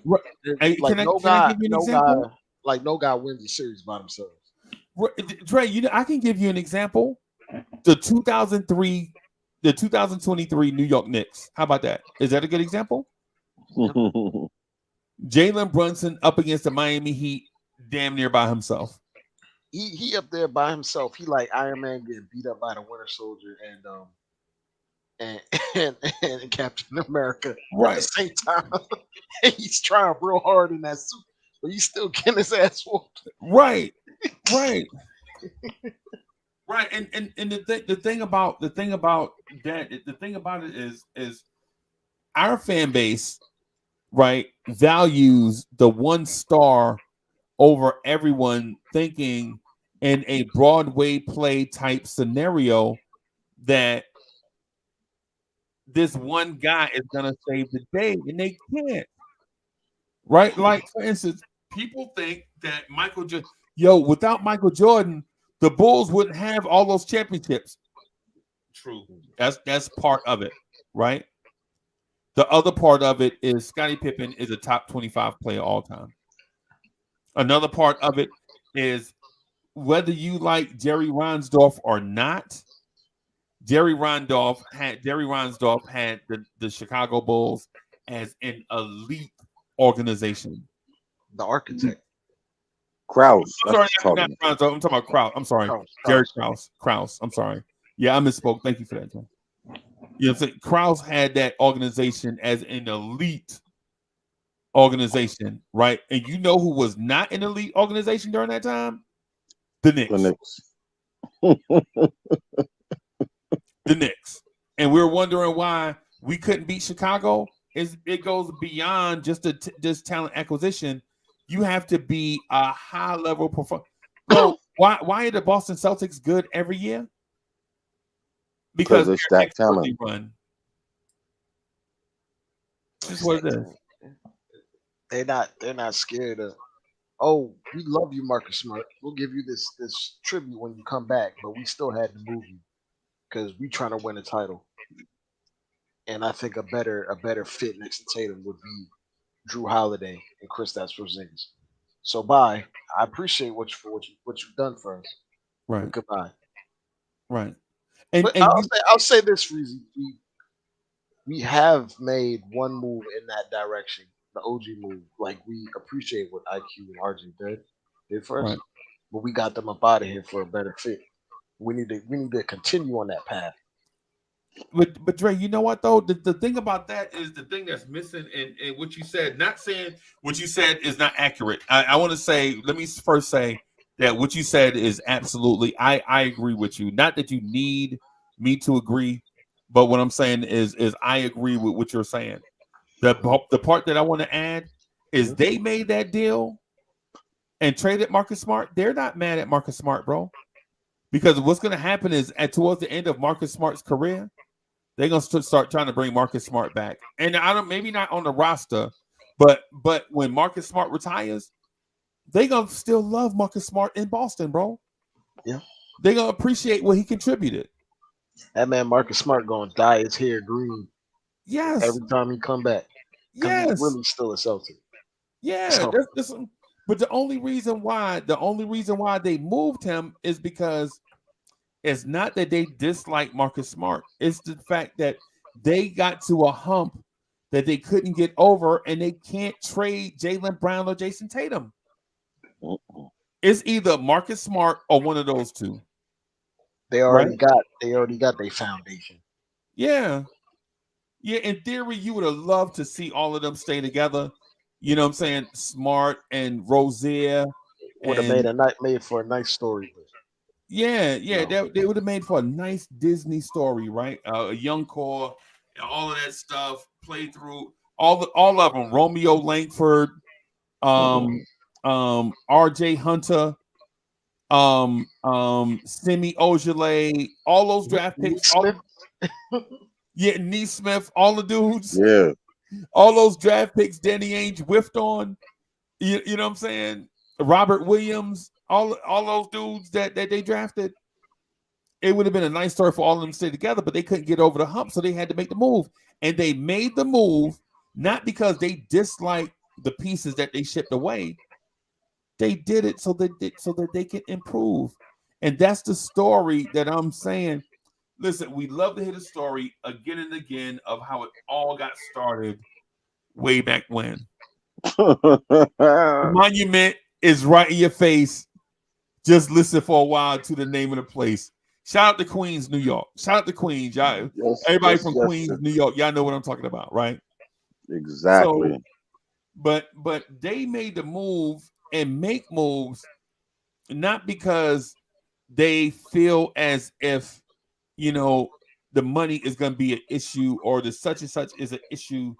no guy wins the series by themselves. Dre, I can give you an example. The 2023 New York Knicks. How about that? Is that a good example? Jalen Brunson up against the Miami Heat, damn near by himself. He up there by himself. He like Iron Man getting beat up by the Winter Soldier and Captain America at the same time. He's trying real hard in that suit, but he's still getting his ass whooped. Right. Right, and the thing about it is our fan base, right, values the one star over everyone, thinking in a Broadway play type scenario that this one guy is gonna save the day, and they can't. Right, like for instance, people think that without Michael Jordan, the Bulls wouldn't have all those championships. True. That's part of it, right? The other part of it is Scottie Pippen is a top 25 player all time. Another part of it is whether you like Jerry Reinsdorf or not, Jerry Reinsdorf had the Chicago Bulls as an elite organization. The architect. Krause. I'm sorry, not Krause. I'm talking about Krause. I'm sorry. Jerry Krause. I'm sorry. Yeah, I misspoke. Thank you for that, John. Krause had that organization as an elite organization, right? And you know who was not an elite organization during that time? The Knicks. The Knicks. And we're wondering why we couldn't beat Chicago. It goes beyond just just talent acquisition. You have to be a high level performer. Bro, why are the Boston Celtics good every year? Because they stack talent. Run. This is what it is. They're not scared of. Oh, we love you, Marcus Smart. We'll give you this tribute when you come back, but we still had to move you because we trying to win a title. And I think a better fit next to Tatum would be Drew Holiday and Kristaps Porzingis. So bye. I appreciate what you've done for us. Right. But goodbye. Right. I'll say this, Freezie. We have made one move in that direction, the OG move. Like, we appreciate what IQ and RG did for us, right. But we got them up out of here for a better fit. We need to continue on that path. But Dre, you know what though? The thing about that is the thing that's missing in what you said. Not saying what you said is not accurate. I want to say, let me first say that what you said is absolutely. I agree with you. Not that you need me to agree, but what I'm saying is I agree with what you're saying. The part that I want to add is they made that deal and traded Marcus Smart. They're not mad at Marcus Smart, bro, because what's going to happen is towards the end of Marcus Smart's career, they're going to start trying to bring Marcus Smart back. And maybe not on the roster, but when Marcus Smart retires, they're going to still love Marcus Smart in Boston, bro. Yeah. They're going to appreciate what he contributed. That man Marcus Smart going to dye his hair green. Yes. Every time he come back. Yes. He's really still a Celtic. Yeah. So. But the only reason why they moved him is because it's not that they dislike Marcus Smart. It's the fact that they got to a hump that they couldn't get over, and they can't trade Jaylen Brown or Jason Tatum. It's either Marcus Smart or one of those two. They already got their foundation. Yeah. Yeah, in theory, you would have loved to see all of them stay together. You know what I'm saying? Smart and Rozier. Would have And made for a nice story. But yeah, no. they would have made for a nice Disney story, right? A young core, and all of that stuff played through all of them. Romeo Langford, R.J. Hunter, Semi Ojale, all those draft picks, Smith. yeah, Neesmith, all the dudes, Yeah. all those draft picks Danny Ainge whiffed on. You know what I'm saying? Robert Williams, all those dudes that they drafted. It would have been a nice story for all of them to stay together, but they couldn't get over the hump, so they had to make the move. And they made the move not because they disliked the pieces that they shipped away. They did it so that they can improve. And that's the story that I'm saying. Listen, we love to hear the story again and again of how it all got started way back when. The monument is right in your face. Just listen for a while to the name of the place. Shout out to Queens, New York. Shout out to Queens, y'all. Yes, Everybody yes, from yes, Queens, yes. New York, y'all know what I'm talking about, right? Exactly. So, but they made the move and make moves not because they feel as if the money is going to be an issue or the such and such is an issue.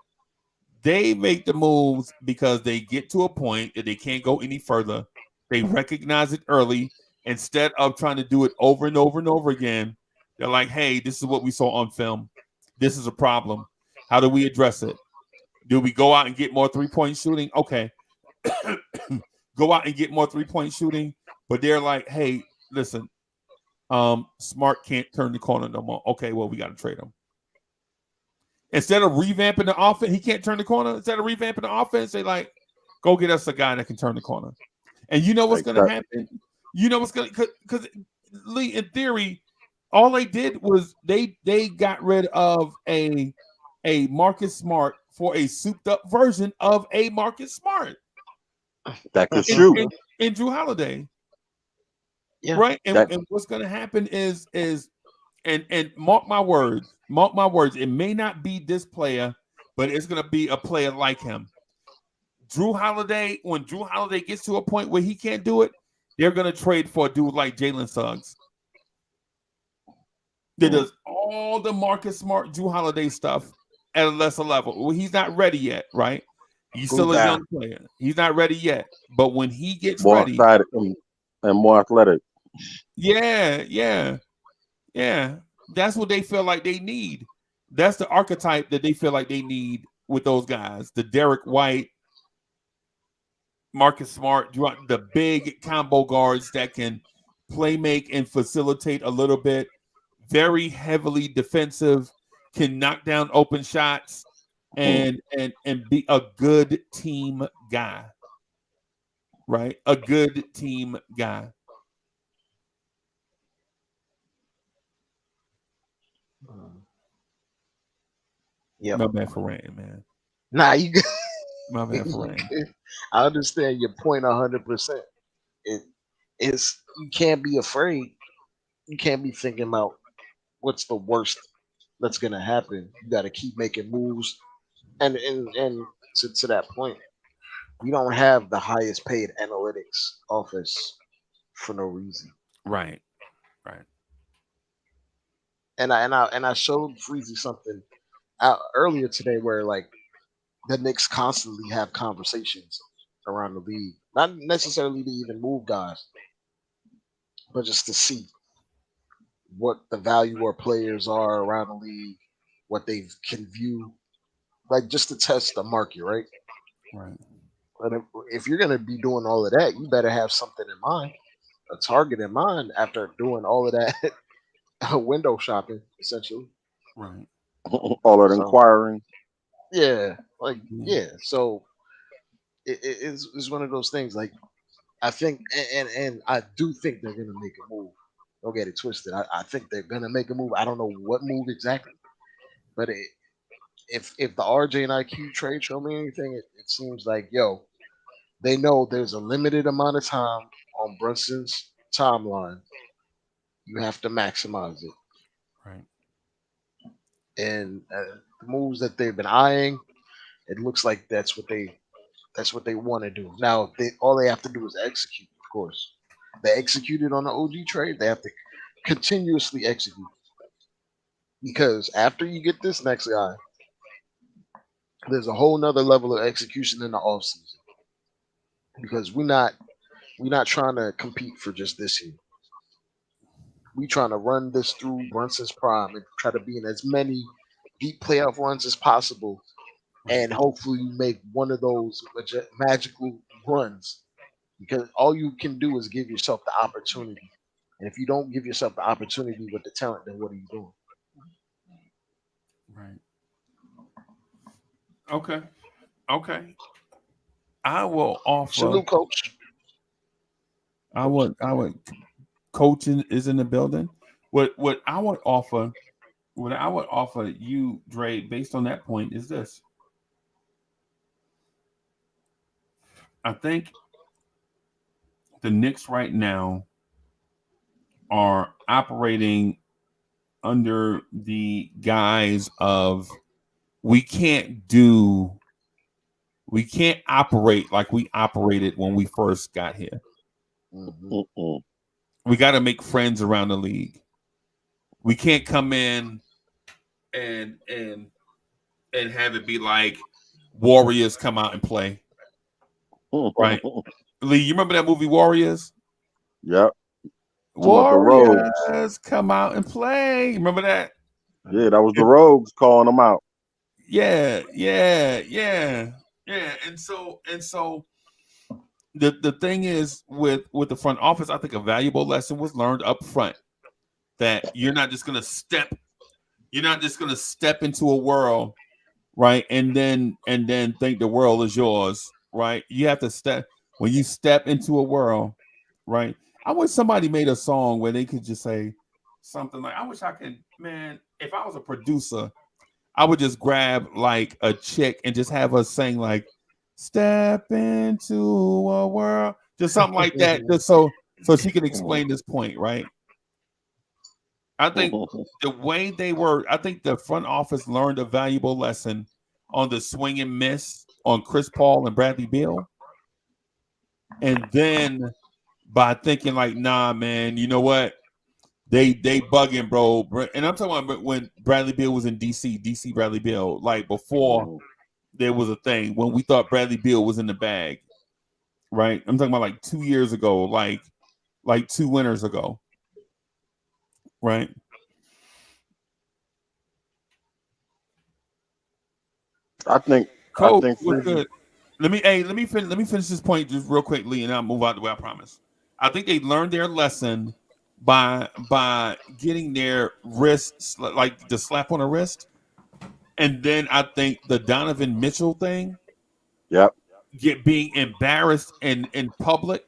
They make the moves because they get to a point that they can't go any further. They recognize it early. Instead of trying to do it over and over and over again, they're like, hey, this is what we saw on film. This is a problem. How do we address it? Do we go out and get more three-point shooting? Okay. Go out and get more three-point shooting. But they're like, hey, listen, Smart can't turn the corner no more. Okay, well, we got to trade him. Instead of revamping the offense, he can't turn the corner. Instead of revamping the offense, they like, go get us a guy that can turn the corner. And you know what's going to happen? You know what's going to, because Lee, in theory, all they did was they got rid of a Marcus Smart for a souped up version of a Marcus Smart That could shoot. in Drew Holiday. Yeah. Right. And what's going to happen is and mark my words, it may not be this player, but it's going to be a player like him. Drew Holiday, when Drew Holiday gets to a point where he can't do it, they're going to trade for a dude like Jalen Suggs that does all the Marcus Smart, Drew Holiday stuff at a lesser level. Well, he's not ready yet, right? He's still a young player. He's not ready yet. But when he gets more ready, excited and more athletic. Yeah. That's what they feel like they need. That's the archetype that they feel like they need with those guys. The Derek White, Marcus Smart, the big combo guards that can play make and facilitate a little bit. Very heavily defensive, can knock down open shots and be a good team guy. Right? A good team guy. Yeah. My bad for ranting, man. Nah, you. My bad for ranting. I understand your point 100%. It is, you can't be afraid. You can't be thinking about what's the worst that's gonna happen. You got to keep making moves, and to that point, we don't have the highest paid analytics office for no reason. Right. And I showed Freezie something out earlier today where like the Knicks constantly have conversations around the league, not necessarily to even move guys, but just to see what the value or players are around the league, what they can view, like just to test the market, right? Right. But if you're gonna be doing all of that, you better have something in mind, a target in mind after doing all of that window shopping, essentially. Right. All that inquiring. Yeah, like yeah. So it's one of those things. Like I think, and I do think they're gonna make a move. Don't get it twisted. I think they're gonna make a move. I don't know what move exactly, but if the RJ and IQ trade show me anything, it seems like they know there's a limited amount of time on Brunson's timeline. You have to maximize it. Right. And the moves that they've been eyeing, it looks like that's what they That's what they want to do. Now, all they have to do is execute. Of course, they executed on the OG trade. They have to continuously execute because after you get this next guy, there's a whole nother level of execution in the offseason because we're not trying to compete for just this year. We trying to run this through Brunson's prime and try to be in as many deep playoff runs as possible, and hopefully you make one of those magical runs. Because all you can do is give yourself the opportunity, and if you don't give yourself the opportunity with the talent, then what are you doing? Right. Okay. I will offer. Salute, coach. I would. Coaching is in the building. What I would offer. What I would offer you, Dre, based on that point, is this. I think the Knicks right now are operating under the guise of we can't operate like we operated when we first got here. Mm-mm. We got to make friends around the league. We can't come in and have it be like Warriors come out and play. Right. Lee, you remember that movie Warriors? Yep. Warriors come out and play. Remember that? Yeah, that was the Rogues calling them out. Yeah. And so the thing is with the front office, I think a valuable lesson was learned up front that you're not just gonna step into a world, right, and then think the world is yours, right? You have to step when you step into a world, right? I wish somebody made a song where they could just say something like, I wish I could, man, if I was a producer, I would just grab like a chick and just have her sing like step into a world, just something like that, just so she can explain this point, right? I think the way I think the front office learned a valuable lesson on the swing and miss on Chris Paul and Bradley Beal. And then by thinking like, nah, man, you know what? They bugging, bro. And I'm talking about when Bradley Beal was in DC Bradley Beal, like before there was a thing, when we thought Bradley Beal was in the bag, right? I'm talking about like 2 years ago, like 2 winters ago, right? I think what's good? Let me finish this point just real quickly, and I'll move out the way. I promise. I think they learned their lesson by getting their wrists, like the slap on the wrist, and then I think the Donovan Mitchell thing, being embarrassed in public,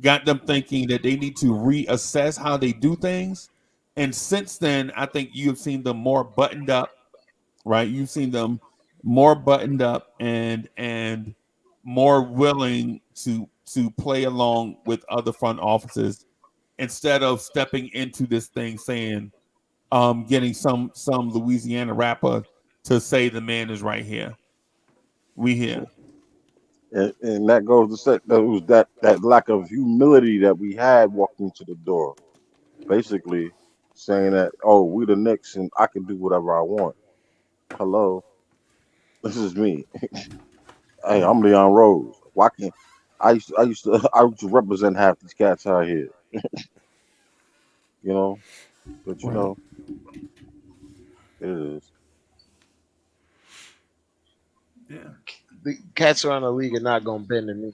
got them thinking that they need to reassess how they do things. And since then, I think you have seen them more buttoned up, right? You've seen them more buttoned up and more willing to play along with other front offices instead of stepping into this thing saying, getting some Louisiana rapper to say the man is right here. We here. And that goes to say that was that lack of humility that we had walking to the door. Basically saying that, oh, we the Knicks and I can do whatever I want. Hello. This is me. Hey, I'm Leon Rose. Why can't I used to represent half these cats out here. You know? But you know, it is. Yeah. The cats around the league are not gonna bend to me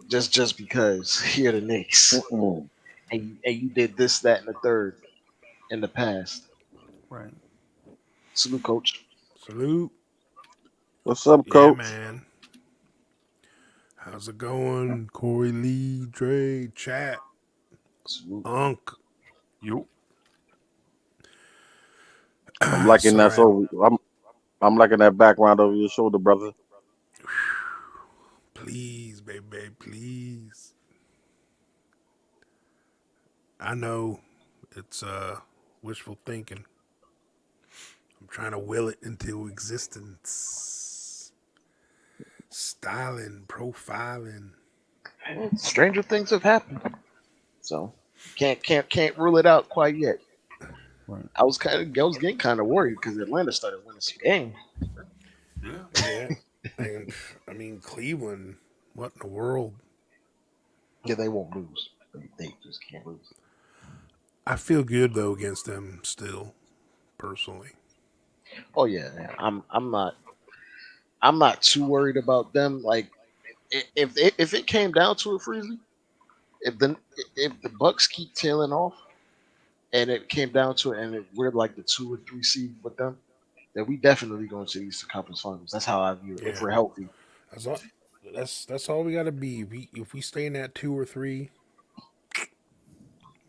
just because you're the Knicks and you did this, that, and the third in the past. Right. Salute, coach. Salute. What's up, Yeah, coach? man. How's it going? Corey Lee, Dre, Chat, Salute. Unc. You. I'm liking that. So I'm liking that background over your shoulder, brother. Please, baby, please. I know it's wishful thinking. I'm trying to will it into existence. styling, profiling. Stranger things have happened, so can't rule it out quite yet. Right. I was getting kind of worried because Atlanta started winning some games. Yeah. Yeah. And I mean, Cleveland, what in the world? Yeah, they won't lose. They just can't lose. I feel good though against them still, personally. Oh yeah. I'm not too worried about them. Like if it came down to it, Freezy, if the Bucks keep tailing off and it came down to it, and we're like the 2 or 3 seed with them, then we definitely going to the Eastern Conference Finals. That's how I view it. If Yeah. we're healthy, That's all, that's all we got to be. If we stay in that 2 or 3,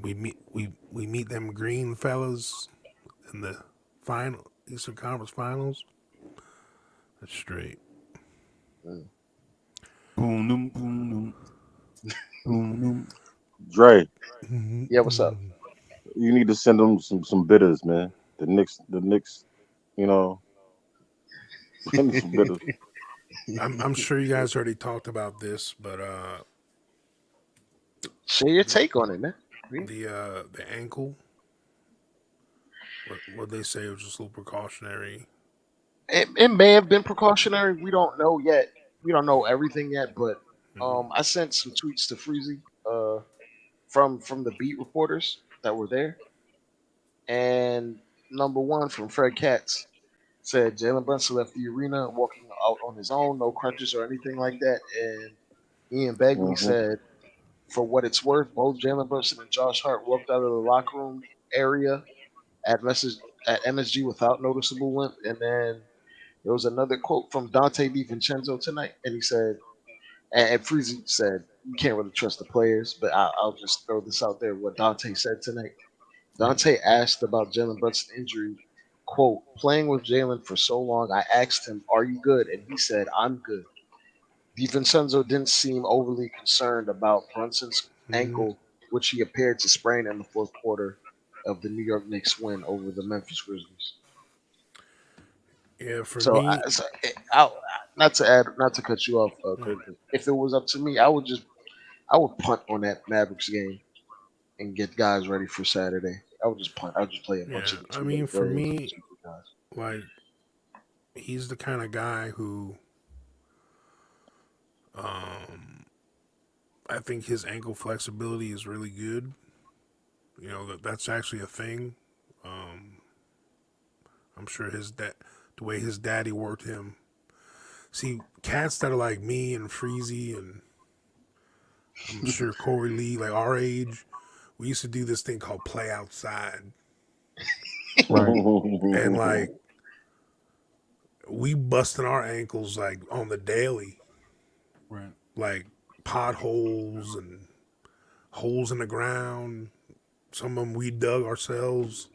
we meet them green fellas in the final Eastern Conference Finals. That's straight. mm. Boom, boom, boom, boom, boom. Dre, Yeah. What's up? you need to send them some bitters, man. The Knicks, you know, send them some bitters. I'm sure you guys already talked about this, but Share your take on it, man. the ankle, what they say was just a little precautionary. It may have been precautionary. We don't know yet. We don't know everything yet, but Mhm. I sent some tweets to Freezy from the beat reporters that were there, and number one from Fred Katz said Jalen Brunson left the arena walking out on his own, no crutches or anything like that, and Ian Begley Hmm. said, for what it's worth, both Jalen Brunson and Josh Hart walked out of the locker room area at MSG without noticeable limp, and then there was another quote from Dante DiVincenzo tonight, and he said, and Freezy said, you can't really trust the players, but I'll just throw this out there. What Dante said tonight. Dante asked about Jalen Brunson's injury. Quote, playing with Jalen for so long, I asked him, are you good? And he said, I'm good. DiVincenzo didn't seem overly concerned about Brunson's Mhm. ankle, which he appeared to sprain in the fourth quarter of the New York Knicks win over the Memphis Grizzlies. Yeah, for So, me, not to cut you off, Kurt, but if it was up to me, I would punt on that Mavericks game and get guys ready for Saturday. I would just punt. I would just play a bunch yeah, of the I two mean, way for players, me, super guys. like he's the kind of guy who, um, I think his ankle flexibility is really good. That's actually a thing. Um, I'm sure the way his daddy worked him. See, cats that are like me and Freezy, and I'm sure Corey Lee, like our age, we used to do this thing called play outside, Right. and like we busting our ankles like on the daily, Right. like potholes and holes in the ground. Some of them we dug ourselves.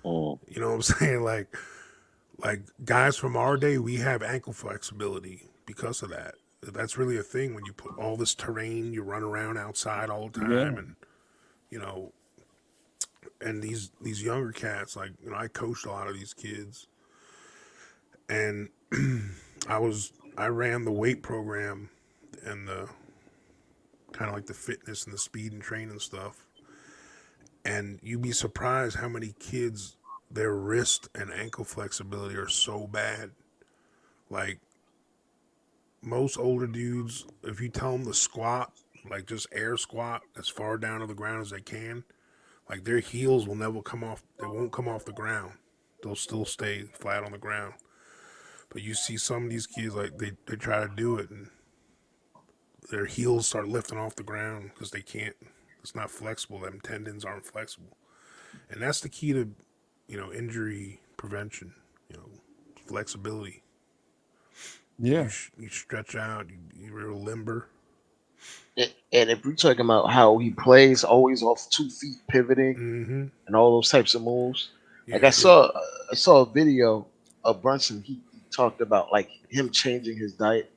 Mm. You know what I'm saying? Like guys from our day, we have ankle flexibility because of that. That's really a thing when you put all this terrain, you run around outside all the Yeah. time, and you know, and these younger cats, like I coached a lot of these kids, and I ran the weight program and the kind of like the fitness and the speed and training stuff, and you'd be surprised how many kids their wrist and ankle flexibility are so bad. Like most older dudes, if you tell them to squat, like just air squat as far down to the ground as they can, like their heels will never come off. They won't come off the ground. They'll still stay flat on the ground. But you see some of these kids, like they try to do it and their heels start lifting off the ground because they can't. It's not flexible. Them tendons aren't flexible, and that's the key to injury prevention. Flexibility. Yeah. You stretch out. You're real limber. And if we're talking about how he plays, always off 2 feet, pivoting, Mm-hmm. and all those types of moves, like Yeah. I saw a video of Brunson. He talked about like him changing his diet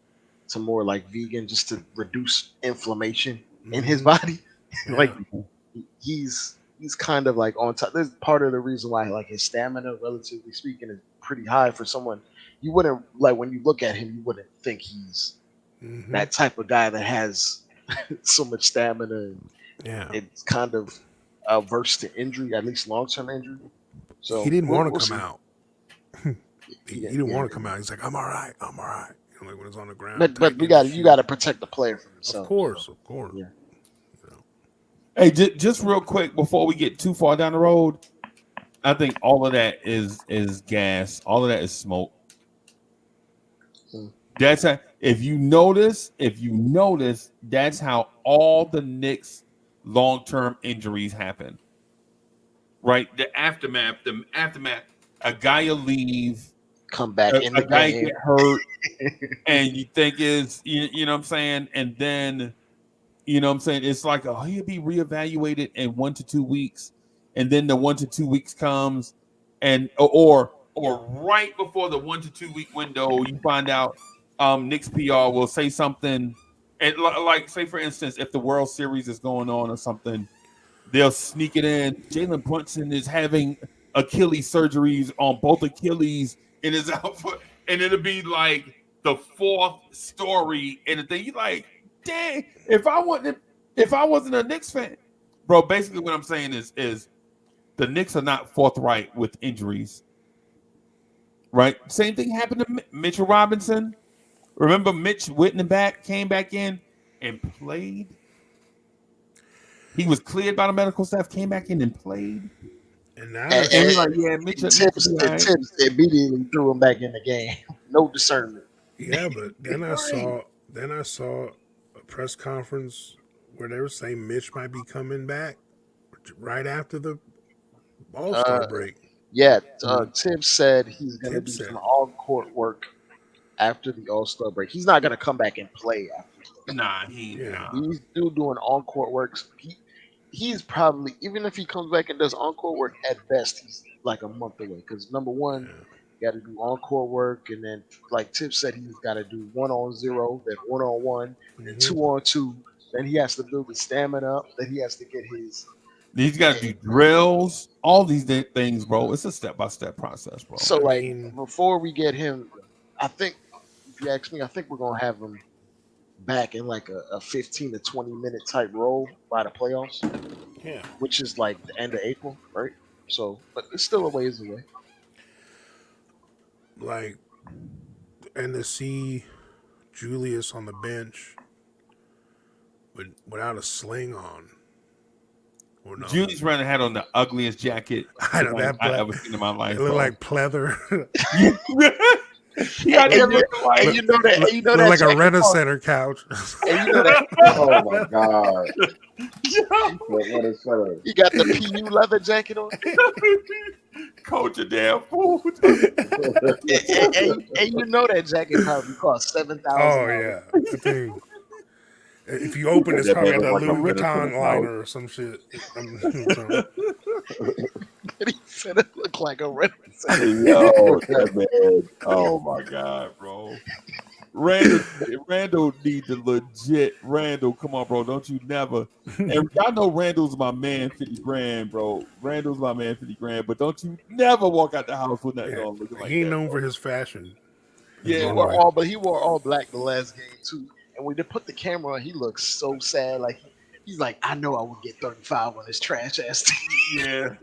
to more like vegan, just to reduce inflammation in his Mm-hmm. body. Like Yeah. he's kind of like on top. There's part of the reason why like his stamina, relatively speaking, is pretty high for someone. You wouldn't like when you look at him, you wouldn't think he's that type of guy that has so much stamina and Yeah. it's kind of averse to injury, at least long-term injury. So He didn't want to come see. out. He didn't want to come out. He's like, I'm all right. I'm all right. You know, like when it's on the ground. But you tightening got his to protect the player from shoe. himself. Of course. Yeah. You know. Hey, just real quick before we get too far down the road, I think all of that is gas. All of that is smoke. That's how, if you notice, that's how all the Knicks long-term injuries happen. Right? The aftermath. A guy will leave, Come back in a the guy game. get hurt, and you think is you know what I'm saying, and then you know what I'm saying, it's like he'll be reevaluated in 1 to 2 weeks, and then the 1 to 2 weeks comes, and or right before the 1 to 2 week window, you find out Knicks PR will say something, and like say for instance, if the World Series is going on or something, they'll sneak it in. Jalen Brunson is having Achilles surgeries on both Achilles and is out for, and it'll be like the fourth story and the thing. You like, dang, if I wasn't a Knicks fan, bro. Basically, what I'm saying is the Knicks are not forthright with injuries. Right? Same thing happened to Mitchell Robinson. Remember, Mitch Whittenback came back in and played. He was cleared by the medical staff, came back in and played. And now And, And we're like, yeah, Mitch will be all right. Tibbs immediately threw him back in the game. No discernment. yeah, but then I saw a press conference where they were saying Mitch might be coming back right after the All-Star break. Yeah, Tibbs said he's going to Tibbs do said. some on-court work after the All-Star break. He's not going to come back and play after. Nah, He's still doing on-court work. He's probably, even if he comes back and does on-court work, at best he's like a month away. Because number one, you got to do on-court work, and then like Tibbs said, he's got to do 1-on-0, then 1-on-1, then 2-on-2. Then he has to build his stamina up. Then he has to get his. He's got to do drills, all these things, bro. It's a step-by-step process, bro. So, before we get him, I think, if you ask me, I think we're going to have him back in like a 15 to 20 minute type role by the playoffs. Yeah. Which is like the end of April, right? So, but it's still a ways away. Like, and to see Julius on the bench without a sling on. Or no. Julius Randle had on the ugliest jacket I know that I ever seen in my life. It looked like pleather. And you know that like a Rent-A-Center couch. And you know that. Oh my god! He got the PU leather jacket on. Coach a damn fool. and you know that jacket probably cost $7,000. Oh yeah, that thing. If you open it, it's probably got that Louis Vuitton liner or some shit. He said it looked like a Rent-A-Center. Yo, that man. Oh my god, bro. Randall need to legit. Randall, come on, bro. Don't you never. And y'all know Randall's my man, 50 grand, bro. Randall's my man, 50 grand. But don't you never walk out the house with that on looking like he ain't that, known bro. for his fashion. Yeah, but he wore all black the last game too. And when they put the camera on, he looks so sad. Like he's like, I know I would get 35 on this trash ass team. Yeah.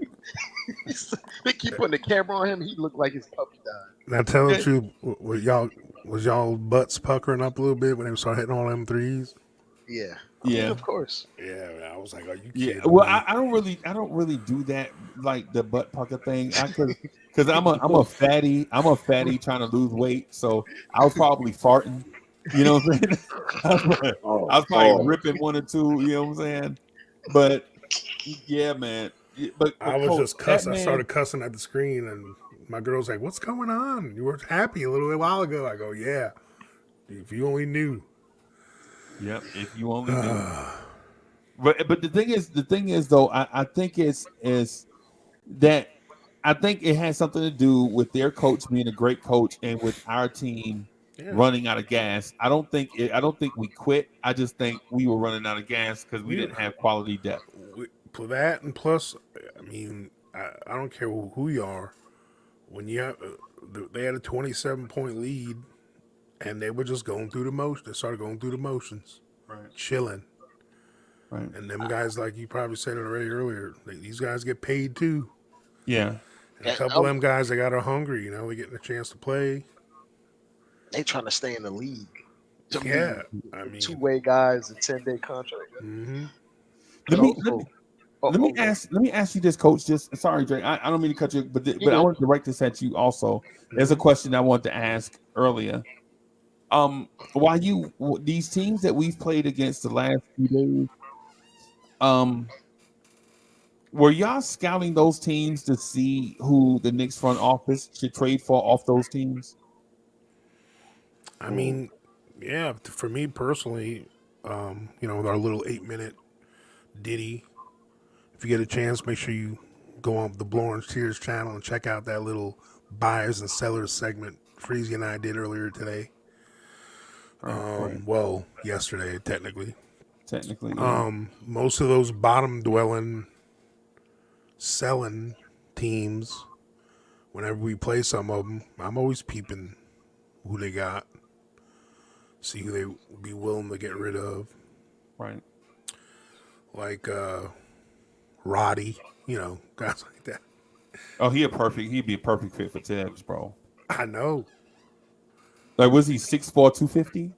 They keep putting the camera on him. He looked like his puppy died. Now tell the truth, was y'all butts puckering up a little bit when they started hitting all them threes? Yeah. Yeah. I mean, of course. Yeah, man, I was like, are you Yeah. kidding Well, me? I don't really do that, like the butt pucker thing, because I'm a fatty. I'm a fatty trying to lose weight, so I was probably farting. You know what I'm saying? I was probably ripping one or two. You know what I'm saying? But yeah, man. But I was Coach, just cussing. that I started cussing at the screen, and my girl's like, "What's going on? You were happy a little while ago." I go, "Yeah, if you only knew." Yep, if you only knew. But the thing is though, I think is that I think it has something to do with their coach being a great coach and with our team running out of gas. I don't think we quit. I just think we were running out of gas because we didn't have quality depth. For that, and plus, I mean, I don't care who you are. When you have, they had a 27-point lead and they were just going through the motions. They started going through the motions, Right. chilling. Right. And them guys, like you probably said it already earlier, these guys get paid too. Yeah. And a couple of them guys that got are hungry, they're getting a chance to play. They trying to stay in the league. Yeah, I mean, two-way guys, a 10-day contract. mm-hmm. Let me ask you this, Coach. Just sorry, Dre. I don't mean to cut you, but I want to direct this at you also. There's a question I wanted to ask earlier. Why these teams that we've played against the last few days, were y'all scouting those teams to see who the Knicks front office should trade for off those teams? I mean, yeah, for me personally, with our little 8-minute ditty, if you get a chance, make sure you go on the Blorange Tears channel and check out that little buyers and sellers segment Freezie and I did earlier today. Well, yesterday, technically. Yeah. Most of those bottom dwelling selling teams, whenever we play some of them, I'm always peeping who they got, see who they would be willing to get rid of. Right. Like Roddy, guys like that. Oh, he'd be a perfect fit for Tibbs, bro. I know. Like, was he 6'4", 250?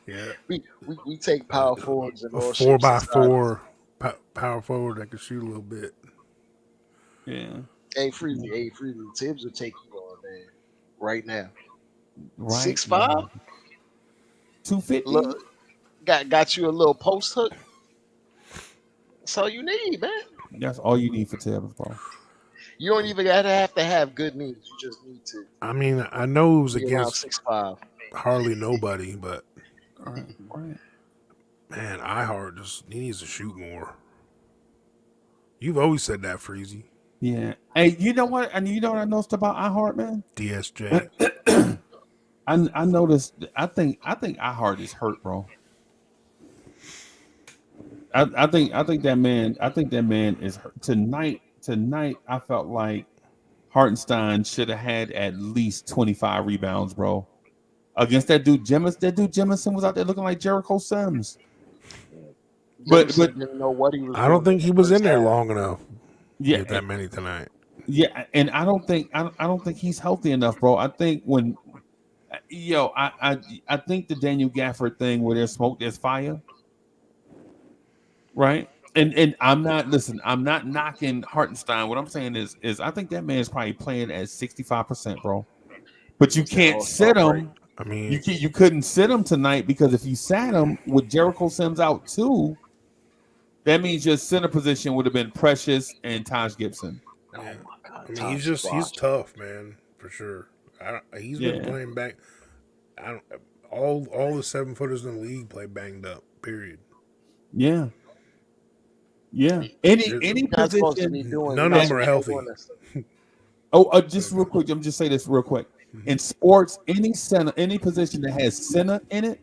Yeah. We take power forwards and a all 4x4 power forward that can shoot a little bit. Yeah. Hey, Freezie. Tibbs will take you on, man. Right now. Right. 6'5", 250. Look, got you a little post hook. That's all you need, man. That's all you need for Tibbs, bro. You don't even have to have good knees. You just need to. I mean, I know it was against 6'5". hardly nobody, but Right. man, iHeart he needs to shoot more. You've always said that, Freezie. Yeah. Hey, you know what? And you know what I noticed about iHeart, man? DSJ. I noticed. I think iHeart is hurt, bro. I think that man. I think that man is hurt. Tonight, I felt like Hartenstein should have had at least 25 rebounds, bro. Against that dude Jemison. That dude Jemison was out there looking like Jericho Sims. But didn't know what he was. I don't think he was in there long enough. Yeah, Get that many tonight. Yeah, and I don't think he's healthy enough, bro. I think I think the Daniel Gafford thing where there's smoke, there's fire. Right? And I'm not knocking Hartenstein. What I'm saying is I think that man is probably playing at 65%, bro. But you can't sit him. I mean, you couldn't sit him tonight because if you sat him with Jericho Sims out too, that means your center position would have been Precious and Taj Gibson. Oh my God! I mean, he's tough, man, for sure. He's been playing back. All the 7-footers in the league play banged up. Period. Yeah. Yeah. Any position. None of them are healthy. Just real quick. I'm just say this real quick. In sports, any position that has center in it,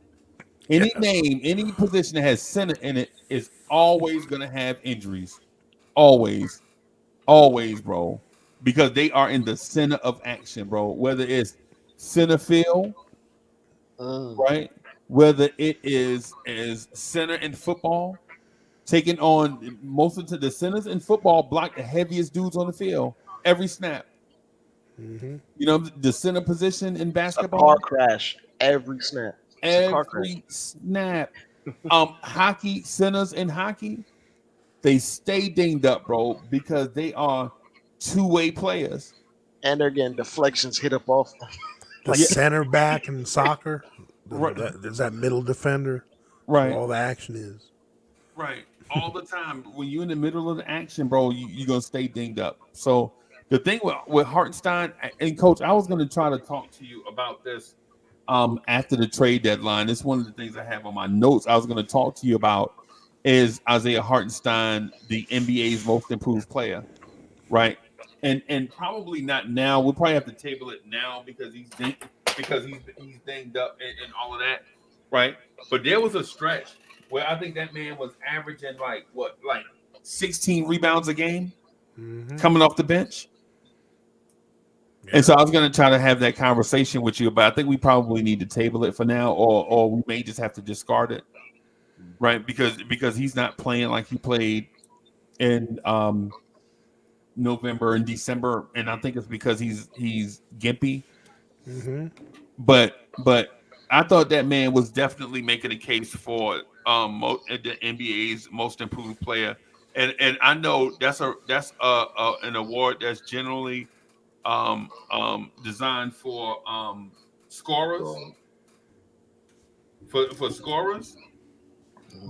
any position that has center in it is always going to have injuries. Always, bro. Because they are in the center of action, bro. Whether it's center field, right? Whether it is center in football, taking on most of the centers in football block the heaviest dudes on the field every snap. Mm-hmm. The center position in basketball. A car crash every snap. Every snap. Hockey centers in hockey, they stay dinged up, bro, because they are two-way players. And they're getting deflections hit up off the center back in soccer. There's that middle defender. Right. All the action is. Right. All the time. When you're in the middle of the action, bro, you're going to stay dinged up. So the thing with Hartenstein, and Coach, I was going to try to talk to you about this after the trade deadline. It's one of the things I have on my notes I was going to talk to you about is Isaiah Hartenstein, the NBA's most improved player, right? And probably not now. We'll probably have to table it now because he's dinged up and all of that, right? But there was a stretch where I think that man was averaging like 16 rebounds a game coming off the bench. And so I was going to try to have that conversation with you, but I think we probably need to table it for now, or we may just have to discard it, right? Because he's not playing like he played in November and December, and I think it's because he's gimpy. Mm-hmm. But I thought that man was definitely making a case for the NBA's most improved player, and I know that's an award that's generally designed for scorers So, for scorers.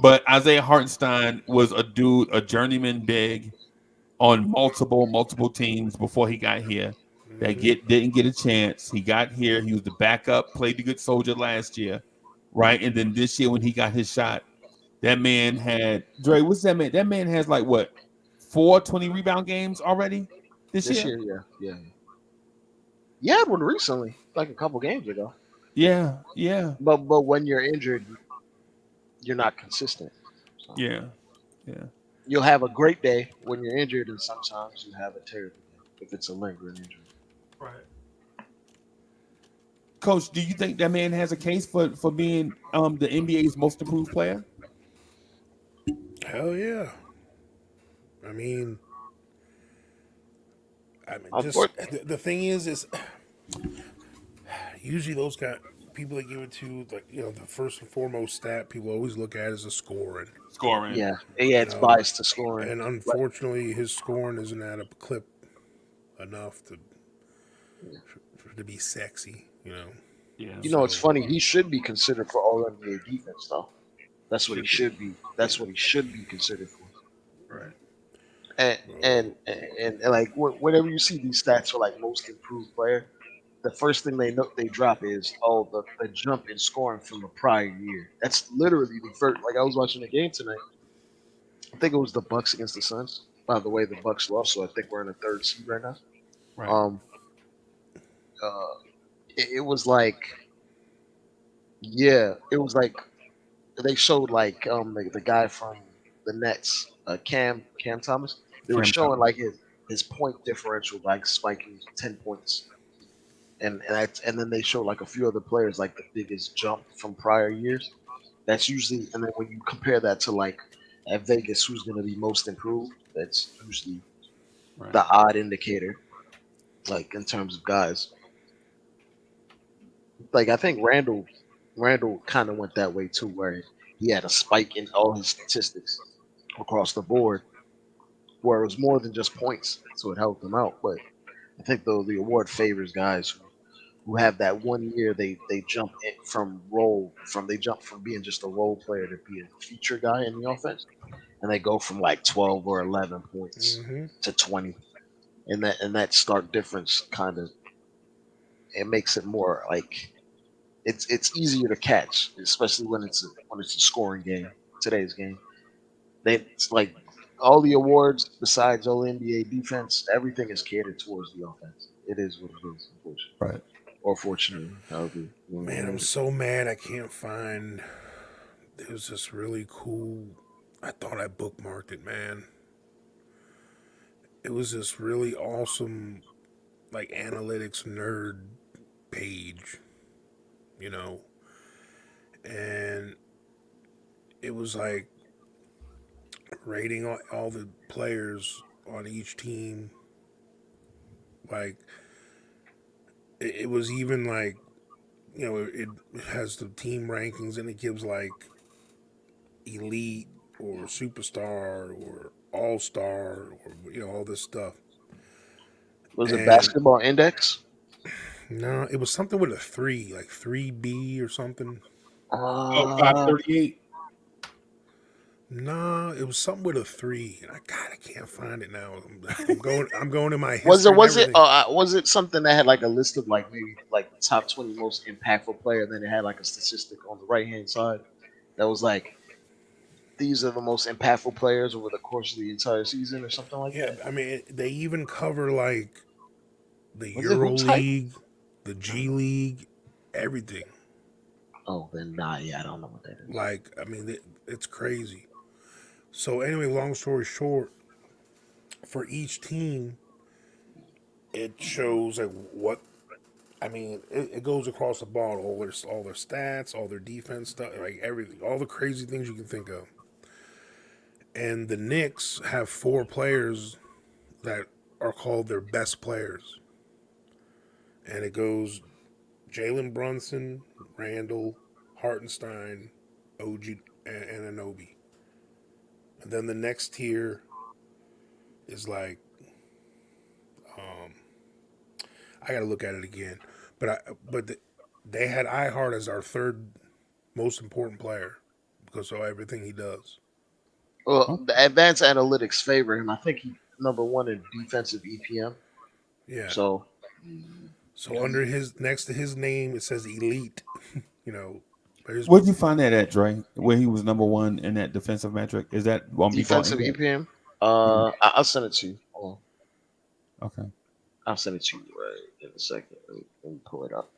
But Isaiah Hartenstein was a journeyman big on multiple teams before he got here. That didn't get a chance. He got here. He was the backup, played the good soldier last year, right? And then this year when he got his shot, that man had Dre. What's that man? That man has like what 4 20 rebound games already this year. yeah. You had one recently, like a couple games ago. Yeah. But when you're injured, you're not consistent. So Yeah. you'll have a great day when you're injured, and sometimes you have a terrible day if it's a lingering injury. Right. Coach, do you think that man has a case for being the NBA's most improved player? Hell yeah. I mean, just the thing is usually those people that give it to, like, the first and foremost stat people always look at is the scoring. Yeah, it's biased to scoring. And unfortunately, his scoring isn't at a clip enough to be sexy, Yeah. It's funny. He should be considered for All NBA defense, though. That's what he should be. That's what he should be considered for. Right. And like whenever you see these stats for like most improved player, the first thing they drop is the jump in scoring from the prior year. That's literally the first. Like, I was watching the game tonight. I think it was the Bucks against the Suns. By the way, the Bucks lost, so I think we're in the 3rd seed right now. Right. It was like, yeah, it was like they showed like the guy from the Nets, Cam Thomas. They were showing like his point differential, like spiking 10 points. And then they show like a few other players, like the biggest jump from prior years. That's usually, and then when you compare that to like at Vegas, who's going to be most improved, that's usually the odd indicator, like in terms of guys. Like, I think Randall kind of went that way too, where he had a spike in all his statistics across the board, where it was more than just points, so it helped him out. But I think though the award favors guys who have that 1 year they jump from being just a role player to being a feature guy in the offense, and they go from like 12 or 11 points to 20, and that stark difference kind of, it makes it more like it's easier to catch, especially when it's a scoring game. Today's game, it's like all the awards besides all NBA defense, everything is catered towards the offense. It is what it is, unfortunately. Right. Or fortunately, Man, I'm so mad I can't find. It was this really cool. I thought I bookmarked it, man. It was this really awesome, like, analytics nerd page, and it was like rating all the players on each team. Like, it was even like, it has the team rankings, and it gives like elite or superstar or all-star or all this stuff. Was it Basketball Index? No, it was something with a 3, like 3B or something. 538. No, it was something with a 3. I can't find it now. I'm going in my history. Was it something that had like a list of like maybe like the top 20 most impactful player, and then it had like a statistic on the right hand side that was like, these are the most impactful players over the course of the entire season or something like that? Yeah, I mean, they even cover like the Euro League, the G League, everything. Oh, then I don't know what that is. Like, I mean, it's crazy. So anyway, long story short, for each team, it shows like what I mean. It goes across the board, all their stats, all their defense stuff, like everything, all the crazy things you can think of. And the Knicks have 4 players that are called their best players, and it goes Jalen Brunson, Randall, Hartenstein, OG, and Anobi. And then the next tier is like, um, I got to look at it again, they had iHeart as our third most important player because of everything he does. Well, the advanced analytics favor him. I think he number one in defensive EPM. Yeah. So under his next to his name, it says elite. You know, Where'd you find that at, Dre? Where he was number one in that defensive metric? Is that on defensive Beat EPM. I'll send it to you. Hold on. Okay. I'll send it to you right in a second. Let me pull it up.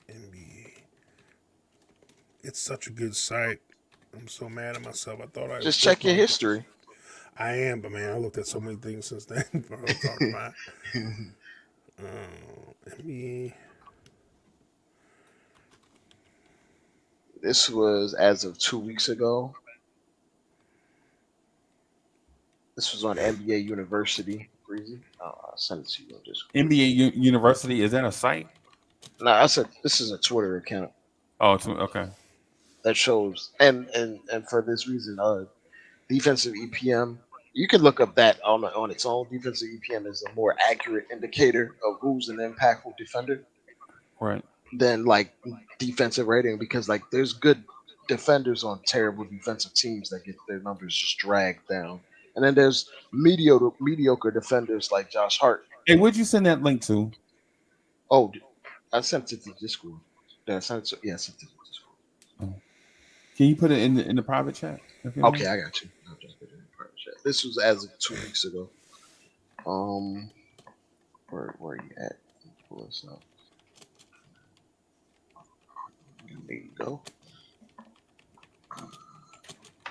NBA. It's such a good site. I'm so mad at myself. I thought I just check your history. I am, but man, I looked at so many things since then. Bro, I'm talking about. NBA. This was as of 2 weeks ago. This was on NBA University. Freezie. I'll send it to you. NBA University, is that a site? No, this is a Twitter account. Oh, okay. That shows, and for this reason, defensive EPM. You can look up that on its own. Defensive EPM is a more accurate indicator of who's an impactful defender, right? Than like defensive rating, because like there's good defenders on terrible defensive teams that get their numbers just dragged down, and then there's mediocre defenders like Josh Hart. Hey, where'd you send that link to? Oh, I sent it to Discord. I sent it to Discord. Oh. Can you put it in the private chat? Okay, I got you. I'll just put it in the private chat. This was as of 2 weeks ago. Where are you at? Pull this up. There you go.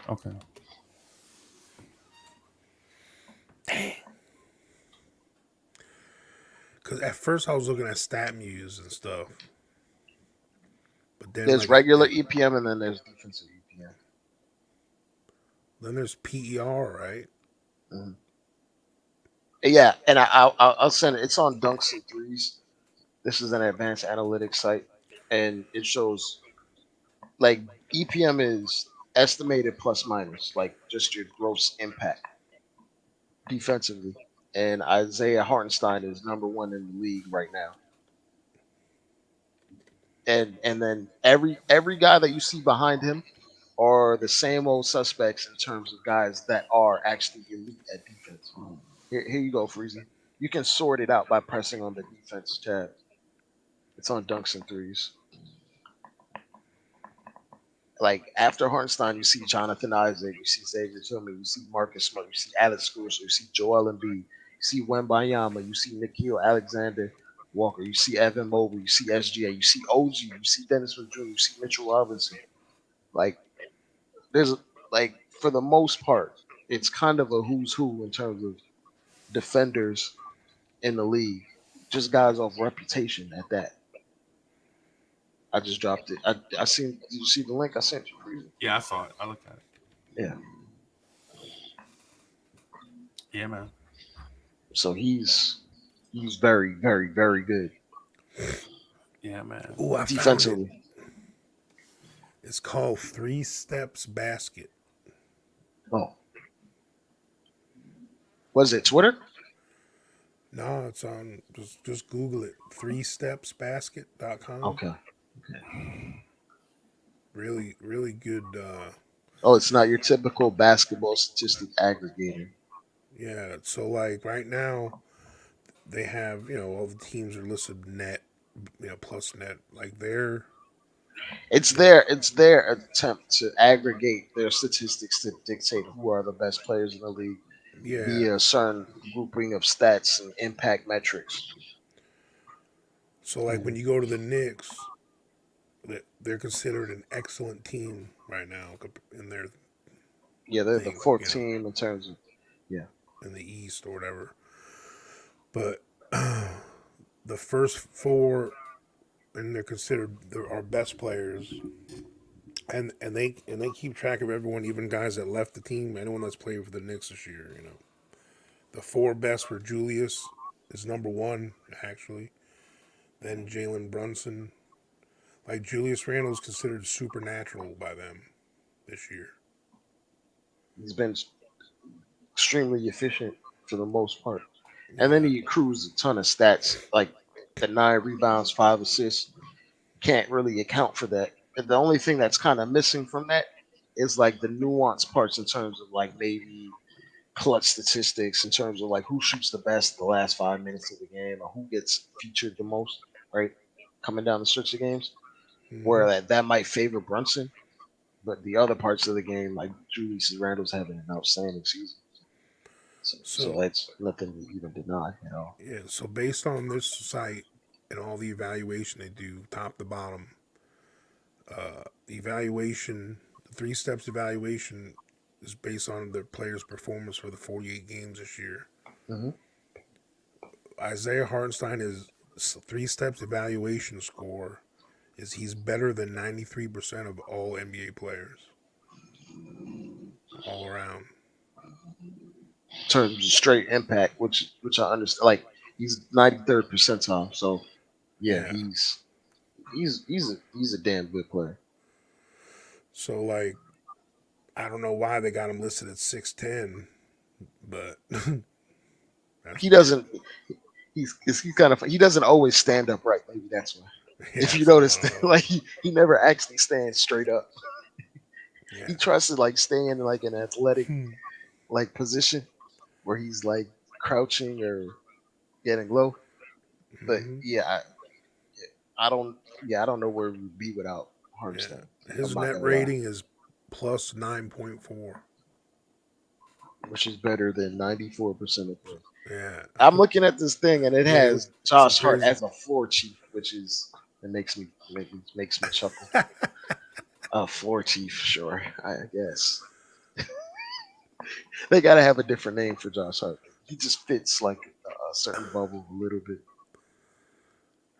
Okay. Dang. Because at first I was looking at StatMuse and stuff. But then there's regular EPM and then there's defensive EPM. Then there's PER, right? Mm-hmm. Yeah, and I'll send it. It's on Dunks and Threes. This is an advanced analytics site, and it shows like EPM is estimated plus minus, like just your gross impact defensively. And Isaiah Hartenstein is number one in the league right now. And then every guy that you see behind him are the same old suspects in terms of guys that are actually elite at defense. Here you go, Freezie. You can sort it out by pressing on the defense tab. It's on Dunks and Threes. Like after Hartenstein, you see Jonathan Isaac, you see Xavier Tillman, you see Marcus Smart, you see Alex Caruso, you see Joel Embiid, you see Wembanyama, you see Nikhil Alexander Walker, you see Evan Mobley, you see SGA, you see OG, you see Dennis Smith Jr., you see Mitchell Robinson. Like there's like for the most part, it's kind of a who's who in terms of defenders in the league. Just guys off reputation at that. I just dropped it. I seen. Did you see the link I sent you? Yeah, I saw it. I looked at it. Yeah. Yeah, man. So he's very, very, very good. Yeah, man. Ooh, I defensively. Found it. It's called 3 Steps Basket. Oh. Was it Twitter? No, it's on. Just Google it. 3stepsbasket.com. Okay. Really, really good. Oh, it's not your typical basketball statistic aggregator. Yeah. So like right now, they have all the teams are listed net, plus net. Like it's their attempt to aggregate their statistics to dictate who are the best players in the league. Yeah. Via a certain grouping of stats and impact metrics. So like when you go to the Knicks, they're considered an excellent team right now in their. Yeah, they're the fourth team in terms of. Yeah. In the East or whatever. But the first four, and they're considered our best players, and they keep track of everyone, even guys that left the team, anyone that's played for the Knicks this year. The four best were Julius is number one actually, then Jalen Brunson. Like Julius Randle is considered supernatural by them this year. He's been extremely efficient for the most part. And then he accrues a ton of stats, like the 9 rebounds, 5 assists. Can't really account for that. And the only thing that's kind of missing from that is like the nuanced parts in terms of like maybe clutch statistics, in terms of like who shoots the best the last 5 minutes of the game, or who gets featured the most, right? Coming down the stretch of games, where that might favor Brunson. But the other parts of the game, like Julius Randle's having an outstanding season. So that's nothing to even deny, Yeah, so based on this site and all the evaluation they do, top to bottom, the 3 steps evaluation is based on the player's performance for the 48 games this year. Mm-hmm. Isaiah Hartenstein is 3 steps evaluation score is he's better than 93% of all NBA players, all around. In terms of straight impact, which I understand, like he's 93rd percentile. So yeah. he's a damn good player. So like, I don't know why they got him listed at 6'10", but he doesn't. He's kind of, he doesn't always stand up right. Maybe that's why. Yeah, if you notice, like he never actually stands straight up. Yeah. He tries to like stay in like an athletic like position where he's like crouching or getting low. But I don't know where we'd be without Hartenstein. Yeah. His net rating is plus 9.4, which is better than 94% of players. Yeah, I'm looking at this thing and it has Josh Hart as a floor chief, which is it makes me chuckle. A floor chief, sure, I guess. They gotta have a different name for Josh Hart. He just fits like a certain bubble a little bit.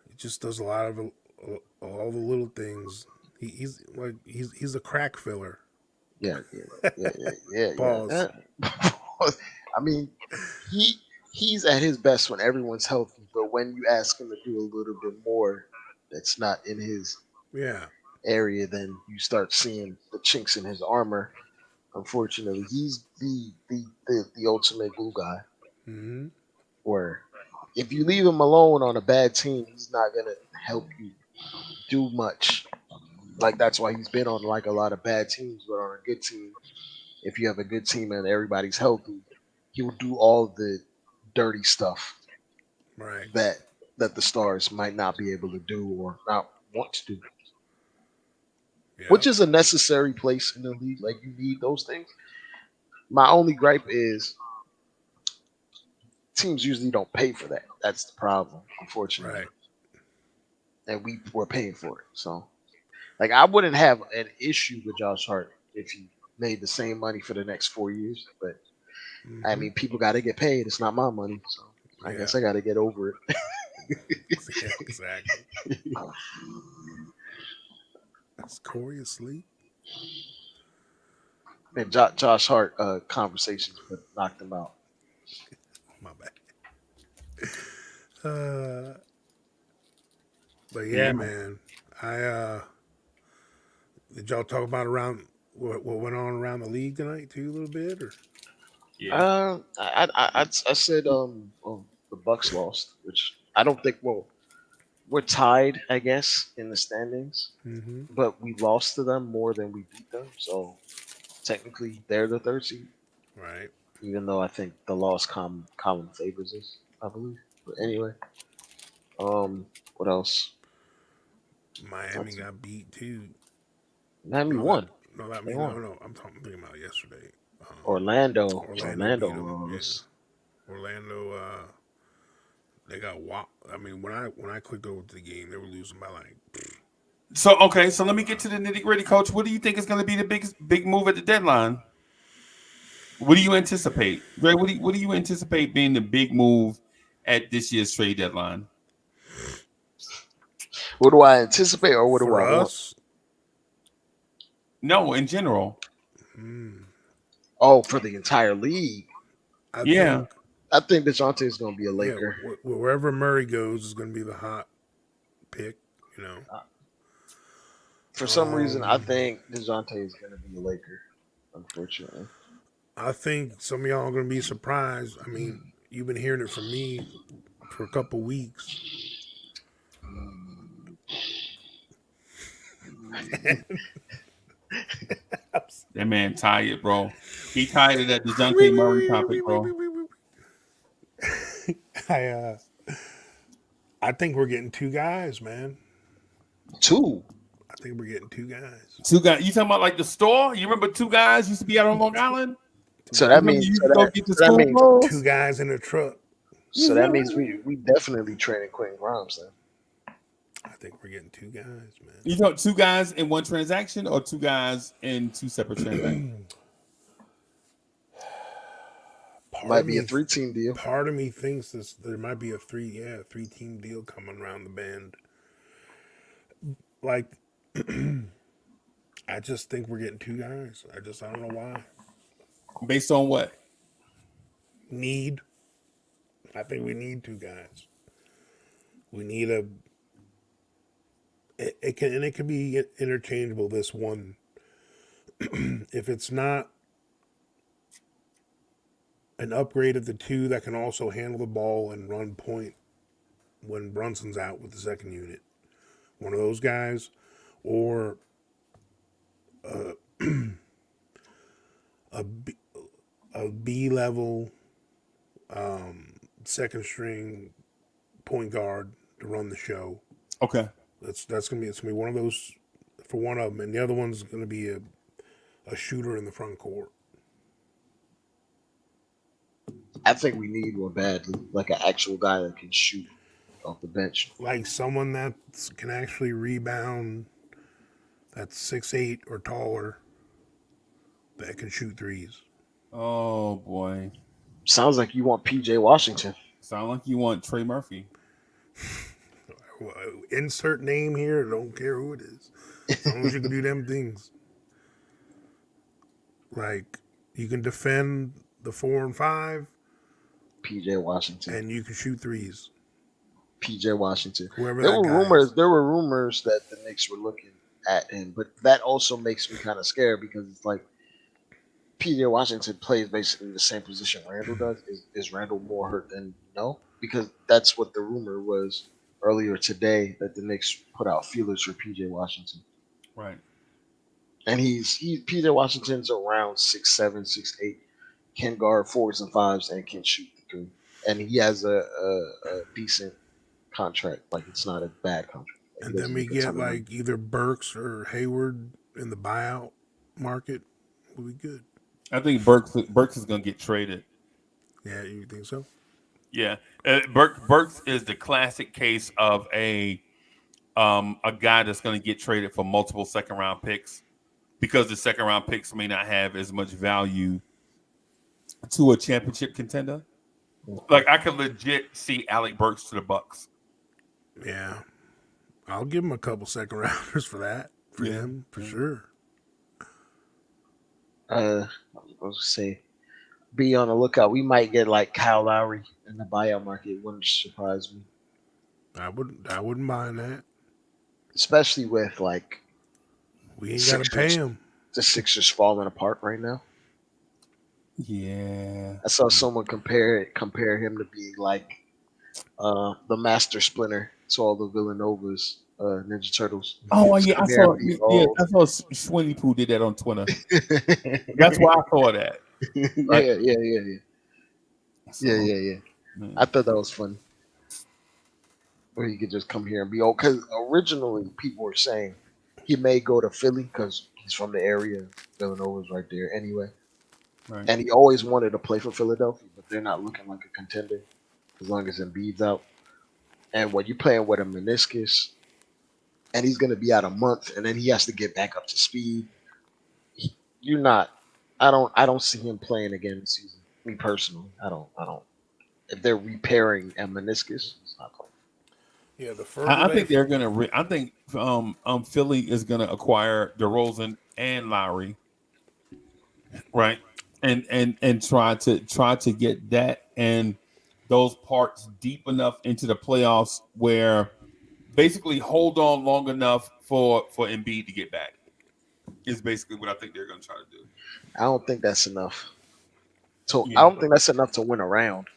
He just does a lot of all the little things. He's a crack filler. Yeah. Pause. I mean, he's at his best when everyone's healthy, but when you ask him to do a little bit more that's not in his area, then you start seeing the chinks in his armor. Unfortunately, he's the ultimate glue guy. Mm-hmm. Where if you leave him alone on a bad team, he's not gonna help you do much. Like that's why he's been on like a lot of bad teams, but on a good team, if you have a good team and everybody's healthy, he will do all the dirty stuff, right? That the stars might not be able to do or not want to do. Yeah. Which is a necessary place in the league. Like you need those things. My only gripe is teams usually don't pay for that. That's the problem, unfortunately. Right. And we're paying for it. So, like, I wouldn't have an issue with Josh Hart if he made the same money for the next 4 years. But I mean, people got to get paid. It's not my money, so I guess I got to get over it. Yeah, exactly. Is Corey asleep? And Josh Hart conversations knocked him out. My bad. But yeah, man, did y'all talk about around what went on around the league tonight too a little bit, or? Yeah. I said the Bucks lost, which I don't think. Well, we're tied, I guess, in the standings, but we lost to them more than we beat them. So technically, they're the 3rd seed, right? Even though I think the loss common favors us, I believe. But anyway, what else? Miami got beat too. Miami won. No, I'm thinking about yesterday. Orlando lost. Orlando. They got whopped. I mean, when I clicked over to the game, they were losing by like. So let me get to the nitty gritty, Coach. What do you think is going to be the big move at the deadline? What do you anticipate, Ray? What do you anticipate being the big move at this year's trade deadline? What do I anticipate, or what do For I want? us, No, in general. Oh, for the entire league, I Yeah. I think DeJounte is going to be a think Laker. wherever Murray goes is going to be the hot pick. You know, For some reason, I Um, think DeJounte is going to be a Laker. Unfortunately, I think some of y'all are going to be surprised. I mean, you've been hearing it from me for a couple weeks. That man tired, bro. He tired of that DeJounte Murray topic, bro. I think we're getting two guys, man. two. I think we're getting two guys. Two guys. You talking about like the store? You remember two guys used to be out on Long Island? So that Remember means you used so to go that, get the so that school means clothes? Two guys in a truck. so that means we definitely training Quentin Grimes then. I think we're getting two guys, man. You know, two guys in one transaction or two guys in two separate transactions? Might be a 3-team deal. Part of me thinks there might be a three-team deal coming around the bend. Like, I just think we're getting two guys. I don't know why. Based on what? Need. I think we need two guys. We need it can be interchangeable. This one, if it's not an upgrade of the two that can also handle the ball and run point when Brunson's out with the second unit, one of those guys, or a B level second string point guard to run the show. Okay. It's gonna be one of those for one of them, and the other one's gonna be a shooter in the front court. I think we need one badly, like an actual guy that can shoot off the bench. Like someone that can actually rebound, that's 6'8" or taller, that can shoot threes. Oh boy. Sounds like you want PJ Washington. Sound like you want Trey Murphy. Insert name here. Don't care who it is. As long as you can do them things. Like you can defend the 4 and 5. PJ Washington. And you can shoot threes. PJ Washington. Whoever there that were guy rumors. is. There were rumors that the Knicks were looking at him, but that also makes me kind of scared because it's like PJ Washington plays basically the same position Randall does. Is Randall more hurt than no? Because that's what the rumor was earlier today that the Knicks put out feelers for PJ Washington. Right. And PJ Washington's around 6'7", 6'8", can guard 4s and 5s and can shoot the three. And he has a decent contract. Like it's not a bad contract. Like, And then we get like either Burks or Hayward in the buyout market. We'll be good. I think Burks is going to get traded. Yeah, you think so? Yeah, Burks is the classic case of a guy that's going to get traded for multiple second round picks because the second round picks may not have as much value to a championship contender. Like I could legit see Alec Burks to the Bucks. Yeah, I'll give him a couple second rounders for that. For him, for sure. I was going to say, be on the lookout. We might get like Kyle Lowry in the buyout market. It wouldn't surprise me. I wouldn't mind that. Especially with like we ain't got to pay him. The Sixers falling apart right now. Yeah, I saw someone compare him to being like the Master Splinter to all the Villanovas, Ninja Turtles. Oh yeah, I saw Swinny Pooh did that on Twitter. That's why I saw that. Right? Yeah. I thought that was funny. Or he could just come here and be old. Because originally people were saying he may go to Philly because he's from the area. Villanova's right there anyway. Right. And he always wanted to play for Philadelphia, but they're not looking like a contender as long as Embiid's out. And when you're playing with a meniscus, and he's going to be out a month, and then he has to get back up to speed, I don't see him playing again this season. Me personally, I don't. if they're repairing a meniscus. It's not playing. Yeah, the further I they think they're gonna. I think Philly is gonna acquire DeRozan and Lowry, right? And try to get that and those parts deep enough into the playoffs where basically hold on long enough for Embiid to get back. Is basically what I think they're gonna try to do. I don't think that's enough. So I Yeah. don't think that's enough to win a round.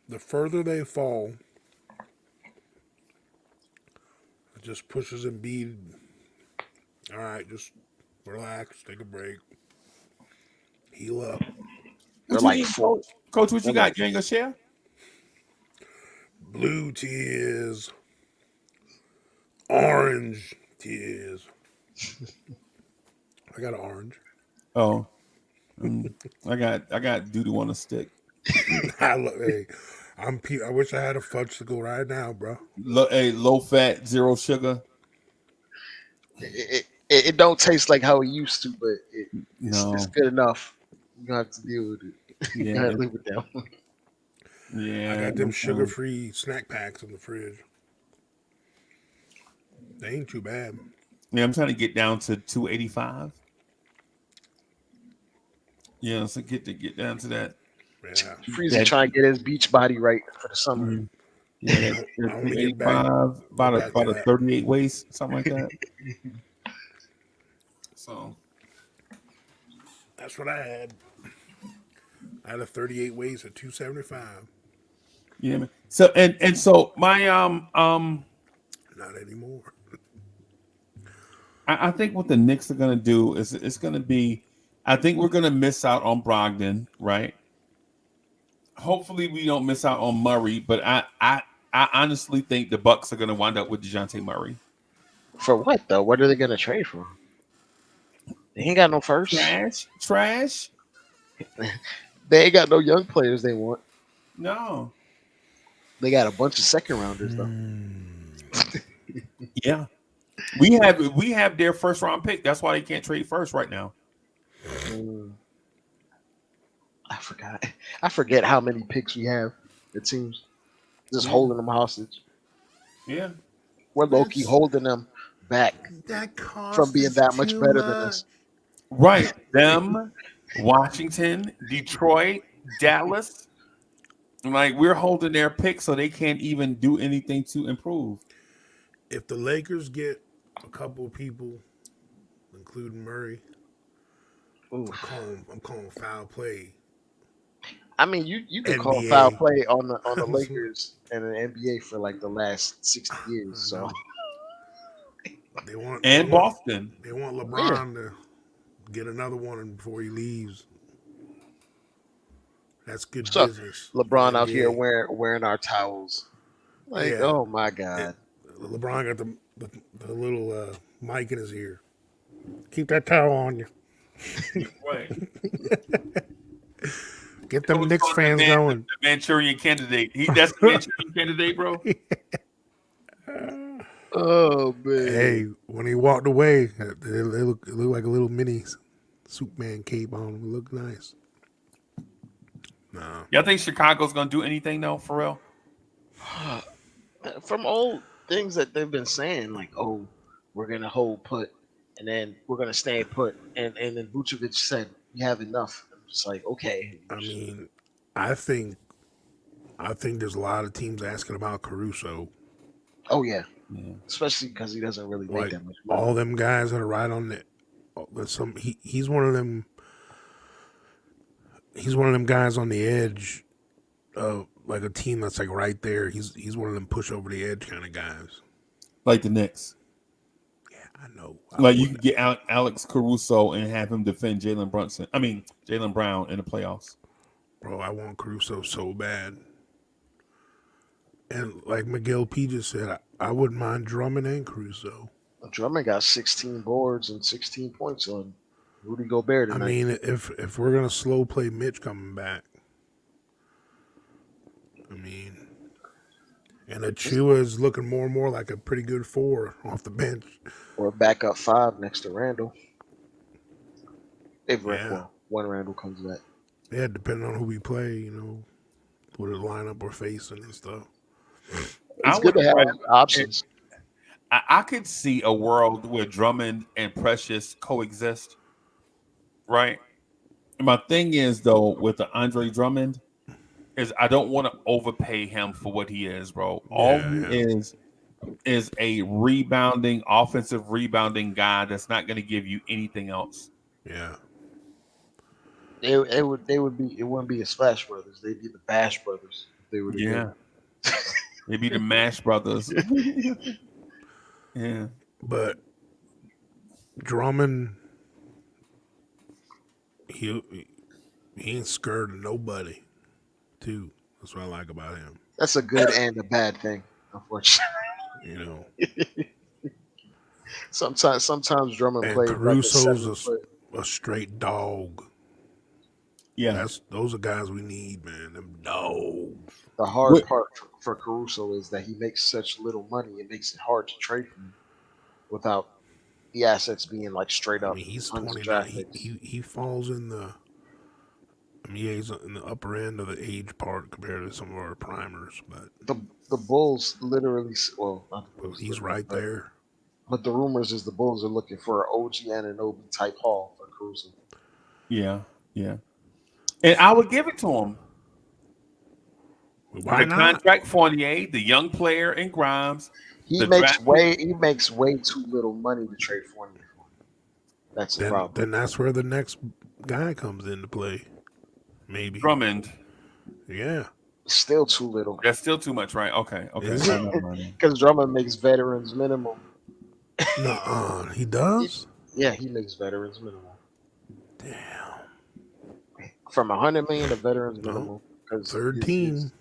the further they fall, it just pushes Embiid. All right, just relax, take a break, heal up. They're What you like need, four. Coach? Coach, what you They're got? like You ain't gonna share? Blue tears, orange tears. I got an orange. Oh, I got doo-doo on a stick. Hey, I wish I had a fudgesicle right now, bro. Low fat, zero sugar. it don't taste like how it used to, but it's No, good enough. You don't have to deal with it. You yeah, gotta live with that one. yeah. I got them sugar-free snack packs in the fridge. They ain't too bad. Yeah, I'm trying to get down to 285. Yeah, so get down to that. Yeah, Freezie trying to get his beach body right for the summer. Mhm. Yeah, I that want to get back. 285, back to about a that. 38 waist, something like that. So That's what I had. I had a 38 waist at 275. yeah, man. So and so my Not anymore. I think what the Knicks are gonna do is it's gonna be. I think we're gonna miss out on Brogdon, right? Hopefully we don't miss out on Murray, but I honestly think the Bucks are gonna wind up with DeJounte Murray. For what though? What are they gonna trade for? They ain't got no first. Trash. They ain't got no young players they want. No. They got a bunch of second rounders though. Yeah. We have their first round pick. That's why they can't trade first right now. I forgot. I forget how many picks we have. It seems just holding them hostage. Yeah. We're low key holding them back from being that much better than us. Right. Them, Washington, Detroit, Dallas. Like we're holding their pick so they can't even do anything to improve. If the Lakers get a couple of people, including Murray, I'm calling foul play. I mean, you can call NBA. foul play on the Lakers and the NBA for like the last 60 years. So Boston. They want LeBron to get another one before he leaves. That's good business. LeBron out here wearing our towels. Like, oh my God. LeBron got the little mic in his ear. Keep that towel on you. Right. Get them Knicks fans going. The Manchurian candidate. That's the Manchurian candidate, bro. Oh man. Hey, when he walked away, it looked like a little mini Superman cape on him. It looked nice. Nah. Y'all think Chicago's gonna do anything though, for real? From old things that they've been saying, like, oh, we're gonna hold put and then we're gonna stay put, and then Vucevic said we have enough. I'm just like, okay. I mean, I think there's a lot of teams asking about Caruso. Oh yeah. Especially because he doesn't really make that much money. All them guys that are right on it. He's one of them. He's one of them guys on the edge of like a team that's like right there. He's one of them push over the edge kind of guys. Like the Knicks. Yeah, I know. Like you could get Alex Caruso and have him defend Jalen Brown in the playoffs. Bro, I want Caruso so bad. And like Miguel P just said, I wouldn't mind Drummond and Caruso. Drummond got 16 boards and 16 points on Rudy Gobert tonight. I mean, if we're gonna slow play Mitch coming back, I mean, and Achua is looking more and more like a pretty good 4 off the bench, or a backup 5 next to Randall. If when Randall comes back. Yeah, depending on who we play, with the lineup we're facing and stuff. It's good to have options. I could see a world where Drummond and Precious coexist, right? My thing is though with the Andre Drummond is I don't want to overpay him for what he is, bro. All he is a rebounding, offensive rebounding guy that's not going to give you anything else. Yeah. It wouldn't be the Splash Brothers. They'd be the Bash Brothers. If they were together. They'd be the Mash Brothers. Yeah. But Drummond, he ain't scared of nobody, too. That's what I like about him. That's a good and a bad thing, unfortunately. You know. Sometimes Drummond And plays Caruso's a straight dog. Yeah. Those are guys we need, man. Them dogs. The hard part for Caruso is that he makes such little money. It makes it hard to trade for him without the assets being like straight up. I mean, he's 29. He falls in the. I mean, he's in the upper end of the age part compared to some of our primers, but the Bulls literally. he's right there. But the rumors is the Bulls are looking for an OG Anunoby type haul for Caruso. Yeah, and I would give it to him. Why not? Contract Fournier, the young player in Grimes. He makes way too little money to trade Fournier for. That's the problem. Then that's where the next guy comes into play. Maybe Drummond. Yeah. Still too little. That's still too much, right? Okay. Because Drummond makes veterans minimum. Nuh-uh. He does? He makes veterans minimum. Damn. From $100 million to veterans minimum. 13.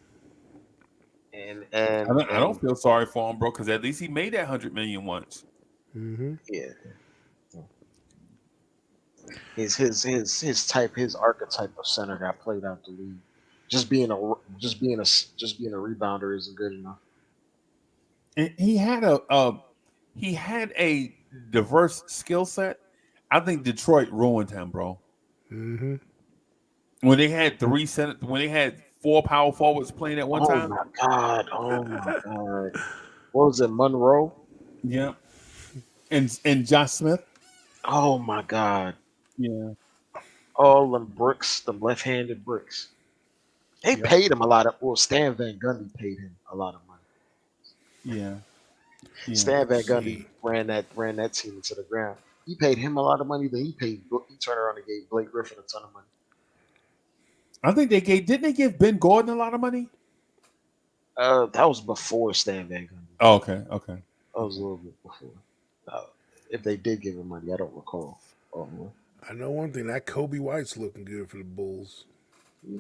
And I don't feel sorry for him, bro, because at least he made that $100 million once. Mm-hmm. Yeah. His archetype of center got played out the league. Just being a rebounder isn't good enough. And he had a diverse skill set. I think Detroit ruined him, bro. Mm-hmm. When they had when they had 4 power forwards playing at one time. Oh my god! What was it, Monroe? Yeah, and Josh Smith. Oh my god! Yeah, all them bricks, them left-handed bricks. They paid him a lot of. Well, Stan Van Gundy paid him a lot of money. Yeah. Stan Van Gundy ran that team into the ground. He paid him a lot of money. Then he turned around and gave Blake Griffin a ton of money. I think didn't they give Ben Gordon a lot of money? That was before Stan Van Gundy. Oh, okay. That was a little bit before. If they did give him money, I don't recall. I know one thing, that Kobe White's looking good for the Bulls.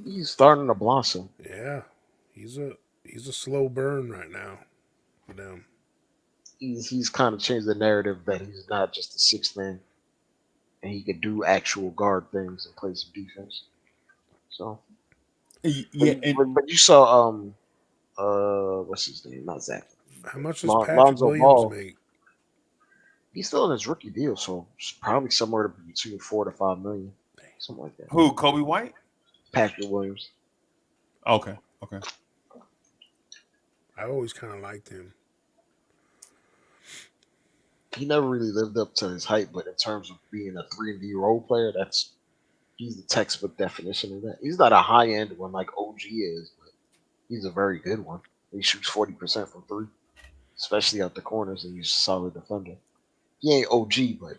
He's starting to blossom. Yeah. He's a slow burn right now for them. He's kind of changed the narrative that he's not just a sixth man and he could do actual guard things and play some defense. So but you saw what's his name? Not Zach. How much does Patrick Williams make? He's still in his rookie deal, so it's probably somewhere between $4 to $5 million, something like that. Who? Kobe White? Patrick Williams. Okay. I always kind of liked him. He never really lived up to his hype, but in terms of being a 3-and-D role player, he's the textbook definition of that. He's not a high-end one like OG is, but he's a very good one. He shoots 40% from 3, especially out the corners, and he's a solid defender. He ain't OG, but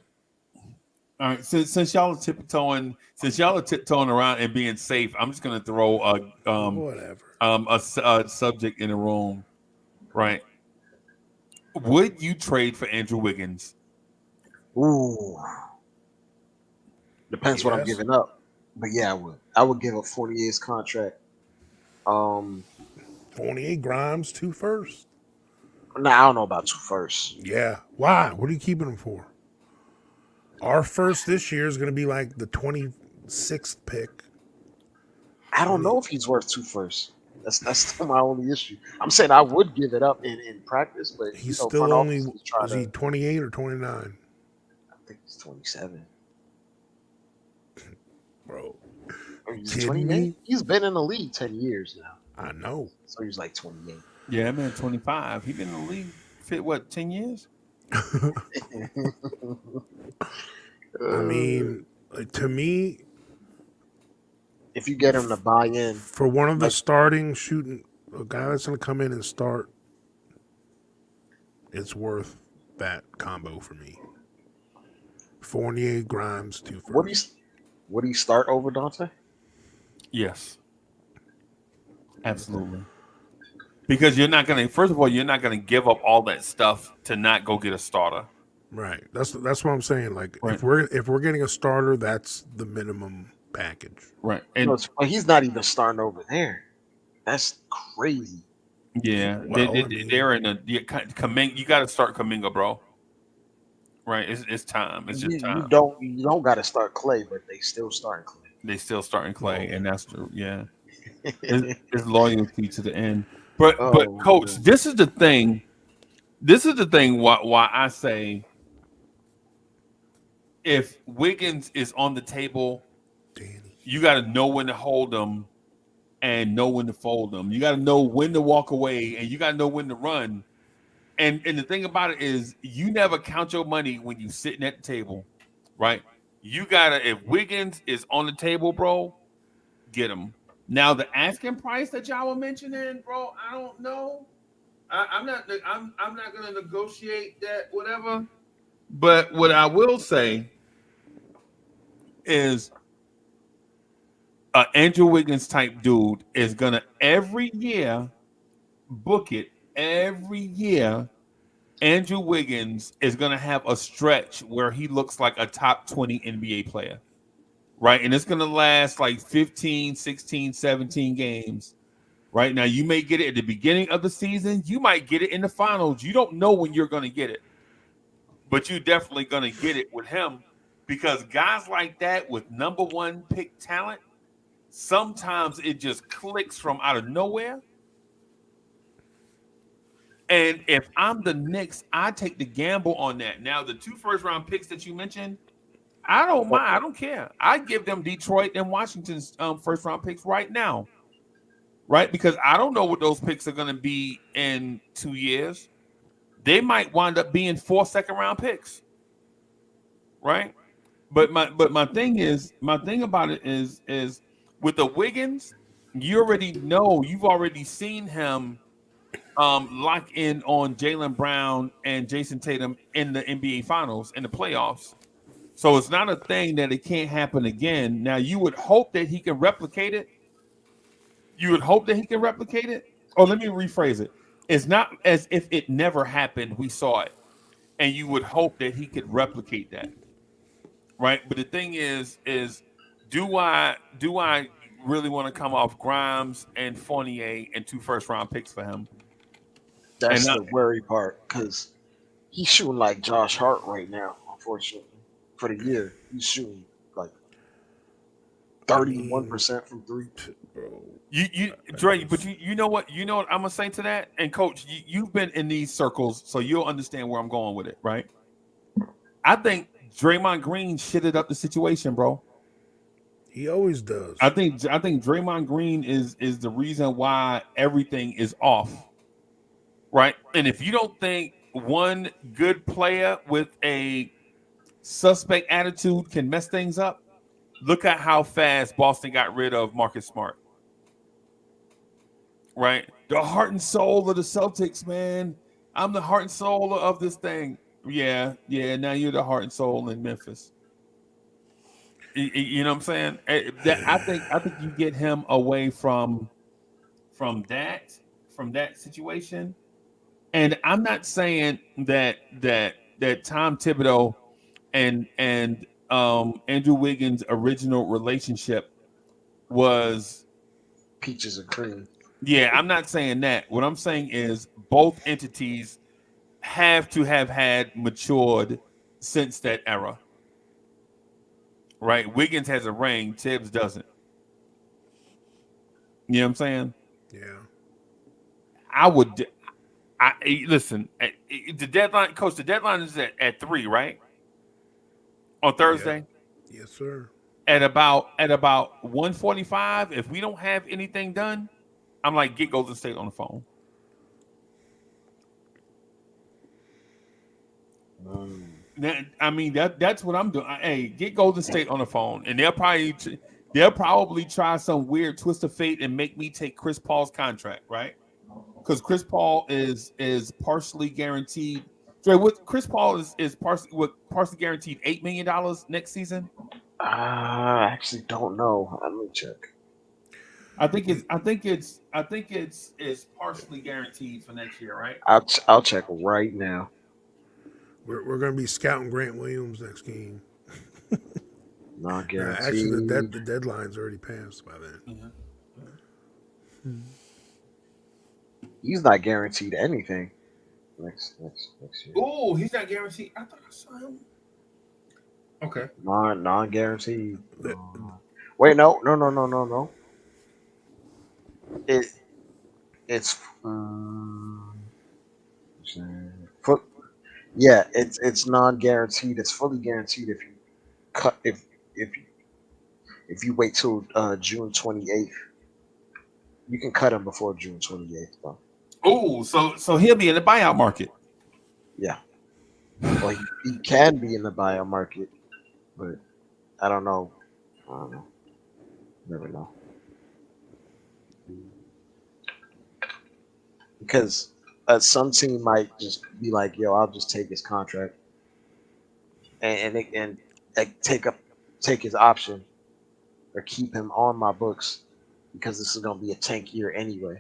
all right. Since y'all are tiptoeing around and being safe, I'm just gonna throw a subject in the room, right? Would you trade for Andrew Wiggins? Ooh, depends what I'm giving up, but yeah, I would. I would give up Fournier's contract. Fournier, Grimes, 2 firsts. Nah, I don't know about 2 firsts. Yeah. Why? What are you keeping them for? Our first this year is going to be like the 26th pick. I don't know if he's worth 2 firsts. That's still my only issue. I'm saying I would give it up in practice, but he's still only. Is he 28 or 29? I think he's 27. Bro, he's 28. He's been in the league 10 years now. I know. So he was like 28. Yeah, man, 25. He been in the league fit what 10 years? I mean, to me, If you get him to buy in, for one of the like starting shooting, a guy that's going to come in and start, it's worth that combo for me. Fournier, Grimes, two first. would he start over Dante? Yes, absolutely. Because you're not gonna. First of all, you're not gonna give up all that stuff to not go get a starter. Right. That's what I'm saying. Like Right. if we're getting a starter, that's the minimum package. Right. No, And he's not even starting over there. That's crazy. yeah, Well, I mean- they're in a. You got to start Kaminga, bro. Right. It's time. It's just You time. don't got to start Clay, but they still starting Clay. They still starting Clay, and that's the it's loyalty to the end. But coach, man. this is the thing. This is the thing. Why I say if Wiggins is on the table, Danny. you got to know when to hold them and know when to fold them. You got to know when to walk away, and you got to know when to run. And the thing about it is, you never count your money when you sitting at the table, right? You gotta. If Wiggins is on the table, bro, get him. Now the asking price that y'all were mentioning, bro, I don't know. I'm not gonna negotiate that, whatever. But what I will say is, Andrew Wiggins type dude is gonna every year book it every year. Andrew Wiggins is going to have a stretch where he looks like a top 20 NBA player, right? And it's going to last like 15, 16, 17 games, right? Now, you may get it at the beginning of the season. You might get it in the finals. You don't know when you're going to get it, but you're definitely going to get it with him because guys like that with number one pick talent, sometimes it just clicks from out of nowhere. And if I'm the Knicks, I take the gamble on that. Now, the 2 first-round picks that you mentioned, I don't mind. I don't care. I give them Detroit and Washington's first-round picks right now, right? Because I don't know what those picks are going to be in 2 years. They might wind up being 4 second-round picks, right? But my thing about it is with the Wiggins, you already know. You've already seen him. Lock in on Jaylen Brown and Jason Tatum in the NBA Finals in the playoffs. So it's not a thing that it can't happen again. Now you would hope that he can replicate it. Or let me rephrase it. It's not as if it never happened. We saw it, and you would hope that he could replicate that, right? But the thing is do I really want to come off Grimes and Fournier and 2 first-round picks for him? That's the worry part because he's shooting like Josh Hart right now. Unfortunately, for the year, he's shooting like 31% from three. You Dre, but you know what I'm gonna say to that. And Coach, you've been in these circles, so you'll understand where I'm going with it, right? I think Draymond Green shitted up the situation, bro. He always does. I think Draymond Green is the reason why everything is off. Right. And if you don't think one good player with a suspect attitude can mess things up, look at how fast Boston got rid of Marcus Smart. Right. The heart and soul of the Celtics, man. I'm the heart and soul of this thing. Yeah. Now you're the heart and soul in Memphis. You know what I'm saying? I think you get him away from that situation. And I'm not saying that Tom Thibodeau and Andrew Wiggins' original relationship was Peaches and cream. Yeah, I'm not saying that. What I'm saying is both entities have to have had matured since that era. Right? Wiggins has a ring, Tibbs doesn't. You know what I'm saying? Yeah. Listen. The deadline, Coach. The deadline is at 3, right? On Thursday. Yeah. Yes, sir. At about 1:45. If we don't have anything done, I'm like, get Golden State on the phone. I mean that's what I'm doing. Hey, get Golden State on the phone, and they'll probably try some weird twist of fate and make me take Chris Paul's contract, right? Because Chris Paul is partially guaranteed. Dre, what Chris Paul is partially guaranteed $8 million next season. I actually don't know. Let me check. I think it's partially guaranteed for next year, right? I'll check right now. We're going to be scouting Grant Williams next game. Not guaranteed. Actually, the deadline's already passed by then. Mm-hmm. He's not guaranteed anything next year. Oh, he's not guaranteed. I thought I saw him. Okay. Non-guaranteed. Wait, no. It's it's non-guaranteed. It's fully guaranteed if you cut if you wait till June 28th. You can cut him before June 28th, though. Oh, so he'll be in the buyout market. Yeah. Well, he can be in the buyout market, but I don't know. Never know. Because some team might just be like, "Yo, I'll just take his contract and take his option or keep him on my books because this is gonna be a tank year anyway."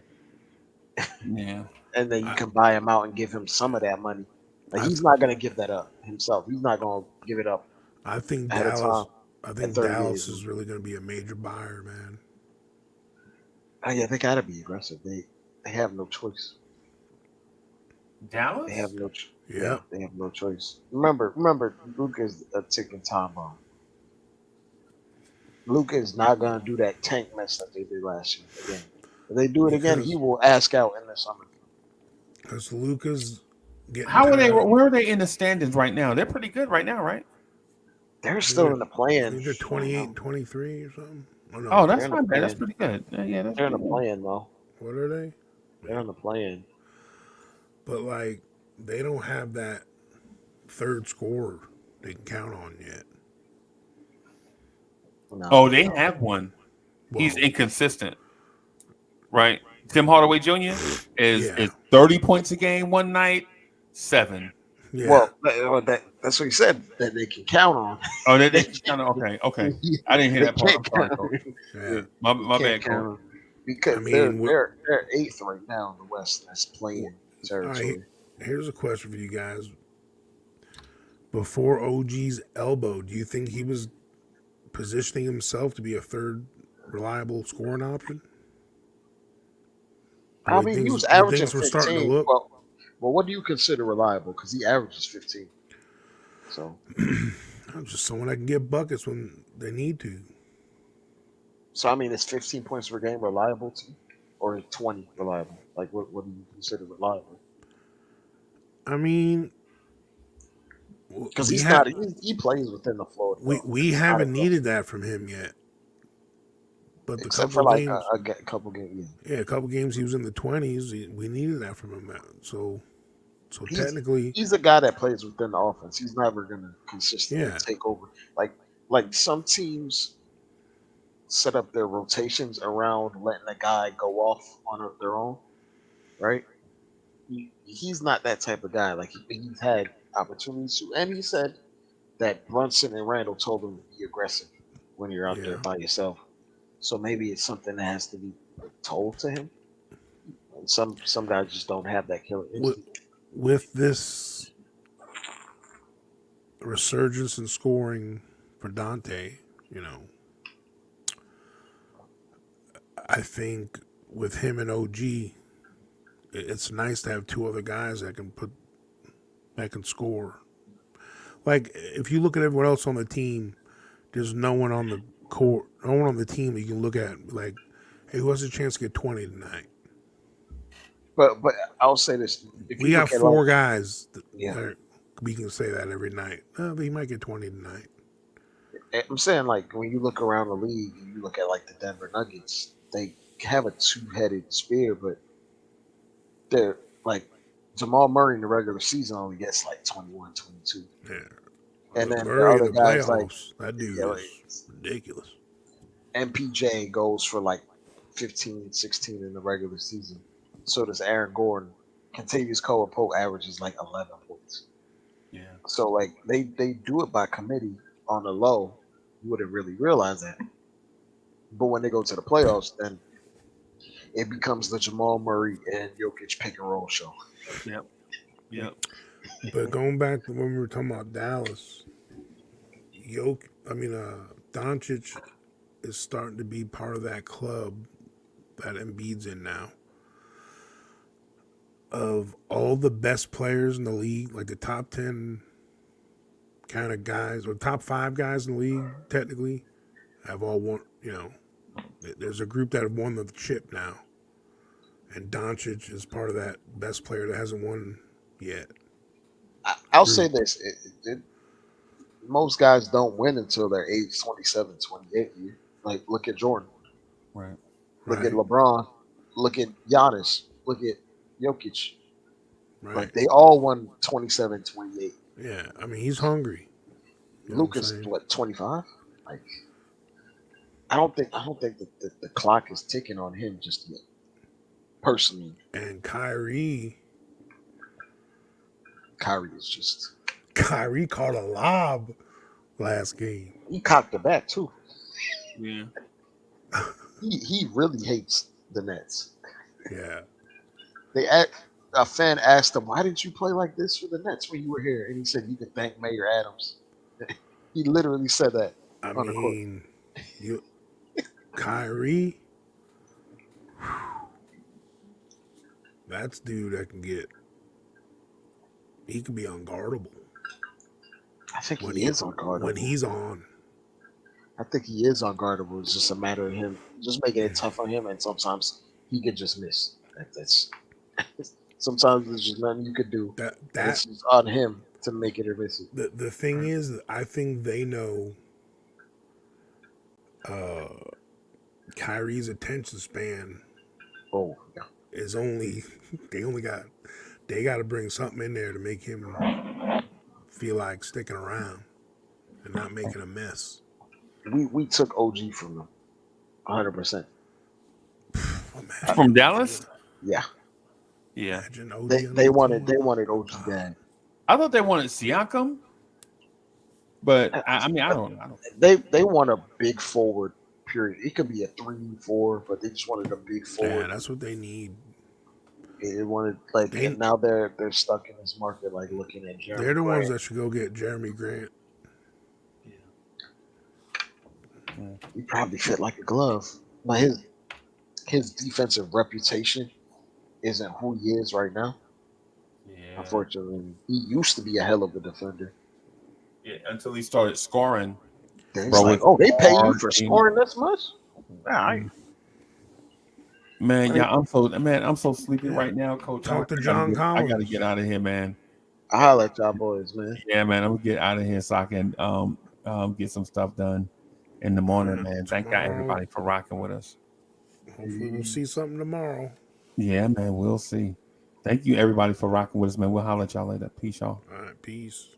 Yeah. And then you can buy him out and give him some of that money. Like he's not gonna give that up himself. He's not gonna give it up. I think Dallas is really gonna be a major buyer, man. Oh yeah, they gotta be aggressive. They have no choice. Dallas? They have no Yeah. They have no choice. Remember, Luka is a ticking time bomb. Luka is not gonna do that tank mess that they did last year again. If they do it again, he will ask out in the summer. Because Luka's getting. Where are they in the standings right now? They're pretty good right now, right? They're still in the play-in. They're 28, 23 or something. Oh, that's not bad. That's pretty good. Yeah, they're in the play-in though. What are they? They're in the play-in. But like, they don't have that third scorer they can count on yet. No, they have one. Well, he's inconsistent, right? Tim Hardaway Jr. is 30 points a game one night, 7. Yeah. Well, that's what he said that they can count on. Oh, they can count on. Okay. I didn't hear that part. Yeah. My bad, Cole. Because they're 8th right now in the West. That's playing territory. Right, here's a question for you guys. Before OG's elbow, do you think he was positioning himself to be a third reliable scoring option? I mean, he was averaging 15. Well, what do you consider reliable? Because he averages 15. So, just someone that can get buckets when they need to. So, I mean, is 15 points per game reliable to you? Or 20 reliable? Like, what do you consider reliable? I mean, because he plays within the floor. We haven't needed that from him yet. But except for like a couple games. Yeah, a couple games he was in the 20s. We needed that from him. So technically, he's a guy that plays within the offense. He's never gonna consistently take over. Like some teams set up their rotations around letting a guy go off on their own, right? He's not that type of guy. Like he's had opportunities to, and he said that Brunson and Randall told him to be aggressive when you're out there by yourself. So maybe it's something that has to be told to him. And some guys just don't have that killer instinct. With this resurgence in scoring for Dante, I think with him and OG, it's nice to have two other guys that can score. Like if you look at everyone else on the team, there's no one on the court, no one on the team that you can look at like, hey, who has a chance to get 20 tonight? But I'll say this: we have 4 guys. We can say that every night. But he might get 20 tonight. I'm saying like when you look around the league, and you look at like the Denver Nuggets, they have a two-headed spear, but they're like Jamal Murray in the regular season only gets like 21, 22. Yeah. And then the Murray in other the guys like playoffs, that dude yeah, is ridiculous. MPJ goes for like 15, 16 in the regular season. So does Aaron Gordon. Contavious Cole averages like 11 points. Yeah. So like they do it by committee on the low. You wouldn't really realize that. But when they go to the playoffs, then it becomes the Jamal Murray and Jokic pick and roll show. Yep. Yep. But going back to when we were talking about Dallas, Doncic is starting to be part of that club that Embiid's in now. Of all the best players in the league, like the top 10 kind of guys, or top 5 guys in the league, technically, have all won, there's a group that have won the chip now. And Doncic is part of that best player that hasn't won yet. I'll say this. Most guys don't win until they're age 27, 28. Like, look at Jordan. Right. Look at LeBron. Look at Giannis. Look at Jokic. Right. Like, they all won 27, 28. Yeah, I mean, he's hungry. Luka's, 25? Like, I don't think that the clock is ticking on him just yet. Personally. And Kyrie is just... Kyrie caught a lob last game. He cocked the bat, too. Yeah. He really hates the Nets. Yeah. A fan asked him, "Why didn't you play like this for the Nets when you were here?" And he said, "You can thank Mayor Adams." He literally said that. Kyrie, that's dude that can get. He can be unguardable. I think he is unguardable when he's on. I think he is unguardable. It's just a matter of him just making it tough on him, and sometimes he could just miss. That's sometimes there's just nothing you could do. It's just on him to make it or miss it. The thing is, I think they know Kyrie's attention span. Oh, yeah. Is only they got to bring something in there to make him feel like sticking around and not making a mess. We took OG from them, 100%. From Dallas? Yeah. Yeah. They wanted OG bad. I thought they wanted Siakam, but I don't. They want a big forward. Period. It could be a 3-4, but they just wanted a big forward. Yeah, that's what they need. They wanted and now they're stuck in this market, like looking at Jeremy. They're the Grant. ones that should go get Jeremy Grant. He probably fit like a glove. But his defensive reputation isn't who he is right now. Yeah. Unfortunately, he used to be a hell of a defender. Yeah, until he started scoring. Then he's like, "Oh, they pay you for scoring this much?" All right. Man, I'm so sleepy right now, Coach. Talk to John Collins. I gotta get out of here, man. I'll holler at y'all boys, man. Yeah, man, I'm gonna get out of here so I can get some stuff done in the morning, man. Thank God everybody for rocking with us. Hopefully we'll see something tomorrow. Yeah, man, we'll see. Thank you everybody for rocking with us, man. We'll holler at y'all later. Peace, y'all. All right, peace.